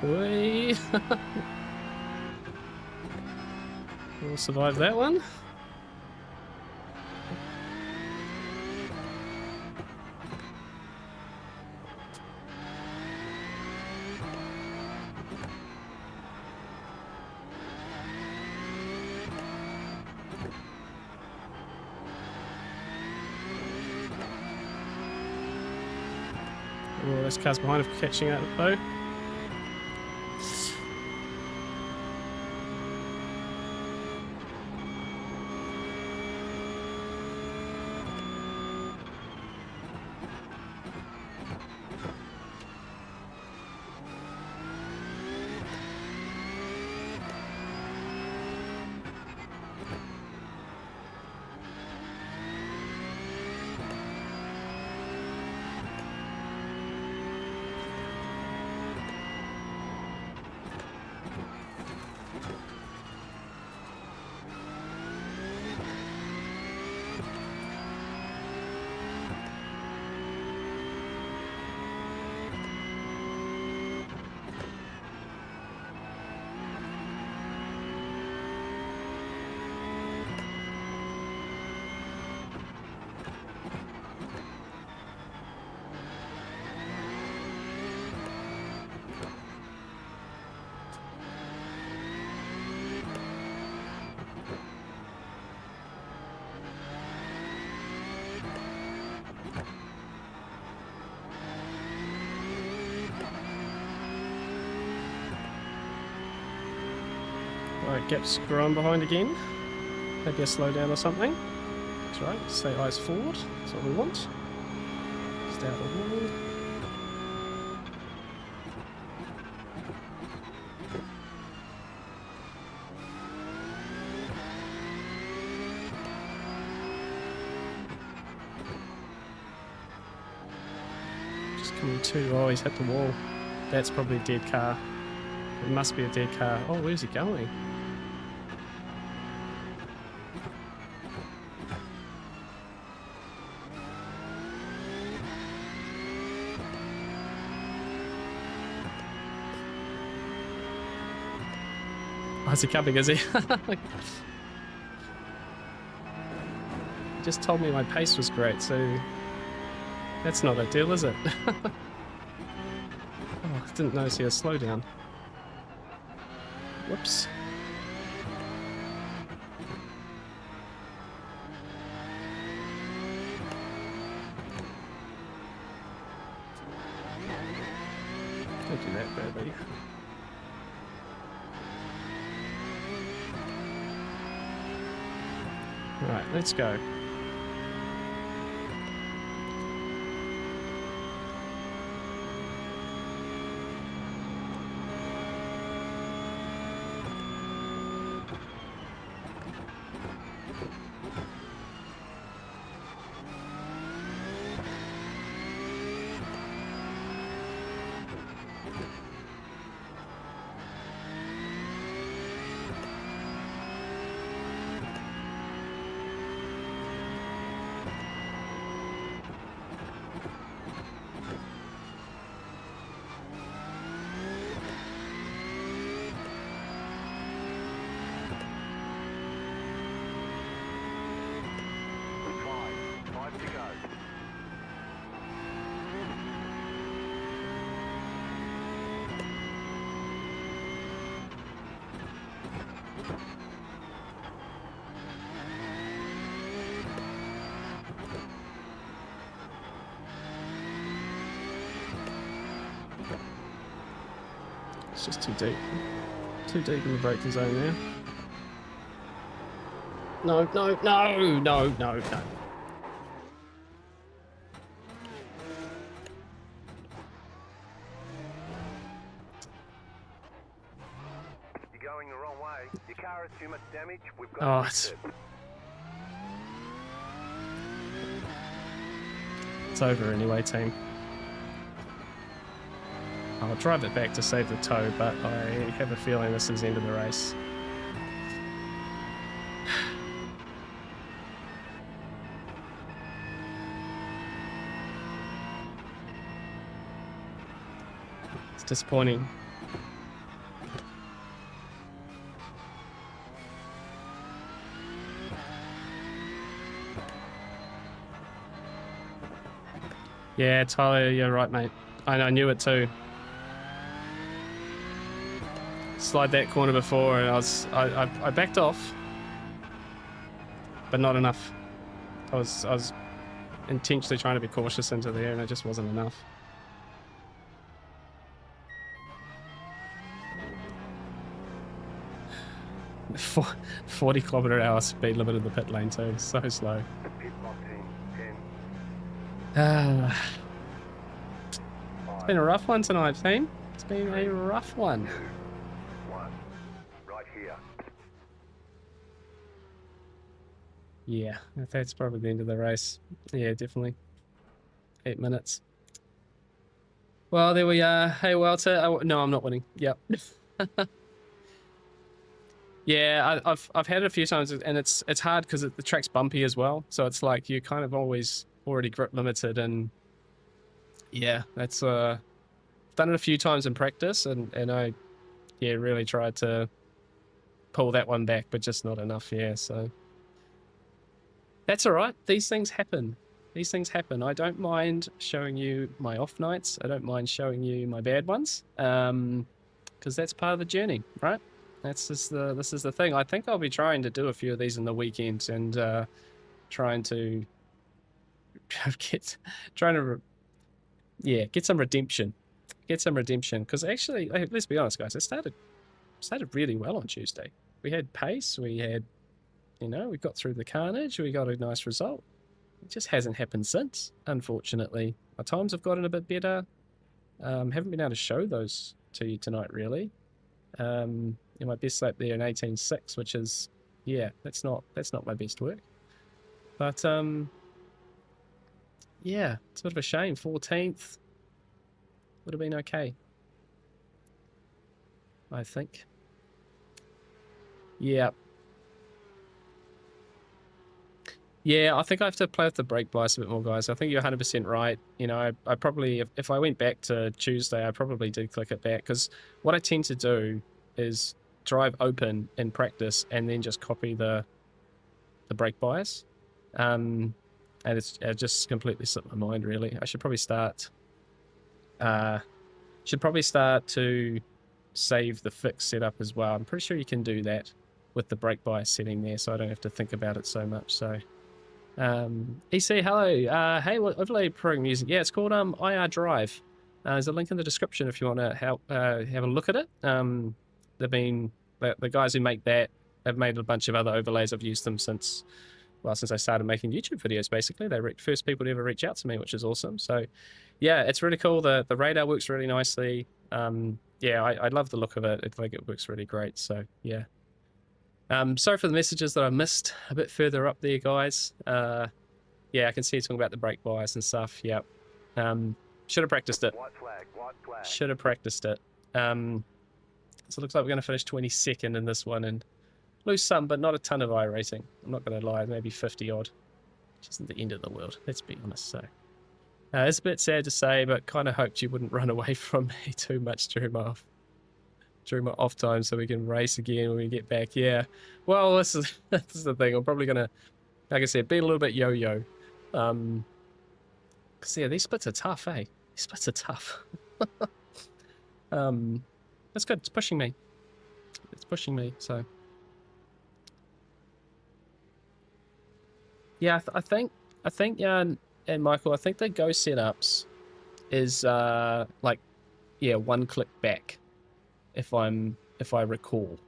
Whee! We'll survive that one. Oh, this car's behind him catching out though. Alright, Gap's growing behind again. Maybe a slowdown or something. That's right, stay eyes forward. That's what we want. Stay out of the wall. Just coming too. Oh, he's hit the wall. That's probably a dead car. It must be a dead car. Oh, where's he going? Oh, is he coming, is he? He just told me my pace was great, so that's not a deal, is it? Oh, I didn't notice he had a slowdown. Whoops. Don't do that badly. Right, let's go. It's just too deep. Too deep in the braking zone now. No, no, no, no, no, no. You're going the wrong way. Your car has too much damage. We've got it's over anyway, team. I'll drive it back to save the tow, but I have a feeling this is the end of the race. It's disappointing. Yeah, Tyler, you're right, mate. I knew it too. Slide that corner before, and I backed off, but not enough. I was intentionally trying to be cautious into there, and it just wasn't enough. 40km/h speed limit in the pit lane too. So slow. It's been a rough one tonight, team. It's been a rough one. right here. Yeah, that's probably the end of the race. Yeah, definitely. 8 minutes. Well, there we are. Hey, Walter. Oh, no, I'm not winning. Yep. Yeah, I've had it a few times, and it's hard because the track's bumpy as well. So it's like you're kind of always already grip limited, and yeah, that's done it a few times in practice, and I really tried to pull that one back, but just not enough. Yeah, so that's all right. These things happen. These things happen. I don't mind showing you my off nights. I don't mind showing you my bad ones, because that's part of the journey, right? This is the thing. I think I'll be trying to do a few of these in the weekend, and trying to get some redemption. Get some redemption, because actually, let's be honest, guys, it started really well on Tuesday. pace, we had, you know, we got through the carnage, we got a nice result. It just hasn't happened since, unfortunately. My times have gotten a bit better. Haven't been able to show those to you tonight, really. My best lap there in 18.6, which is, yeah, that's not my best work. But yeah, it's a bit of a shame. 14th would have been okay, I think. Yeah. Yeah, I think I have to play with the brake bias a bit more, guys. I think you're 100% right. You know, I probably, if I went back to Tuesday, I probably did click it back, because what I tend to do is drive open in practice and then just copy the brake bias. And it just completely slipped my mind, really. I should probably start to save the fix setup as well. I'm pretty sure you can do that with the brake bias setting there, so I don't have to think about it so much. So EC, hello. Hey, overlay program music. Yeah, it's called IR Drive. There's a link in the description if you want to have a look at it. They've been the guys who make that have made a bunch of other overlays. I've used them since I started making YouTube videos. Basically, they were the first people to ever reach out to me, which is awesome. So yeah, it's really cool. The radar works really nicely. Yeah, I love the look of it. I think it works really great. So yeah. Sorry for the messages that I missed a bit further up there, guys. Yeah, I can see you talking about the brake bias and stuff. Yep. Should have practiced it. White flag, white flag. Should have practiced it. So it looks like we're going to finish 22nd in this one and lose some, but not a ton of iRating. I'm not going to lie, maybe 50 odd. Which isn't the end of the world, let's be honest. So it's a bit sad to say, but kind of hoped you wouldn't run away from me too much during my off time, so we can race again when we get back. Yeah, well, this is the thing. I'm probably gonna, like I said, be a little bit yo-yo. Cause yeah, these splits are tough, eh? These splits are tough. That's good. It's pushing me. It's pushing me. So yeah, I think yeah, and Michael, I think the go setups is like, yeah, one click back, if I recall.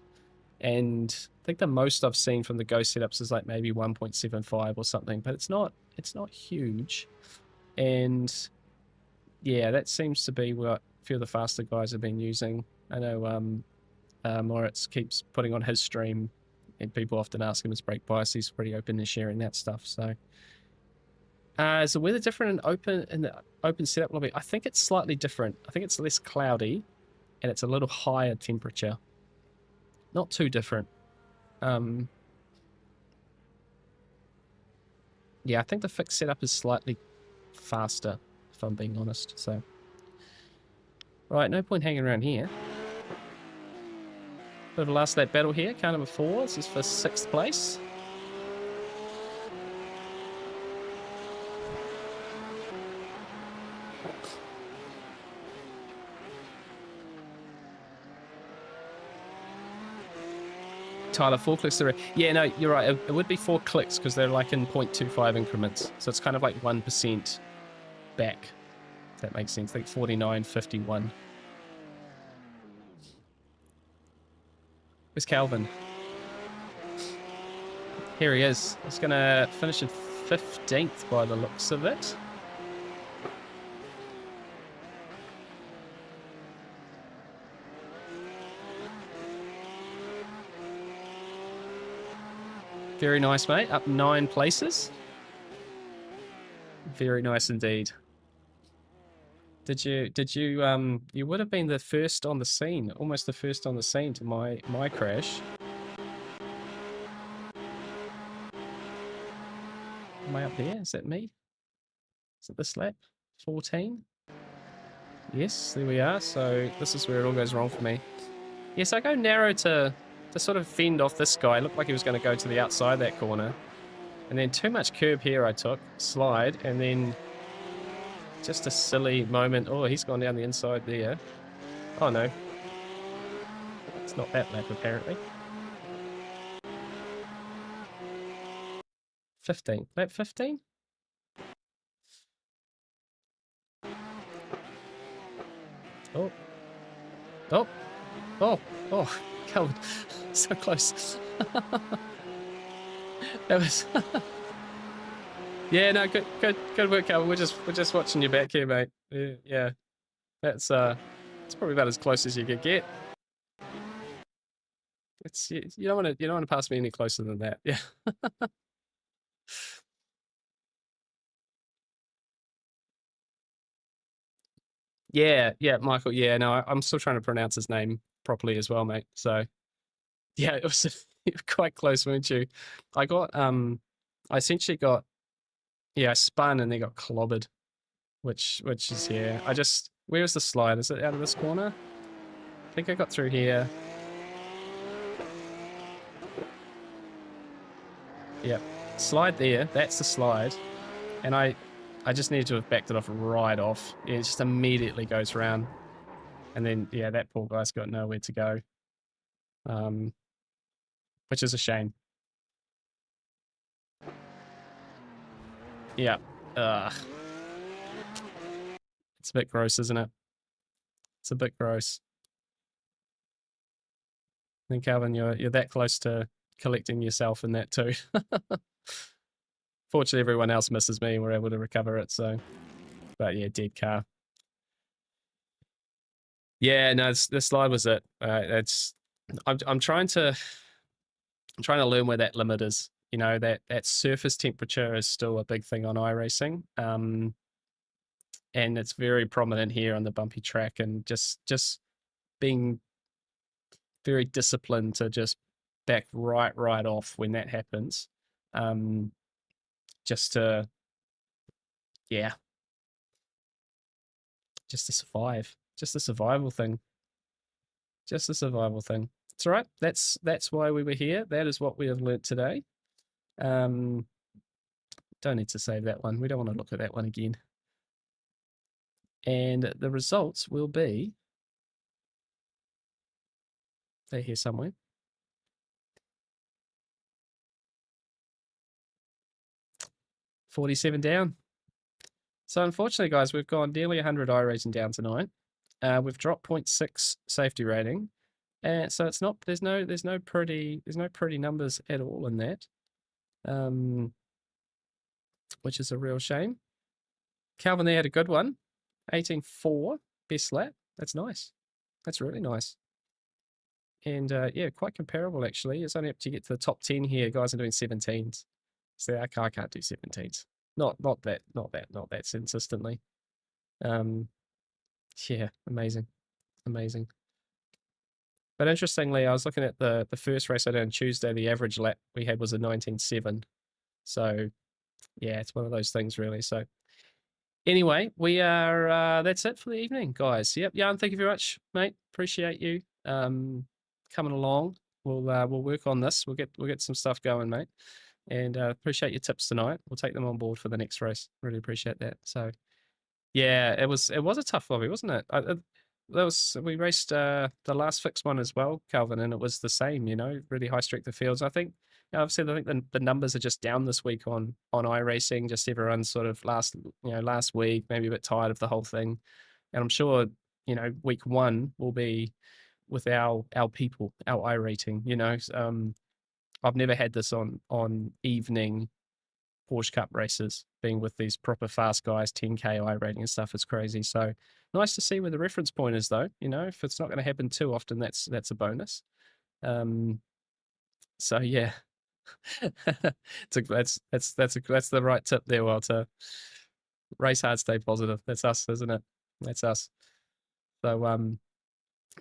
And I think the most I've seen from the go setups is like maybe 1.75 or something, but it's not huge. And yeah, that seems to be what a few of the faster guys have been using. I know Moritz keeps putting on his stream, and people often ask him his brake bias. He's pretty open to sharing that stuff. So is the weather different in the open setup lobby? I think it's slightly different. I think it's less cloudy and it's a little higher temperature. Not too different. Yeah, I think the fixed setup is slightly faster, if I'm being honest. So right, no point hanging around here. Bit of a last lap battle here. Car number 4. This is for 6th place. Tyler, 4 clicks to yeah, no, you're right. It would be 4 clicks because they're like in 0.25 increments. So it's kind of like 1% back. If that makes sense. Like 49.51. Where's Calvin? Here he is. He's going to finish in 15th by the looks of it. Very nice, mate. Up 9 places. Very nice indeed. Did you you would have been the first on the scene, almost the first on the scene to my crash. Am I up there? Is that me? Is it this lap? 14? Yes, there we are. So this is where it all goes wrong for me. Yes, I go narrow to sort of fend off this guy. Looked like he was going to go to the outside that corner. And then too much curb here I took. Slide, and then just a silly moment. Oh, he's gone down the inside there. Oh, no. It's not that lap, apparently. 15. Lap 15? Oh. Oh. Oh. Oh. Calvin. So close. That was. Yeah, no, good work, Calvin. We're just watching your back here, mate. Yeah, that's it's probably about as close as you could get. It's you don't want to pass me any closer than that. Yeah. Yeah, Michael. Yeah, no, I'm still trying to pronounce his name properly as well, mate. So yeah, it was quite close, weren't you? I essentially got, I spun and then got clobbered, which is here. Where is the slide? Is it out of this corner? I think I got through here. Yep, slide there. That's the slide, and I just need to have backed it off right off. It just immediately goes round, and then yeah, that poor guy's got nowhere to go, which is a shame. Yeah, it's a bit gross, isn't it? It's a bit gross. I think Calvin, you're that close to collecting yourself in that too. Fortunately, everyone else misses me and we're able to recover it. So, but yeah, dead car. Yeah, no, this slide was it. I'm trying to learn where that limit is. You know, that surface temperature is still a big thing on iRacing. And it's very prominent here on the bumpy track, and just being very disciplined to just back right off when that happens. Just to yeah, just to survive. Just a survival thing. Just a survival thing. It's all right. That's why we were here. That is what we have learnt today. Don't need to save that one. We don't want to look at that one again. And the results will be, they're here somewhere. $47 down. So unfortunately, guys, we've gone nearly 100 iRating down tonight. We've dropped 0.6 safety rating, and so it's not. There's no pretty numbers at all in that, which is a real shame. Calvin there had a good one, 18.4 best lap. That's nice. That's really nice. And yeah, quite comparable actually. It's only up to get to the top 10 here. Guys are doing 17s. So I can't do 17s. Not that consistently. Yeah, amazing. But interestingly, I was looking at the first race I did on Tuesday. The average lap we had was a 19.7. So yeah, it's one of those things really. So anyway, we are that's it for the evening, guys. Yep, Jan, thank you very much, mate. Appreciate you coming along. We'll work on this. We'll get some stuff going, mate. And appreciate your tips tonight. We'll take them on board for the next race. Really appreciate that. So yeah, it was a tough lobby, wasn't it? We raced the last fixed one as well, Calvin, and it was the same. You know, really high strength of fields. I think obviously the numbers are just down this week on iRacing. Just everyone's sort of last week maybe a bit tired of the whole thing, and I'm sure week one will be with our people, our iRating. I've never had this on evening Porsche Cup races, being with these proper fast guys, 10K iRating and stuff is crazy. So nice to see where the reference point is, though. If it's not going to happen too often, that's a bonus. So yeah, that's the right tip there, Walter. Race hard, stay positive. That's us, isn't it? That's us. So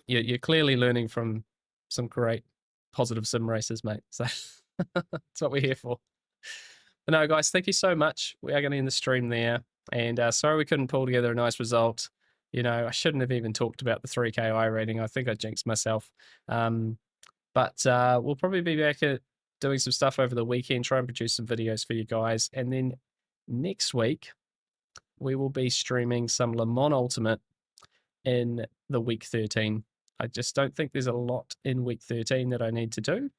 you're clearly learning from some great positive sim races, mate. So that's what we're here for. But no, guys, thank you so much. We are going to end the stream there. And sorry we couldn't pull together a nice result. I shouldn't have even talked about the 3K iRating. I think I jinxed myself. But we'll probably be back at doing some stuff over the weekend, try and produce some videos for you guys. And then next week, we will be streaming some Le Mans Ultimate in the week 13. I just don't think there's a lot in week 13 that I need to do.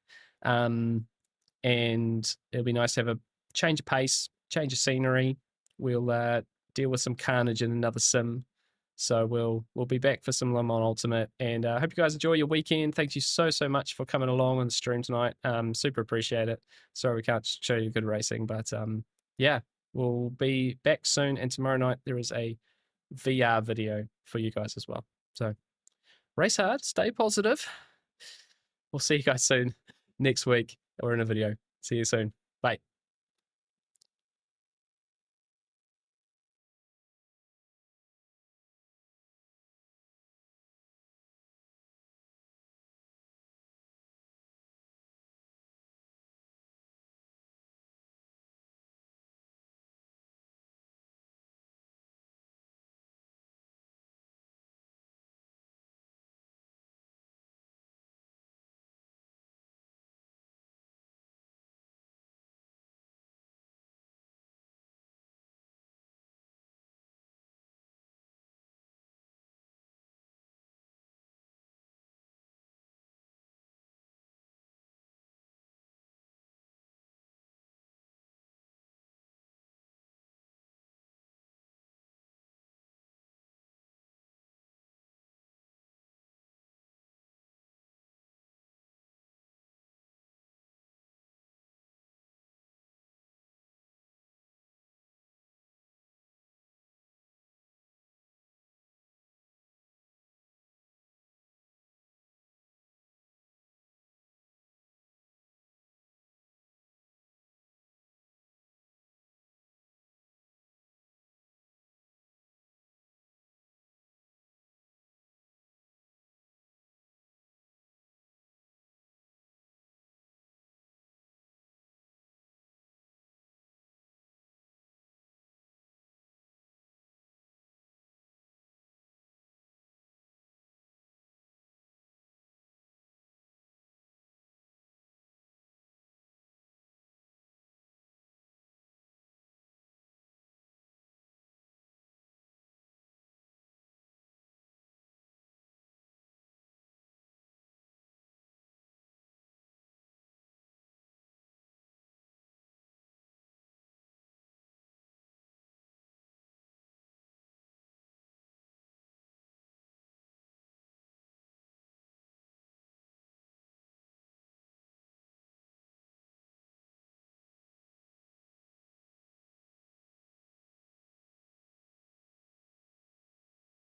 And it'll be nice to have a change of pace, change of scenery. We'll deal with some carnage in another sim. So we'll be back for some Le Mans Ultimate, and I hope you guys enjoy your weekend. Thank you so much for coming along on the stream tonight. Super appreciate it. Sorry we can't show you good racing, but yeah, we'll be back soon. And tomorrow night there is a VR video for you guys as well. So race hard, stay positive. We'll see you guys soon next week or in a video. See you soon. Bye.